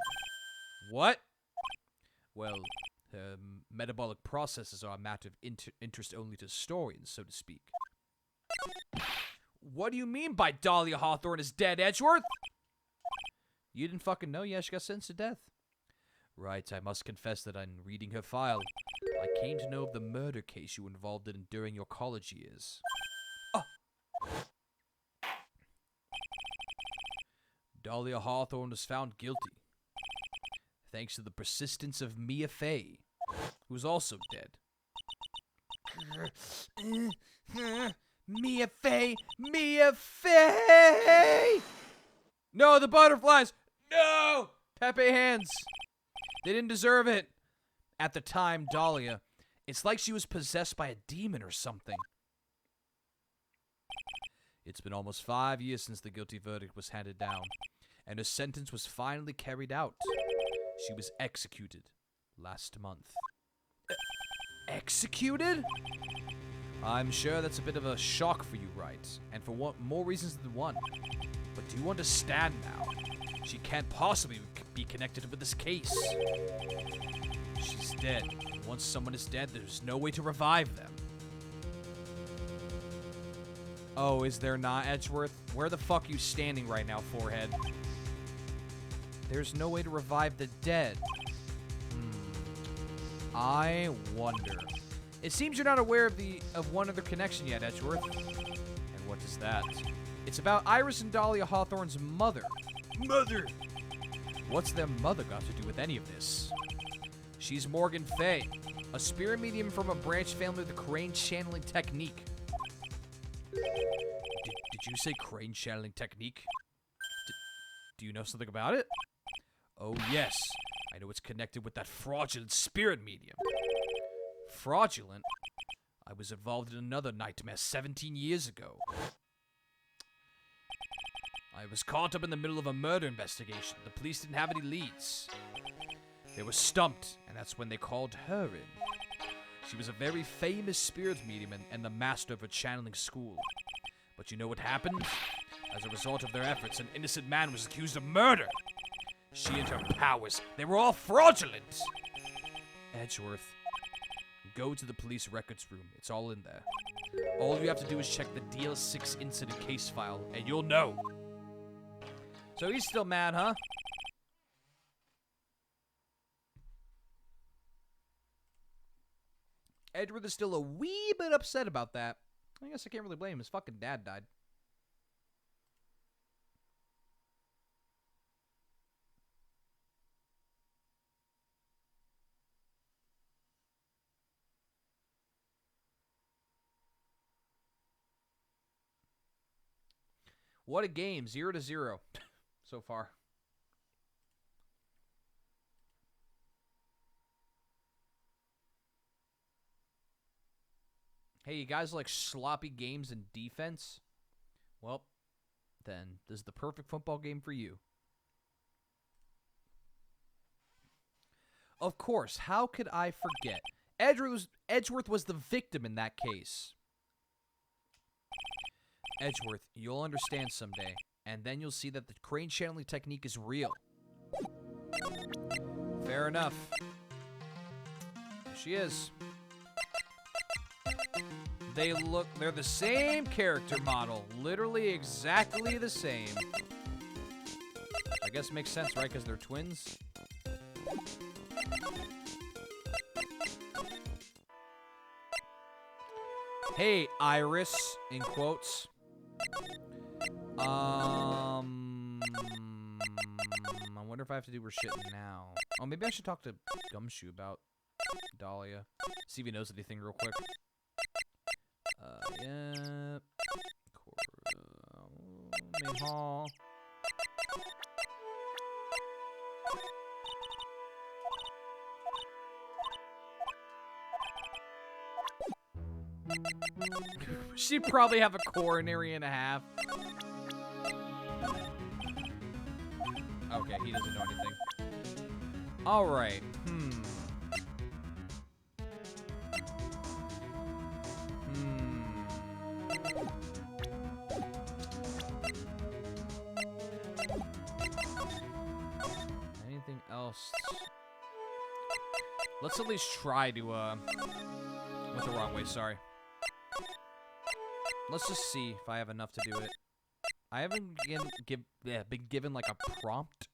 [SPEAKER 1] What? Well, her metabolic processes are a matter of interest only to historians, so to speak. What do you mean by Dahlia Hawthorne is dead, Edgeworth? You didn't fucking know? Yeah, she got sentenced to death. Right, I must confess that in reading her file, I came to know of the murder case you were involved in during your college years. Oh. Dahlia Hawthorne was found guilty, thanks to the persistence of Mia Fey, who was also dead. Mia Fey! Mia Fey! No, the butterflies! No! Pepe hands! They didn't deserve it. At the time, Dahlia, it's like she was possessed by a demon or something. It's been almost 5 years since the guilty verdict was handed down, and her sentence was finally carried out. She was executed last month. Executed? I'm sure that's a bit of a shock for you, Wright, and for more reasons than one. But do you understand now? She can't possibly be connected with this case. She's dead. Once someone is dead, there's no way to revive them. Oh, is there not, Edgeworth? Where the fuck are you standing right now, forehead? There's no way to revive the dead. I wonder. It seems you're not aware of one other connection yet, Edgeworth. And what is that? It's about Iris and Dahlia Hawthorne's mother. Mother! What's their mother got to do with any of this? She's Morgan Fay, a spirit medium from a branch family of the Crane channeling technique. Did you say Crane channeling technique? Do you know something about it? Oh yes, I know it's connected with that fraudulent spirit medium. Fraudulent? I was involved in another nightmare 17 years ago. I was caught up in the middle of a murder investigation. The police didn't have any leads. They were stumped, and that's when they called her in. She was a very famous spirit medium and the master of a channeling school. But you know what happened? As a result of their efforts, an innocent man was accused of murder. She and her powers, they were all fraudulent. Edgeworth, go to the police records room. It's all in there. All you have to do is check the DL6 incident case file, and you'll know. So he's still mad, huh? Edgeworth is still a wee bit upset about that. I guess I can't really blame him. His fucking dad died. What a game. 0-0 so far. Hey, you guys like sloppy games and defense? Well, then this is the perfect football game for you. Of course, how could I forget? Edgeworth was the victim in that case. Edgeworth, you'll understand someday, and then you'll see that the crane channeling technique is real. Fair enough. There she is. They're the same character model. Literally exactly the same. I guess it makes sense, right? Because they're twins. Hey, Iris, in quotes. I wonder if I have to do her shit now. Oh, maybe I should talk to Gumshoe about Dahlia. See if he knows anything real quick. Yeah. Main hall. She'd probably have a coronary and a half. Okay, he doesn't know anything. Alright, Anything else? Let's at least try to, went the wrong way, sorry. Let's just see if I have enough to do it. I haven't been given, like, a prompt.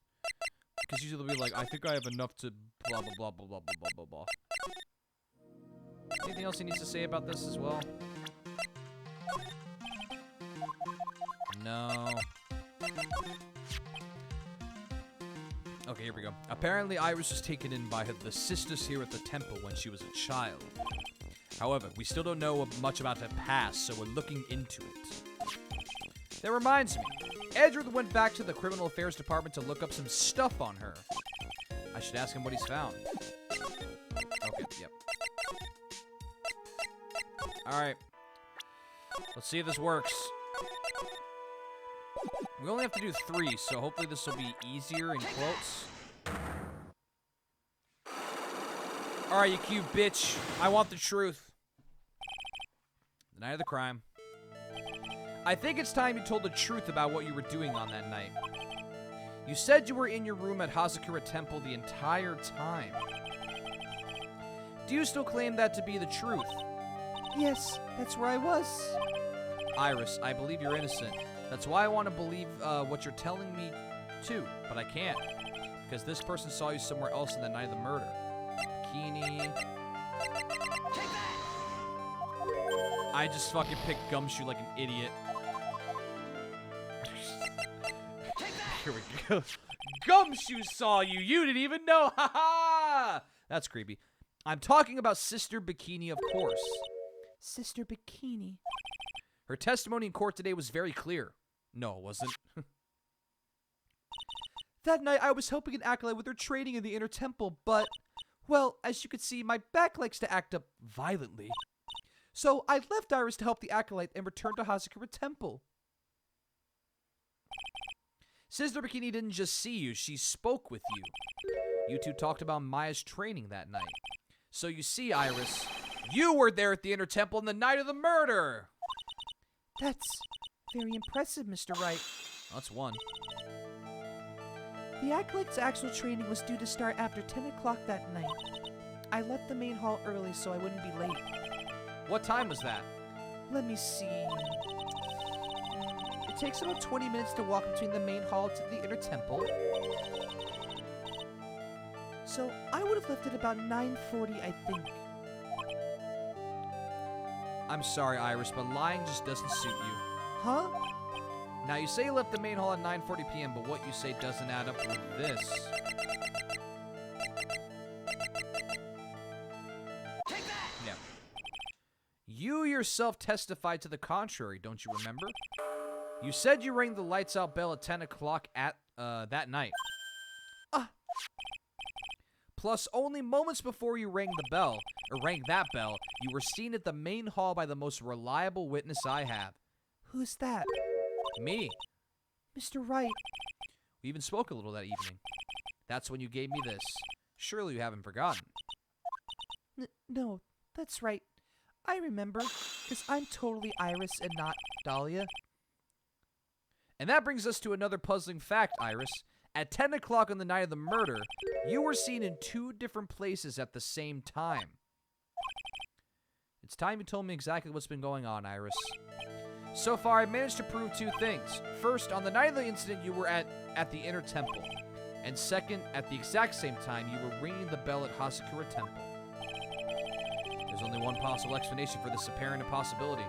[SPEAKER 1] Because usually they'll be like, I think I have enough to blah, blah, blah, blah, blah, blah, blah, blah. Anything else he needs to say about this as well? No. Okay, here we go. Apparently, Iris was taken in by the sisters here at the temple when she was a child. However, we still don't know much about her past, so we're looking into it. That reminds me. Edward went back to the Criminal Affairs Department to look up some stuff on her. I should ask him what he's found. Okay, yep. Alright. Let's see if this works. We only have to do 3, so hopefully this will be easier in quotes. Alright, you cute bitch. I want the truth. The night of the crime. I think it's time you told the truth about what you were doing on that night. You said you were in your room at Hazakura Temple the entire time. Do you still claim that to be the truth?
[SPEAKER 3] Yes, that's where I was.
[SPEAKER 1] Iris, I believe you're innocent. That's why I want to believe what you're telling me, too. But I can't. Because this person saw you somewhere else on the night of the murder. Bikini. I just fucking picked Gumshoe like an idiot. Here we go. Gumshoe saw you. You didn't even know. Ha ha! That's creepy. I'm talking about Sister Bikini, of course.
[SPEAKER 3] Sister Bikini.
[SPEAKER 1] Her testimony in court today was very clear. No, it wasn't.
[SPEAKER 3] That night, I was helping an acolyte with her training in the inner temple, but, well, as you can see, my back likes to act up violently. So I left Iris to help the acolyte and returned to Hazakura Temple.
[SPEAKER 1] Sister Bikini didn't just see you, she spoke with you. You two talked about Maya's training that night. So you see, Iris, you were there at the inner temple on the night of the murder!
[SPEAKER 3] That's very impressive, Mr. Wright.
[SPEAKER 1] That's one.
[SPEAKER 3] The acolyte's actual training was due to start after 10 o'clock that night. I left the main hall early so I wouldn't be late.
[SPEAKER 1] What time was that?
[SPEAKER 3] Let me see. It takes about 20 minutes to walk between the main hall to the inner temple. So I would have left at about 9:40, I think.
[SPEAKER 1] I'm sorry, Iris, but lying just doesn't suit you.
[SPEAKER 3] Huh?
[SPEAKER 1] Now, you say you left the main hall at 9:40 p.m., but what you say doesn't add up with this. Take that! Yeah. You yourself testified to the contrary, don't you remember? You said you rang the lights out bell at 10 o'clock at, that night. Plus, only moments before you rang the bell, or rang that bell, you were seen at the main hall by the most reliable witness I have.
[SPEAKER 3] Who's that?
[SPEAKER 1] Me.
[SPEAKER 3] Mr. Wright.
[SPEAKER 1] We even spoke a little that evening. That's when you gave me this. Surely you haven't forgotten.
[SPEAKER 3] No, that's right. I remember, because I'm totally Iris and not Dahlia.
[SPEAKER 1] And that brings us to another puzzling fact, Iris. At 10 o'clock on the night of the murder, you were seen in 2 different places at the same time. It's time you told me exactly what's been going on, Iris. So far, I've managed to prove 2 things. First, on the night of the incident, you were at the inner temple. And second, at the exact same time, you were ringing the bell at Hazakura Temple. There's only one possible explanation for this apparent impossibility.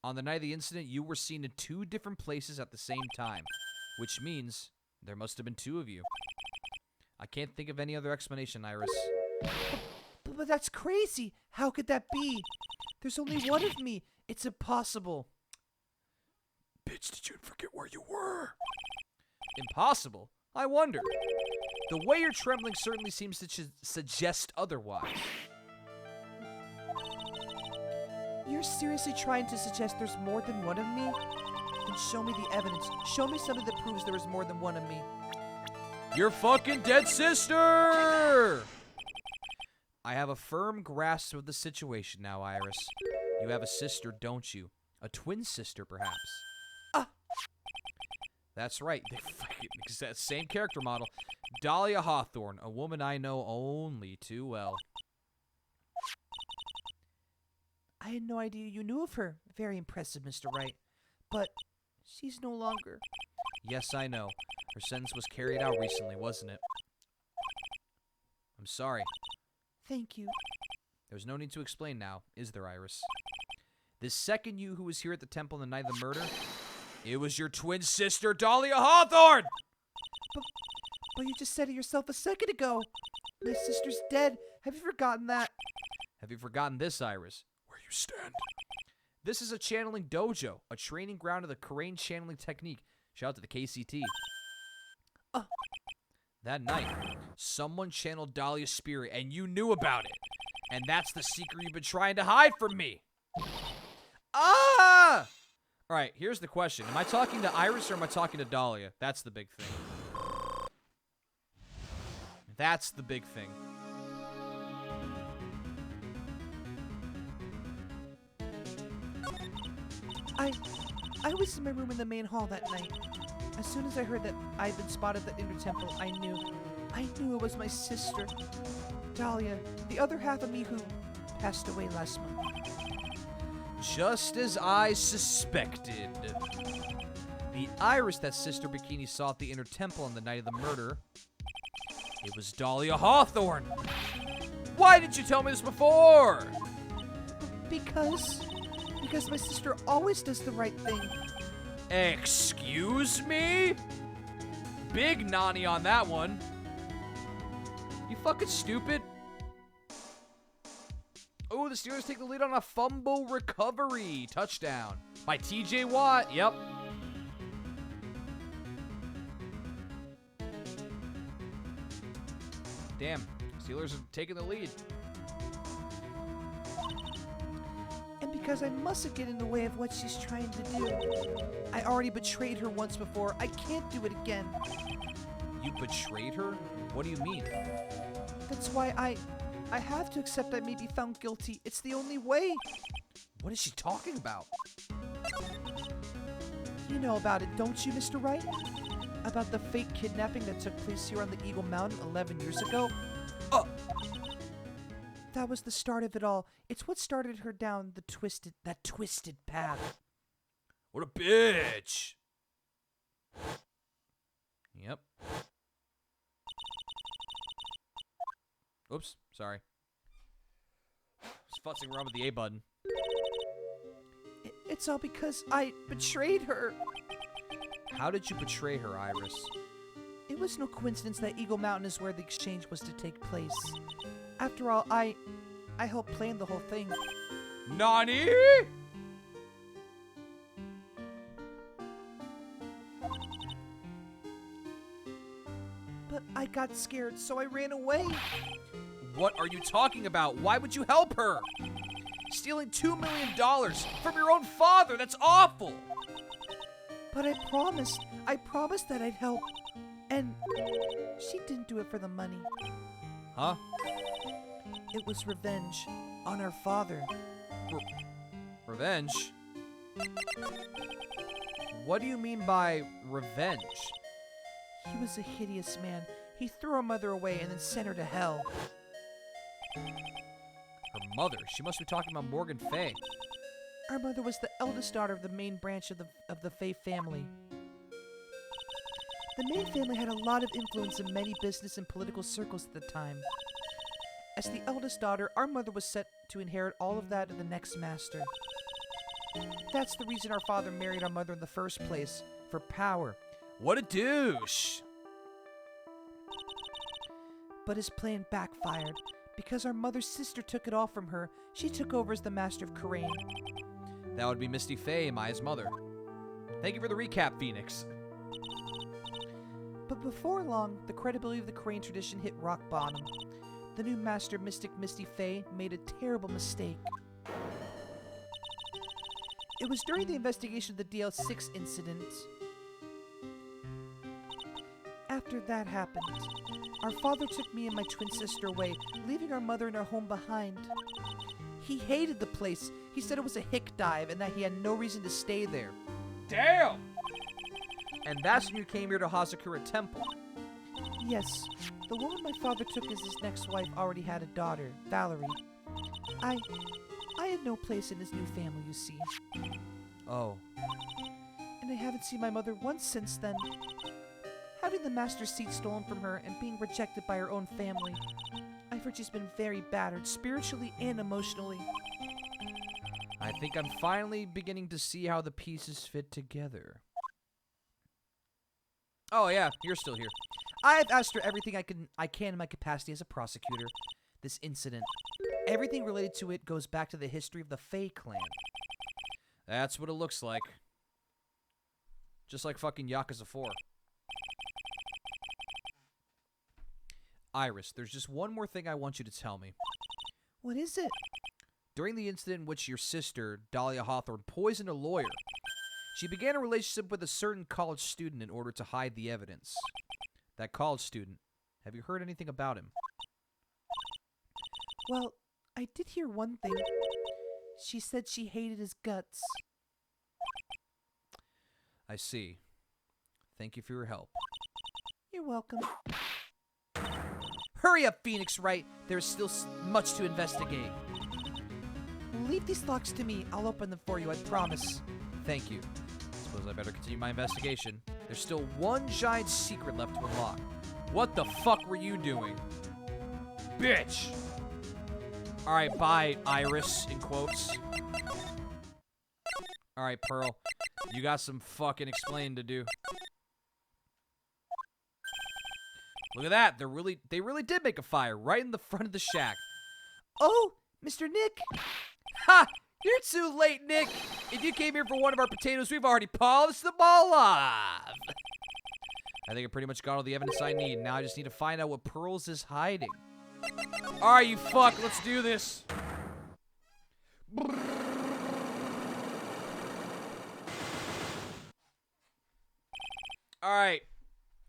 [SPEAKER 1] On the night of the incident, you were seen in 2 different places at the same time, which means there must have been 2 of you. I can't think of any other explanation, Iris.
[SPEAKER 3] But that's crazy. How could that be? There's only one of me. It's impossible.
[SPEAKER 1] Bitch, did you forget where you were? Impossible? I wonder. The way you're trembling certainly seems to suggest otherwise.
[SPEAKER 3] You're seriously trying to suggest there's more than one of me? Then show me the evidence. Show me something that proves there is more than one of me.
[SPEAKER 1] Your fucking dead sister! I have a firm grasp of the situation now, Iris. You have a sister, don't you? A twin sister, perhaps. That's right. That same character model. Dahlia Hawthorne, a woman I know only too well.
[SPEAKER 3] I had no idea you knew of her. Very impressive, Mr. Wright. But she's no longer.
[SPEAKER 1] Yes, I know. Her sentence was carried out recently, wasn't it? I'm sorry.
[SPEAKER 3] Thank you.
[SPEAKER 1] There's no need to explain now, is there, Iris? This second you who was here at the temple on the night of the murder, it was your twin sister, Dahlia Hawthorne!
[SPEAKER 3] But you just said it yourself a second ago. My sister's dead. Have you forgotten that?
[SPEAKER 1] Have you forgotten this, Iris? Where you stand. This is a channeling dojo, a training ground of the Crane channeling technique. Shout out to the KCT. That night, someone channeled Dahlia's spirit, and you knew about it. And that's the secret you've been trying to hide from me. Ah! All right, here's the question. Am I talking to Iris or am I talking to Dahlia? That's the big thing. That's the big thing.
[SPEAKER 3] I was in my room in the main hall that night. As soon as I heard that I'd been spotted at the Inner Temple, I knew it was my sister, Dahlia, the other half of me who passed away last month.
[SPEAKER 1] Just as I suspected. The Iris that Sister Bikini saw at the Inner Temple on the night of the murder, it was Dahlia Hawthorne. Why didn't you tell me this before?
[SPEAKER 3] Because my sister always does the right thing.
[SPEAKER 1] Excuse me? Big Nani on that one. You fucking stupid. Oh, the Steelers take the lead on a fumble recovery. Touchdown by TJ Watt. Yep. Damn, Steelers are taking the lead.
[SPEAKER 3] And because I mustn't get in the way of what she's trying to do. I already betrayed her once before. I can't do it again.
[SPEAKER 1] You betrayed her? What do you mean?
[SPEAKER 3] That's why I have to accept I may be found guilty. It's the only way.
[SPEAKER 1] What is she talking about?
[SPEAKER 3] You know about it, don't you, Mr. Wright? About the fake kidnapping that took place here on the Eagle Mountain 11 years ago? That was the start of it all. It's what started her down that twisted path.
[SPEAKER 1] What a bitch! Yep. Oops, sorry. Just futzing around with the A button.
[SPEAKER 3] It's all because I betrayed her.
[SPEAKER 1] How did you betray her, Iris?
[SPEAKER 3] It was no coincidence that Eagle Mountain is where the exchange was to take place. After all, I helped plan the whole thing.
[SPEAKER 1] Nani?
[SPEAKER 3] But I got scared, so I ran away.
[SPEAKER 1] What are you talking about? Why would you help her? Stealing $2 million from your own father, that's awful!
[SPEAKER 3] But I promised that I'd help. And she didn't do it for the money.
[SPEAKER 1] Huh?
[SPEAKER 3] It was revenge on our father.
[SPEAKER 1] Revenge? What do you mean by revenge?
[SPEAKER 3] He was a hideous man. He threw our mother away and then sent her to hell.
[SPEAKER 1] Her mother? She must be talking about Morgan Fay.
[SPEAKER 3] Our mother was the eldest daughter of the main branch of the Fay family. The main family had a lot of influence in many business and political circles at the time. As the eldest daughter, our mother was set to inherit all of that of the next master. That's the reason our father married our mother in the first place, for power.
[SPEAKER 1] What a douche!
[SPEAKER 3] But his plan backfired. Because our mother's sister took it all from her, she took over as the Master of Karain.
[SPEAKER 1] That would be Misty Faye, Maya's mother. Thank you for the recap, Phoenix.
[SPEAKER 3] But before long, the credibility of the Karain tradition hit rock bottom. The new Master Mystic Misty Faye made a terrible mistake. It was during the investigation of the DL6 incident. After that happened, our father took me and my twin sister away, leaving our mother and our home behind. He hated the place. He said it was a hick dive and that he had no reason to stay there.
[SPEAKER 1] Damn! And that's when you came here to Hazakura Temple.
[SPEAKER 3] Yes, the woman my father took as his next wife already had a daughter, Valerie. I had no place in his new family, you see.
[SPEAKER 1] Oh.
[SPEAKER 3] And I haven't seen my mother once since then. Having the master's seat stolen from her and being rejected by her own family, I've heard she's been very battered, spiritually and emotionally.
[SPEAKER 1] I think I'm finally beginning to see how the pieces fit together. Oh yeah, you're still here.
[SPEAKER 3] I've asked her everything I can in my capacity as a prosecutor. This incident, everything related to it goes back to the history of the Fae clan.
[SPEAKER 1] That's what it looks like. Just like fucking Yakuza 4. Iris, there's just one more thing I want you to tell me.
[SPEAKER 3] What is it?
[SPEAKER 1] During the incident in which your sister, Dahlia Hawthorne, poisoned a lawyer, she began a relationship with a certain college student in order to hide the evidence. That college student, have you heard anything about him?
[SPEAKER 3] Well, I did hear one thing. She said she hated his guts.
[SPEAKER 1] I see. Thank you for your help.
[SPEAKER 3] You're welcome.
[SPEAKER 2] Hurry up, Phoenix Wright. There's still much to investigate.
[SPEAKER 3] Leave these locks to me. I'll open them for you, I promise.
[SPEAKER 1] Thank you. Suppose I better continue my investigation. There's still one giant secret left to unlock. What the fuck were you doing? Bitch! Alright, bye, Iris, in quotes. Alright, Pearl. You got some fucking explaining to do. Look at that. They really did make a fire right in the front of the shack.
[SPEAKER 3] Oh, Mr. Nick!
[SPEAKER 1] Ha! You're too late, Nick. If you came here for one of our potatoes, we've already polished them all off. I think I pretty much got all the evidence I need. Now I just need to find out what Pearls is hiding. Alright, you fuck. Let's do this. Alright.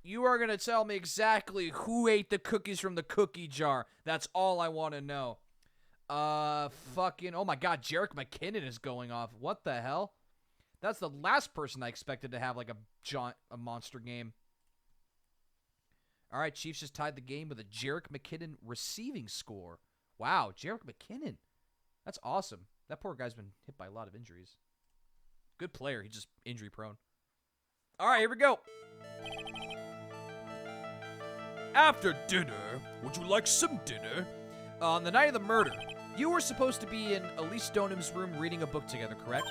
[SPEAKER 1] You are going to tell me exactly who ate the cookies from the cookie jar. That's all I want to know. Fucking, oh my god, Jarek McKinnon is going off. What the hell? That's the last person I expected to have, like, a monster game. Alright, Chiefs just tied the game with a Jarek McKinnon receiving score. Wow, Jarek McKinnon. That's awesome. That poor guy's been hit by a lot of injuries. Good player, he's just injury prone. Alright, here we go. After dinner, would you like some dinner? On the night of the murder, you were supposed to be in Elise Stonham's room reading a book together, correct?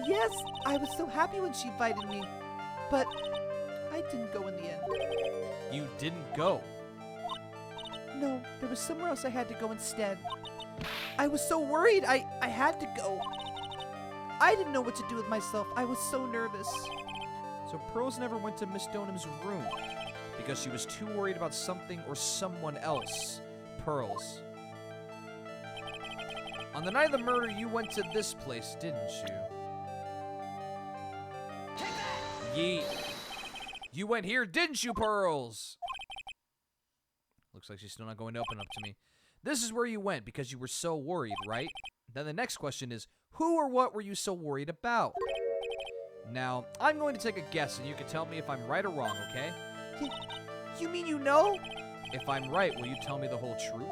[SPEAKER 3] Yes, I was so happy when she invited me. But I didn't go in the end.
[SPEAKER 1] You didn't go.
[SPEAKER 3] No, there was somewhere else I had to go instead. I was so worried, I had to go. I didn't know what to do with myself. I was so nervous.
[SPEAKER 1] So Pearls never went to Miss Stonham's room because she was too worried about something or someone else. Pearls. On the night of the murder, you went to this place, didn't you? Yeet. You went here, didn't you, Pearls? Looks like she's still not going to open up to me. This is where you went because you were so worried, right? Then the next question is, who or what were you so worried about? Now, I'm going to take a guess and you can tell me if I'm right or wrong, okay?
[SPEAKER 3] You mean you know?
[SPEAKER 1] If I'm right, will you tell me the whole truth?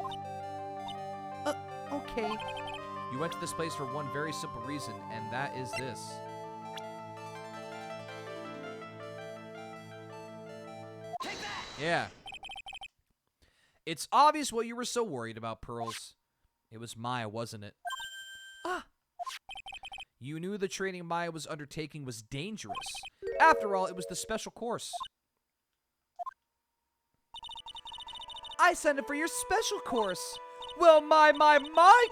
[SPEAKER 3] Okay.
[SPEAKER 1] You went to this place for one very simple reason, and that is this. Take that! Yeah. It's obvious what you were so worried about, Pearls. It was Maya, wasn't it?
[SPEAKER 3] Ah!
[SPEAKER 1] You knew the training Maya was undertaking was dangerous. After all, it was the special course.
[SPEAKER 3] I signed up for your special course. Well, my,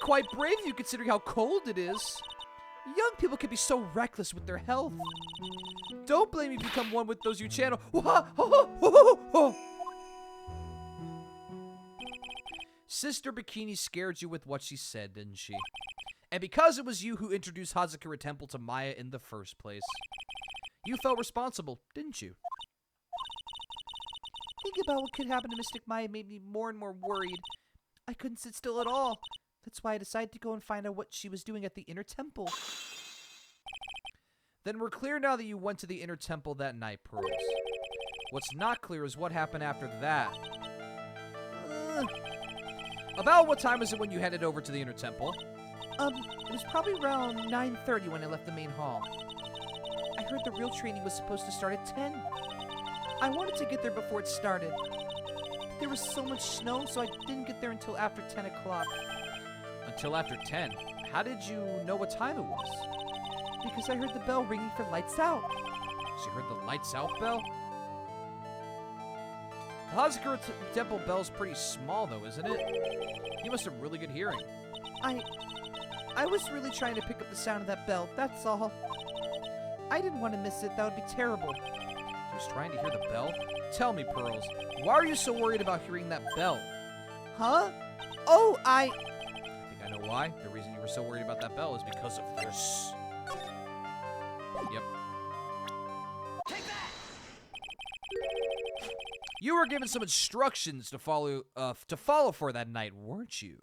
[SPEAKER 3] quite brave of you considering how cold it is. Young people can be so reckless with their health. Don't blame me if you become one with those you channel.
[SPEAKER 2] Sister Bikini scared you with what she said, didn't she? And because it was you who introduced Hazakura Temple to Maya in the first place, you felt responsible, didn't you?
[SPEAKER 3] Thinking about what could happen to Mystic Maya made me more and more worried. I couldn't sit still at all. That's why I decided to go and find out what she was doing at the inner temple.
[SPEAKER 2] Then we're clear now that you went to the inner temple that night, Pearls. What's not clear is what happened after that. About what time was it when you headed over to the inner temple?
[SPEAKER 3] It was probably around 9:30 when I left the main hall. I heard the real training was supposed to start at 10. I wanted to get there before it started. But there was so much snow, so I didn't get there until after 10 o'clock.
[SPEAKER 2] Until after 10? How did you know what time it was?
[SPEAKER 3] Because I heard the bell ringing for lights out.
[SPEAKER 2] You heard the lights out bell? The Hazakura Temple bell's pretty small, though, isn't it? You must have really good hearing.
[SPEAKER 3] I was really trying to pick up the sound of that bell, that's all. I didn't want to miss it, that would be terrible.
[SPEAKER 2] You was trying to hear the bell? Tell me, Pearls, why are you so worried about hearing that bell?
[SPEAKER 3] Huh? Oh,
[SPEAKER 2] I think I know why. The reason you were so worried about that bell is because of this. Yep. Take that! You were given some instructions to follow for that night, weren't you?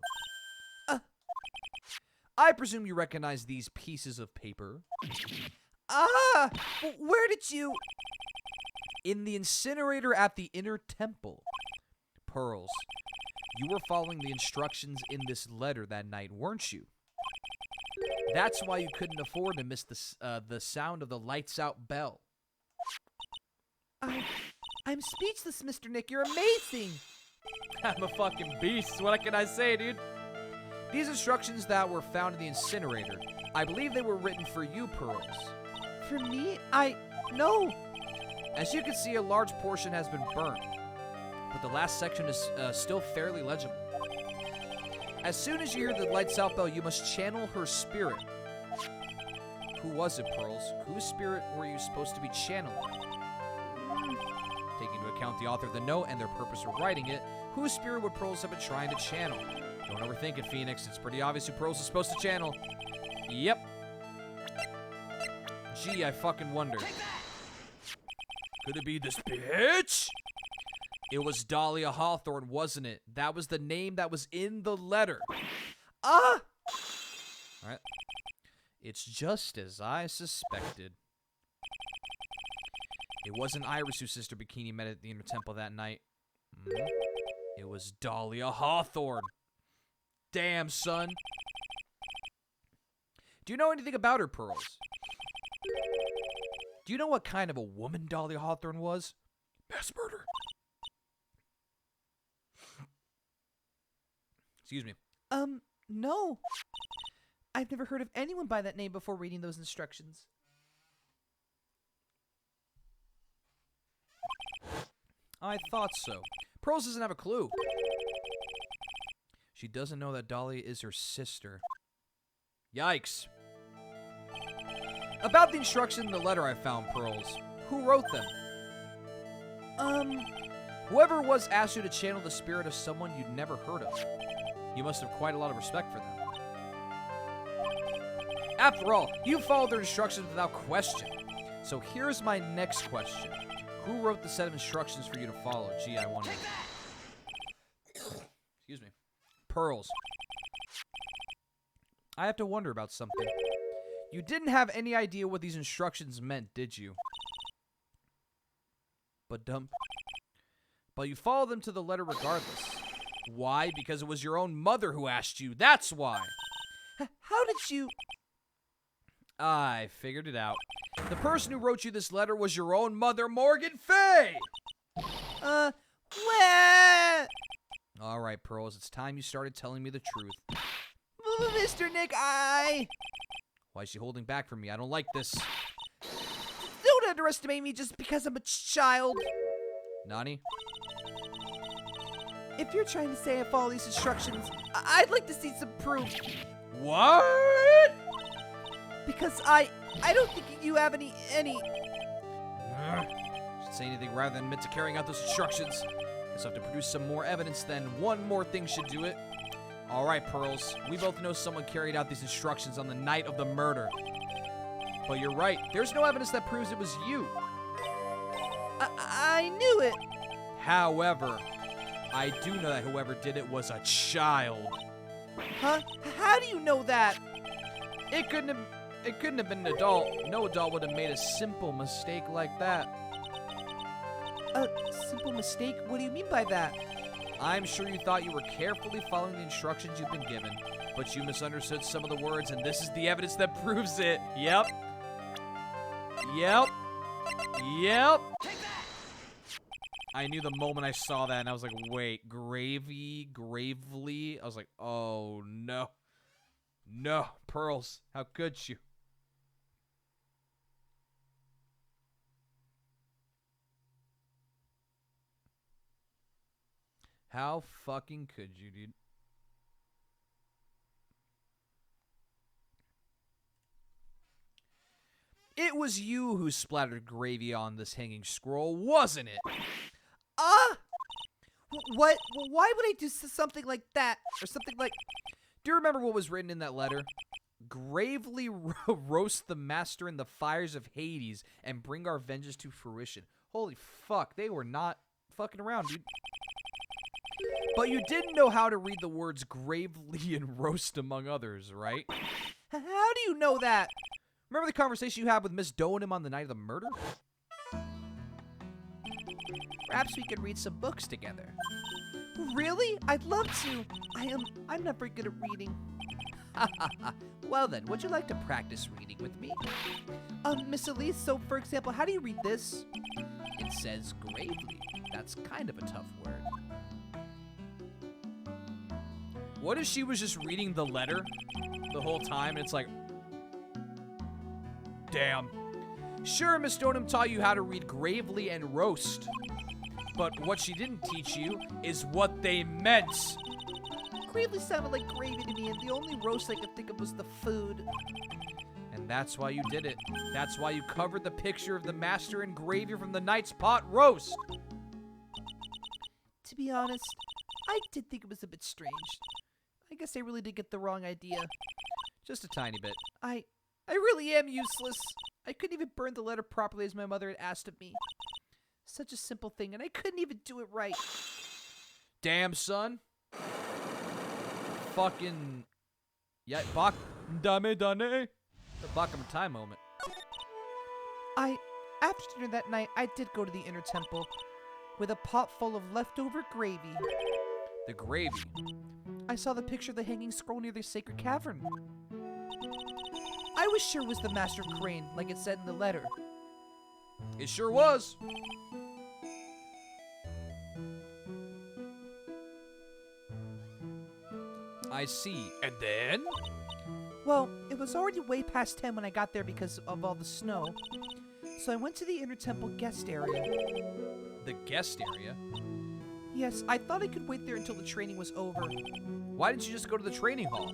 [SPEAKER 2] I presume you recognize these pieces of paper.
[SPEAKER 3] Where did you...
[SPEAKER 2] In the incinerator at the inner temple. Pearls, you were following the instructions in this letter that night, weren't you? That's why you couldn't afford to miss the sound of the lights out bell.
[SPEAKER 3] I'm speechless, Mr. Nick. You're amazing.
[SPEAKER 2] I'm a fucking beast. What can I say, dude? These instructions that were found in the incinerator, I believe they were written for you, Pearls.
[SPEAKER 3] For me? No.
[SPEAKER 2] As you can see, a large portion has been burnt, but the last section is still fairly legible. As soon as you hear the lights out bell, you must channel her spirit. Who was it, Pearls? Whose spirit were you supposed to be channeling? Taking into account the author of the note and their purpose for writing it, whose spirit would Pearls have been trying to channel? Don't overthink it, Phoenix. It's pretty obvious who Pearls is supposed to channel. Yep. Gee, I fucking wonder. Could it be this bitch? It was Dahlia Hawthorne, wasn't it? That was the name that was in the letter. Alright. It's just as I suspected. It wasn't Iris whose sister Bikini met at the inner temple that night. It was Dahlia Hawthorne. Damn, son. Do you know anything about her, Pearls? Do you know what kind of a woman Dahlia Hawthorne was? Mass murder. Excuse me.
[SPEAKER 3] No. I've never heard of anyone by that name before reading those instructions.
[SPEAKER 2] I thought so. Pearls doesn't have a clue. She doesn't know that Dahlia is her sister. Yikes. About the instruction in the letter I found, Pearls. Who wrote them? Whoever it was asked you to channel the spirit of someone you'd never heard of. You must have quite a lot of respect for them. After all, you followed their instructions without question. So here's my next question. Who wrote the set of instructions for you to follow? Gee, I wonder. Excuse me. Pearls. I have to wonder about something. You didn't have any idea what these instructions meant, did you? But you followed them to the letter regardless. Why? Because it was your own mother who asked you. That's why.
[SPEAKER 3] How did you...
[SPEAKER 2] I figured it out. The person who wrote you this letter was your own mother, Morgan Fay!
[SPEAKER 3] What?
[SPEAKER 2] Alright, Pearls, it's time you started telling me the truth.
[SPEAKER 3] Mr. Nick,
[SPEAKER 2] Why is she holding back from me? I don't like this.
[SPEAKER 3] Don't underestimate me just because I'm a child.
[SPEAKER 2] Nani?
[SPEAKER 3] if you're trying to say I follow these instructions, I'd like to see some proof.
[SPEAKER 1] What?
[SPEAKER 3] Because I don't think you have any...
[SPEAKER 1] Should say anything rather than admit to carrying out those instructions. Guess I'll have to produce some more evidence then. One more thing should do it. Alright, Pearls. We both know someone carried out these instructions on the night of the murder. But you're right. There's no evidence that proves it was you.
[SPEAKER 3] I knew it.
[SPEAKER 1] However, I do know that whoever did it was a child.
[SPEAKER 3] Huh? How do you know that?
[SPEAKER 1] It couldn't have been an adult. No adult would have made a simple mistake like that.
[SPEAKER 3] A simple mistake? What do you mean by that?
[SPEAKER 1] I'm sure you thought you were carefully following the instructions you've been given, but you misunderstood some of the words, and this is the evidence that proves it. Yep. Yep. Yep. I knew the moment I saw that, and I was like, wait, gravely? I was like, oh, no. No, Pearls, how could you? How fucking could you, dude? It was you who splattered gravy on this hanging scroll, wasn't it?
[SPEAKER 3] What? Why would I do something like that? Or something like...
[SPEAKER 1] Do you remember what was written in that letter? Gravely roast the master in the fires of Hades and bring our vengeance to fruition. Holy fuck, they were not fucking around, dude. But you didn't know how to read the words gravely and roast among others, right?
[SPEAKER 3] How do you know that?
[SPEAKER 1] Remember the conversation you had with Miss Donim on the night of the murder?
[SPEAKER 3] Perhaps we could read some books together. Really? I'd love to. I'm not very good at reading.
[SPEAKER 1] Well then, would you like to practice reading with me?
[SPEAKER 3] Miss Elise, so for example, how do you read this?
[SPEAKER 1] It says gravely. That's kind of a tough word. What if she was just reading the letter the whole time and it's like... Damn. Sure, Miss Donim taught you how to read gravely and roast. But what she didn't teach you is what they meant.
[SPEAKER 3] Gravely sounded like gravy to me, and the only roast I could think of was the food.
[SPEAKER 1] And that's why you did it. That's why you covered the picture of the master in gravy from the night's pot roast.
[SPEAKER 3] To be honest, I did think it was a bit strange. I guess I really did get the wrong idea.
[SPEAKER 1] Just a tiny bit.
[SPEAKER 3] I really am useless. I couldn't even burn the letter properly as my mother had asked of me. Such a simple thing, and I couldn't even do it right.
[SPEAKER 1] Damn, son. Fucking... Yeah, bak... Dame dane. The Bakam time moment.
[SPEAKER 3] After dinner that night, I did go to the inner temple with a pot full of leftover gravy.
[SPEAKER 1] The gravy?
[SPEAKER 3] I saw the picture of the hanging scroll near the sacred cavern. I was sure it was the Master of Crane, like it said in the letter.
[SPEAKER 1] It sure was. I see. And then?
[SPEAKER 3] Well, it was already way past 10 when I got there because of all the snow. So I went to the inner temple guest area.
[SPEAKER 1] The guest area?
[SPEAKER 3] Yes, I thought I could wait there until the training was over.
[SPEAKER 1] Why didn't you just go to the training hall?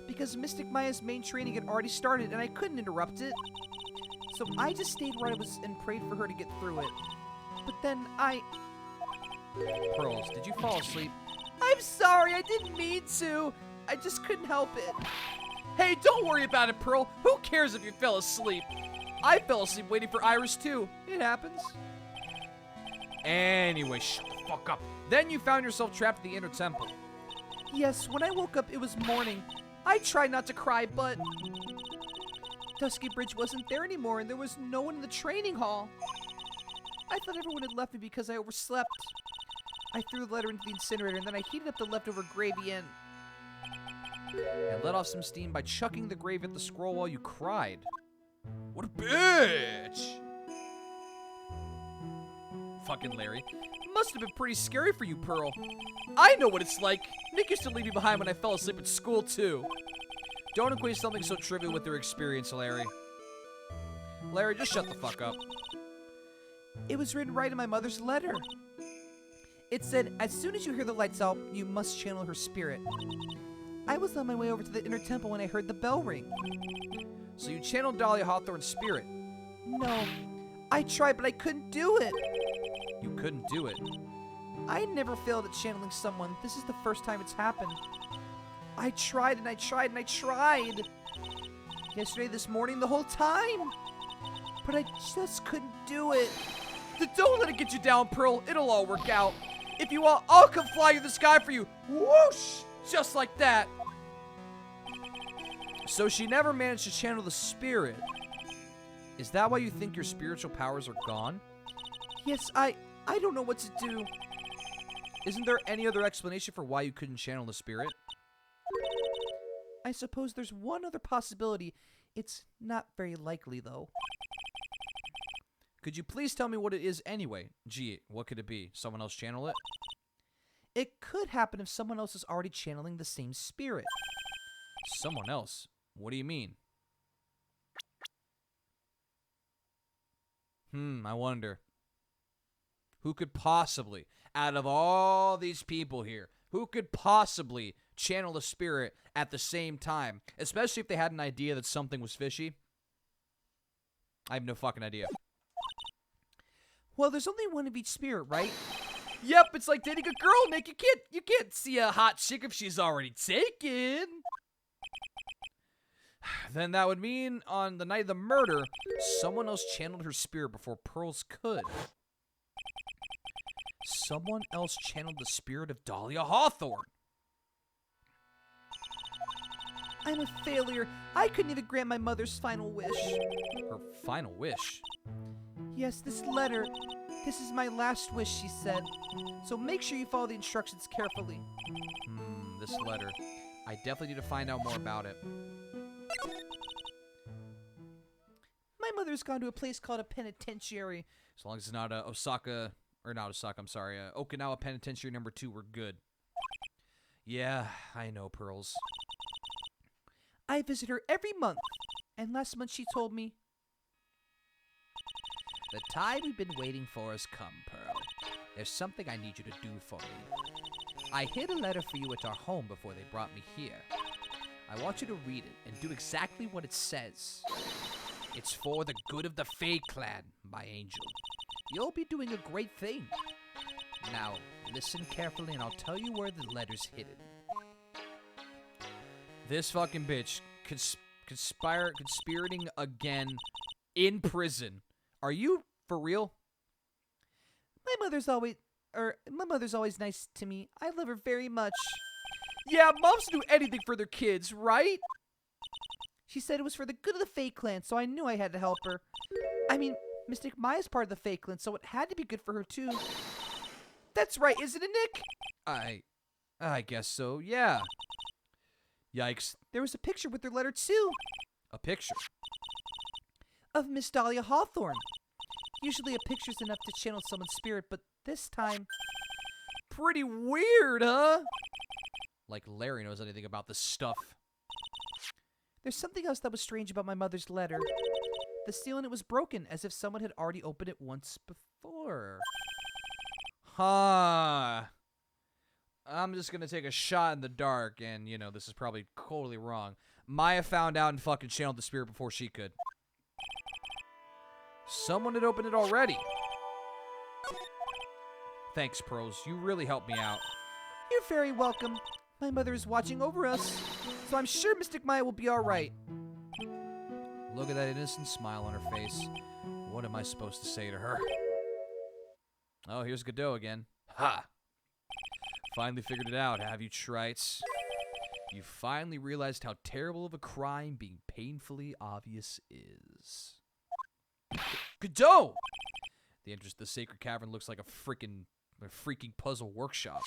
[SPEAKER 3] Because Mystic Maya's main training had already started and I couldn't interrupt it. So I just stayed where I was and prayed for her to get through it. But then
[SPEAKER 1] Pearls, did you fall asleep?
[SPEAKER 3] I'm sorry, I didn't mean to. I just couldn't help it.
[SPEAKER 1] Hey, don't worry about it, Pearl. Who cares if you fell asleep? I fell asleep waiting for Iris, too. It happens. Anyway, shut the fuck up. Then you found yourself trapped in the inner temple.
[SPEAKER 3] Yes, when I woke up, it was morning. I tried not to cry, but... Dusky Bridge wasn't there anymore, and there was no one in the training hall. I thought everyone had left me because I overslept. I threw the letter into the incinerator, and then I heated up the leftover gravy and
[SPEAKER 1] let off some steam by chucking the gravy at the scroll while you cried. What a bitch! Fucking Larry. Must have been pretty scary for you, Pearl. I know what it's like. Nick used to leave me behind when I fell asleep at school, too. Don't equate something so trivial with their experience, Larry. Larry, just shut the fuck up.
[SPEAKER 3] it was written right in my mother's letter. It said, as soon as you hear the lights out, you must channel her spirit. I was on my way over to the inner temple when I heard the bell ring.
[SPEAKER 2] So you channeled Dahlia Hawthorne's spirit.
[SPEAKER 3] No, I tried, but I couldn't do it.
[SPEAKER 2] You couldn't do it.
[SPEAKER 3] I never failed at channeling someone. This is the first time it's happened. I tried and I tried and I tried. Yesterday, this morning, the whole time. But I just couldn't do it.
[SPEAKER 2] Don't let it get you down, Pearl. It'll all work out. If you want, I'll come fly in the sky for you. Whoosh! Just like that. So she never managed to channel the spirit. Is that why you think your spiritual powers are gone?
[SPEAKER 3] Yes, I don't know what to do.
[SPEAKER 2] Isn't there any other explanation for why you couldn't channel the spirit?
[SPEAKER 3] I suppose there's one other possibility. It's not very likely, though.
[SPEAKER 2] Could you please tell me what it is anyway? Gee, what could it be? Someone else channel it?
[SPEAKER 3] It could happen if someone else is already channeling the same spirit.
[SPEAKER 2] Someone else? What do you mean? I wonder. Who could possibly, out of all these people here, who could possibly channel the spirit at the same time? Especially if they had an idea that something was fishy. I have no fucking idea.
[SPEAKER 3] Well, there's only one of each spirit, right?
[SPEAKER 2] Yep, it's like dating a girl, Nick. You can't see a hot chick if she's already taken. Then that would mean on the night of the murder, someone else channeled her spirit before Pearls could. Someone else channeled the spirit of Dahlia Hawthorne.
[SPEAKER 3] I'm a failure. I couldn't even grant my mother's final wish.
[SPEAKER 2] Her final wish?
[SPEAKER 3] Yes, this letter. This is my last wish, she said. So make sure you follow the instructions carefully.
[SPEAKER 2] This letter. I definitely need to find out more about it.
[SPEAKER 3] My mother's gone to a place called a penitentiary.
[SPEAKER 2] As long as it's not Okinawa Penitentiary number 2, we're good. Yeah, I know, Pearls.
[SPEAKER 3] I visit her every month. And last month she told me,
[SPEAKER 1] the time we've been waiting for has come, Pearl. There's something I need you to do for me. I hid a letter for you at our home before they brought me here. I want you to read it and do exactly what it says. It's for the good of the Fae clan, my angel. You'll be doing a great thing. Now, listen carefully and I'll tell you where the letter's hidden.
[SPEAKER 2] This fucking bitch conspirating again in prison. Are you for real?
[SPEAKER 3] my mother's always nice to me. I love her very much.
[SPEAKER 2] Yeah, moms do anything for their kids, right?
[SPEAKER 3] She said it was for the good of the Fae clan, so I knew I had to help her. I mean, Mystic Maya's part of the Fae clan, so it had to be good for her too. That's right, isn't it, Nick?
[SPEAKER 2] I guess so, yeah. Yikes.
[SPEAKER 3] There was a picture with her letter too.
[SPEAKER 2] A picture?
[SPEAKER 3] Of Miss Dahlia Hawthorne. Usually a picture's enough to channel someone's spirit, but this time...
[SPEAKER 2] Pretty weird, huh? Like Larry knows anything about this stuff.
[SPEAKER 3] There's something else that was strange about my mother's letter. The seal in it was broken, as if someone had already opened it once before.
[SPEAKER 2] Huh. I'm just gonna take a shot in the dark, and, you know, this is probably totally wrong. Maya found out and fucking channeled the spirit before she could. Someone had opened it already. Thanks, Pros. You really helped me out.
[SPEAKER 3] You're very welcome. My mother is watching over us, so I'm sure Mystic Maya will be alright.
[SPEAKER 2] Look at that innocent smile on her face. What am I supposed to say to her? Oh, here's Godot again. Ha! Finally figured it out, have you, Trites? You finally realized how terrible of a crime being painfully obvious is. Godot! The entrance to the sacred cavern looks like a freaking puzzle workshop.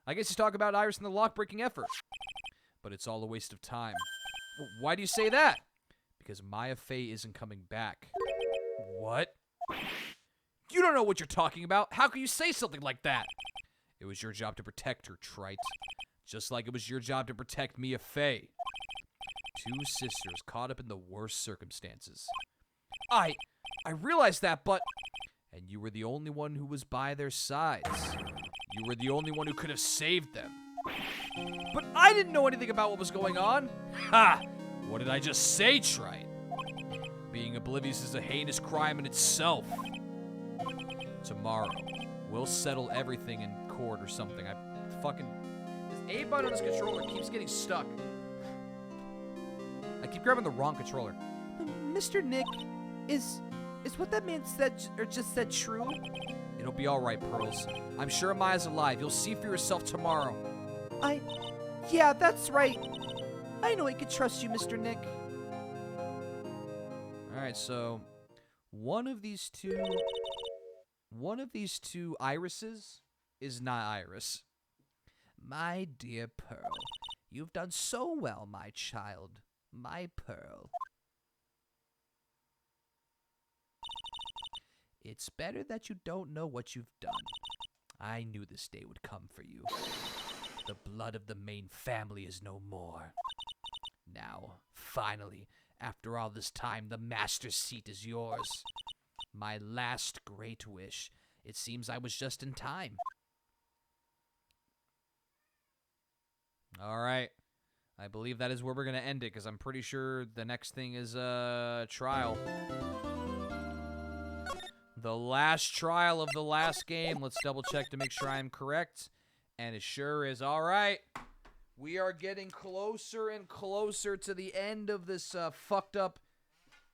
[SPEAKER 2] I guess you talk about Iris and the lock-breaking effort. But it's all a waste of time. Why do you say that? Because Maya Fey isn't coming back. What? You don't know what you're talking about. How can you say something like that? It was your job to protect her, Trite. Just like it was your job to protect Mia Fey. Two sisters caught up in the worst circumstances. I realize that, but...
[SPEAKER 1] And you were the only one who was by their sides. You were the only one who could have saved them.
[SPEAKER 2] But I didn't know anything about what was going on.
[SPEAKER 1] Ha! What did I just say, Trite? Being oblivious is a heinous crime in itself. Tomorrow, we'll settle everything in court or something.
[SPEAKER 2] This A button on this controller keeps getting stuck.
[SPEAKER 1] I keep grabbing the wrong controller.
[SPEAKER 3] Mr. Nick, is what that man said or just said true?
[SPEAKER 1] It'll be all right, Pearls. I'm sure Amaya's alive. You'll see for yourself tomorrow.
[SPEAKER 3] Yeah, that's right. I know I can trust you, Mr. Nick.
[SPEAKER 1] All right, so one of these two irises is not Iris.
[SPEAKER 3] My dear Pearl, you've done so well, my child. My Pearl. It's better that you don't know what you've done. I knew this day would come for you. The blood of the main family is no more. Now, finally, after all this time, the master's seat is yours. My last great wish. It seems I was just in time.
[SPEAKER 1] All right. I believe that is where we're going to end it, because I'm pretty sure the next thing is trial. The last trial of the last game. Let's double check to make sure I'm correct. And it sure is. All right. We are getting closer and closer to the end of this fucked up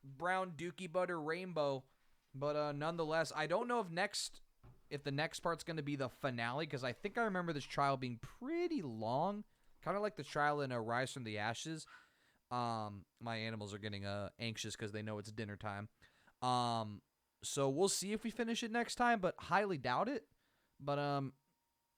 [SPEAKER 1] brown dookie butter rainbow. But nonetheless, I don't know if the next part's going to be the finale, because I think I remember this trial being pretty long. Kind of like the trial in Rise from the Ashes. My animals are getting anxious because they know it's dinner time. So we'll see if we finish it next time, but highly doubt it. But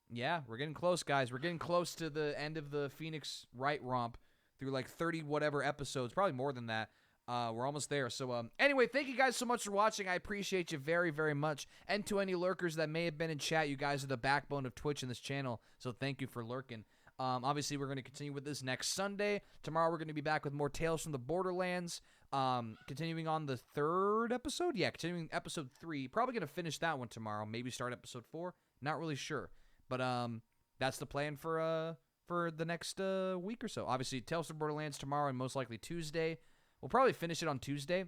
[SPEAKER 1] yeah, we're getting close, guys. We're getting close to the end of the Phoenix Wright romp through like 30 whatever episodes, probably more than that. We're almost there. So anyway, thank you guys so much for watching. I appreciate you very, very much. And to any lurkers that may have been in chat, you guys are the backbone of Twitch and this channel. So thank you for lurking. Obviously, we're going to continue with this next Sunday. Tomorrow, we're going to be back with more Tales from the Borderlands. Continuing on the third episode. Yeah, continuing episode 3. Probably going to finish that one tomorrow. Maybe start episode 4. Not really sure. But that's the plan for the next week or so. Obviously, Tales from Borderlands tomorrow and most likely Tuesday. We'll probably finish it on Tuesday.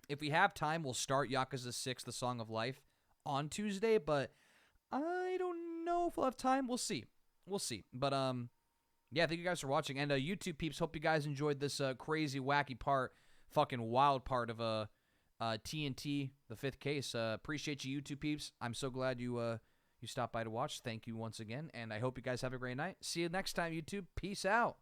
[SPEAKER 1] If we have time, we'll start Yakuza 6, The Song of Life, on Tuesday. But I don't know if we'll have time. We'll see. We'll see. But, yeah, thank you guys for watching. And YouTube peeps, hope you guys enjoyed this crazy, wacky part, fucking wild part of TNT, the 5th case. Appreciate you, YouTube peeps. I'm so glad you stopped by to watch. Thank you once again. And I hope you guys have a great night. See you next time, YouTube. Peace out.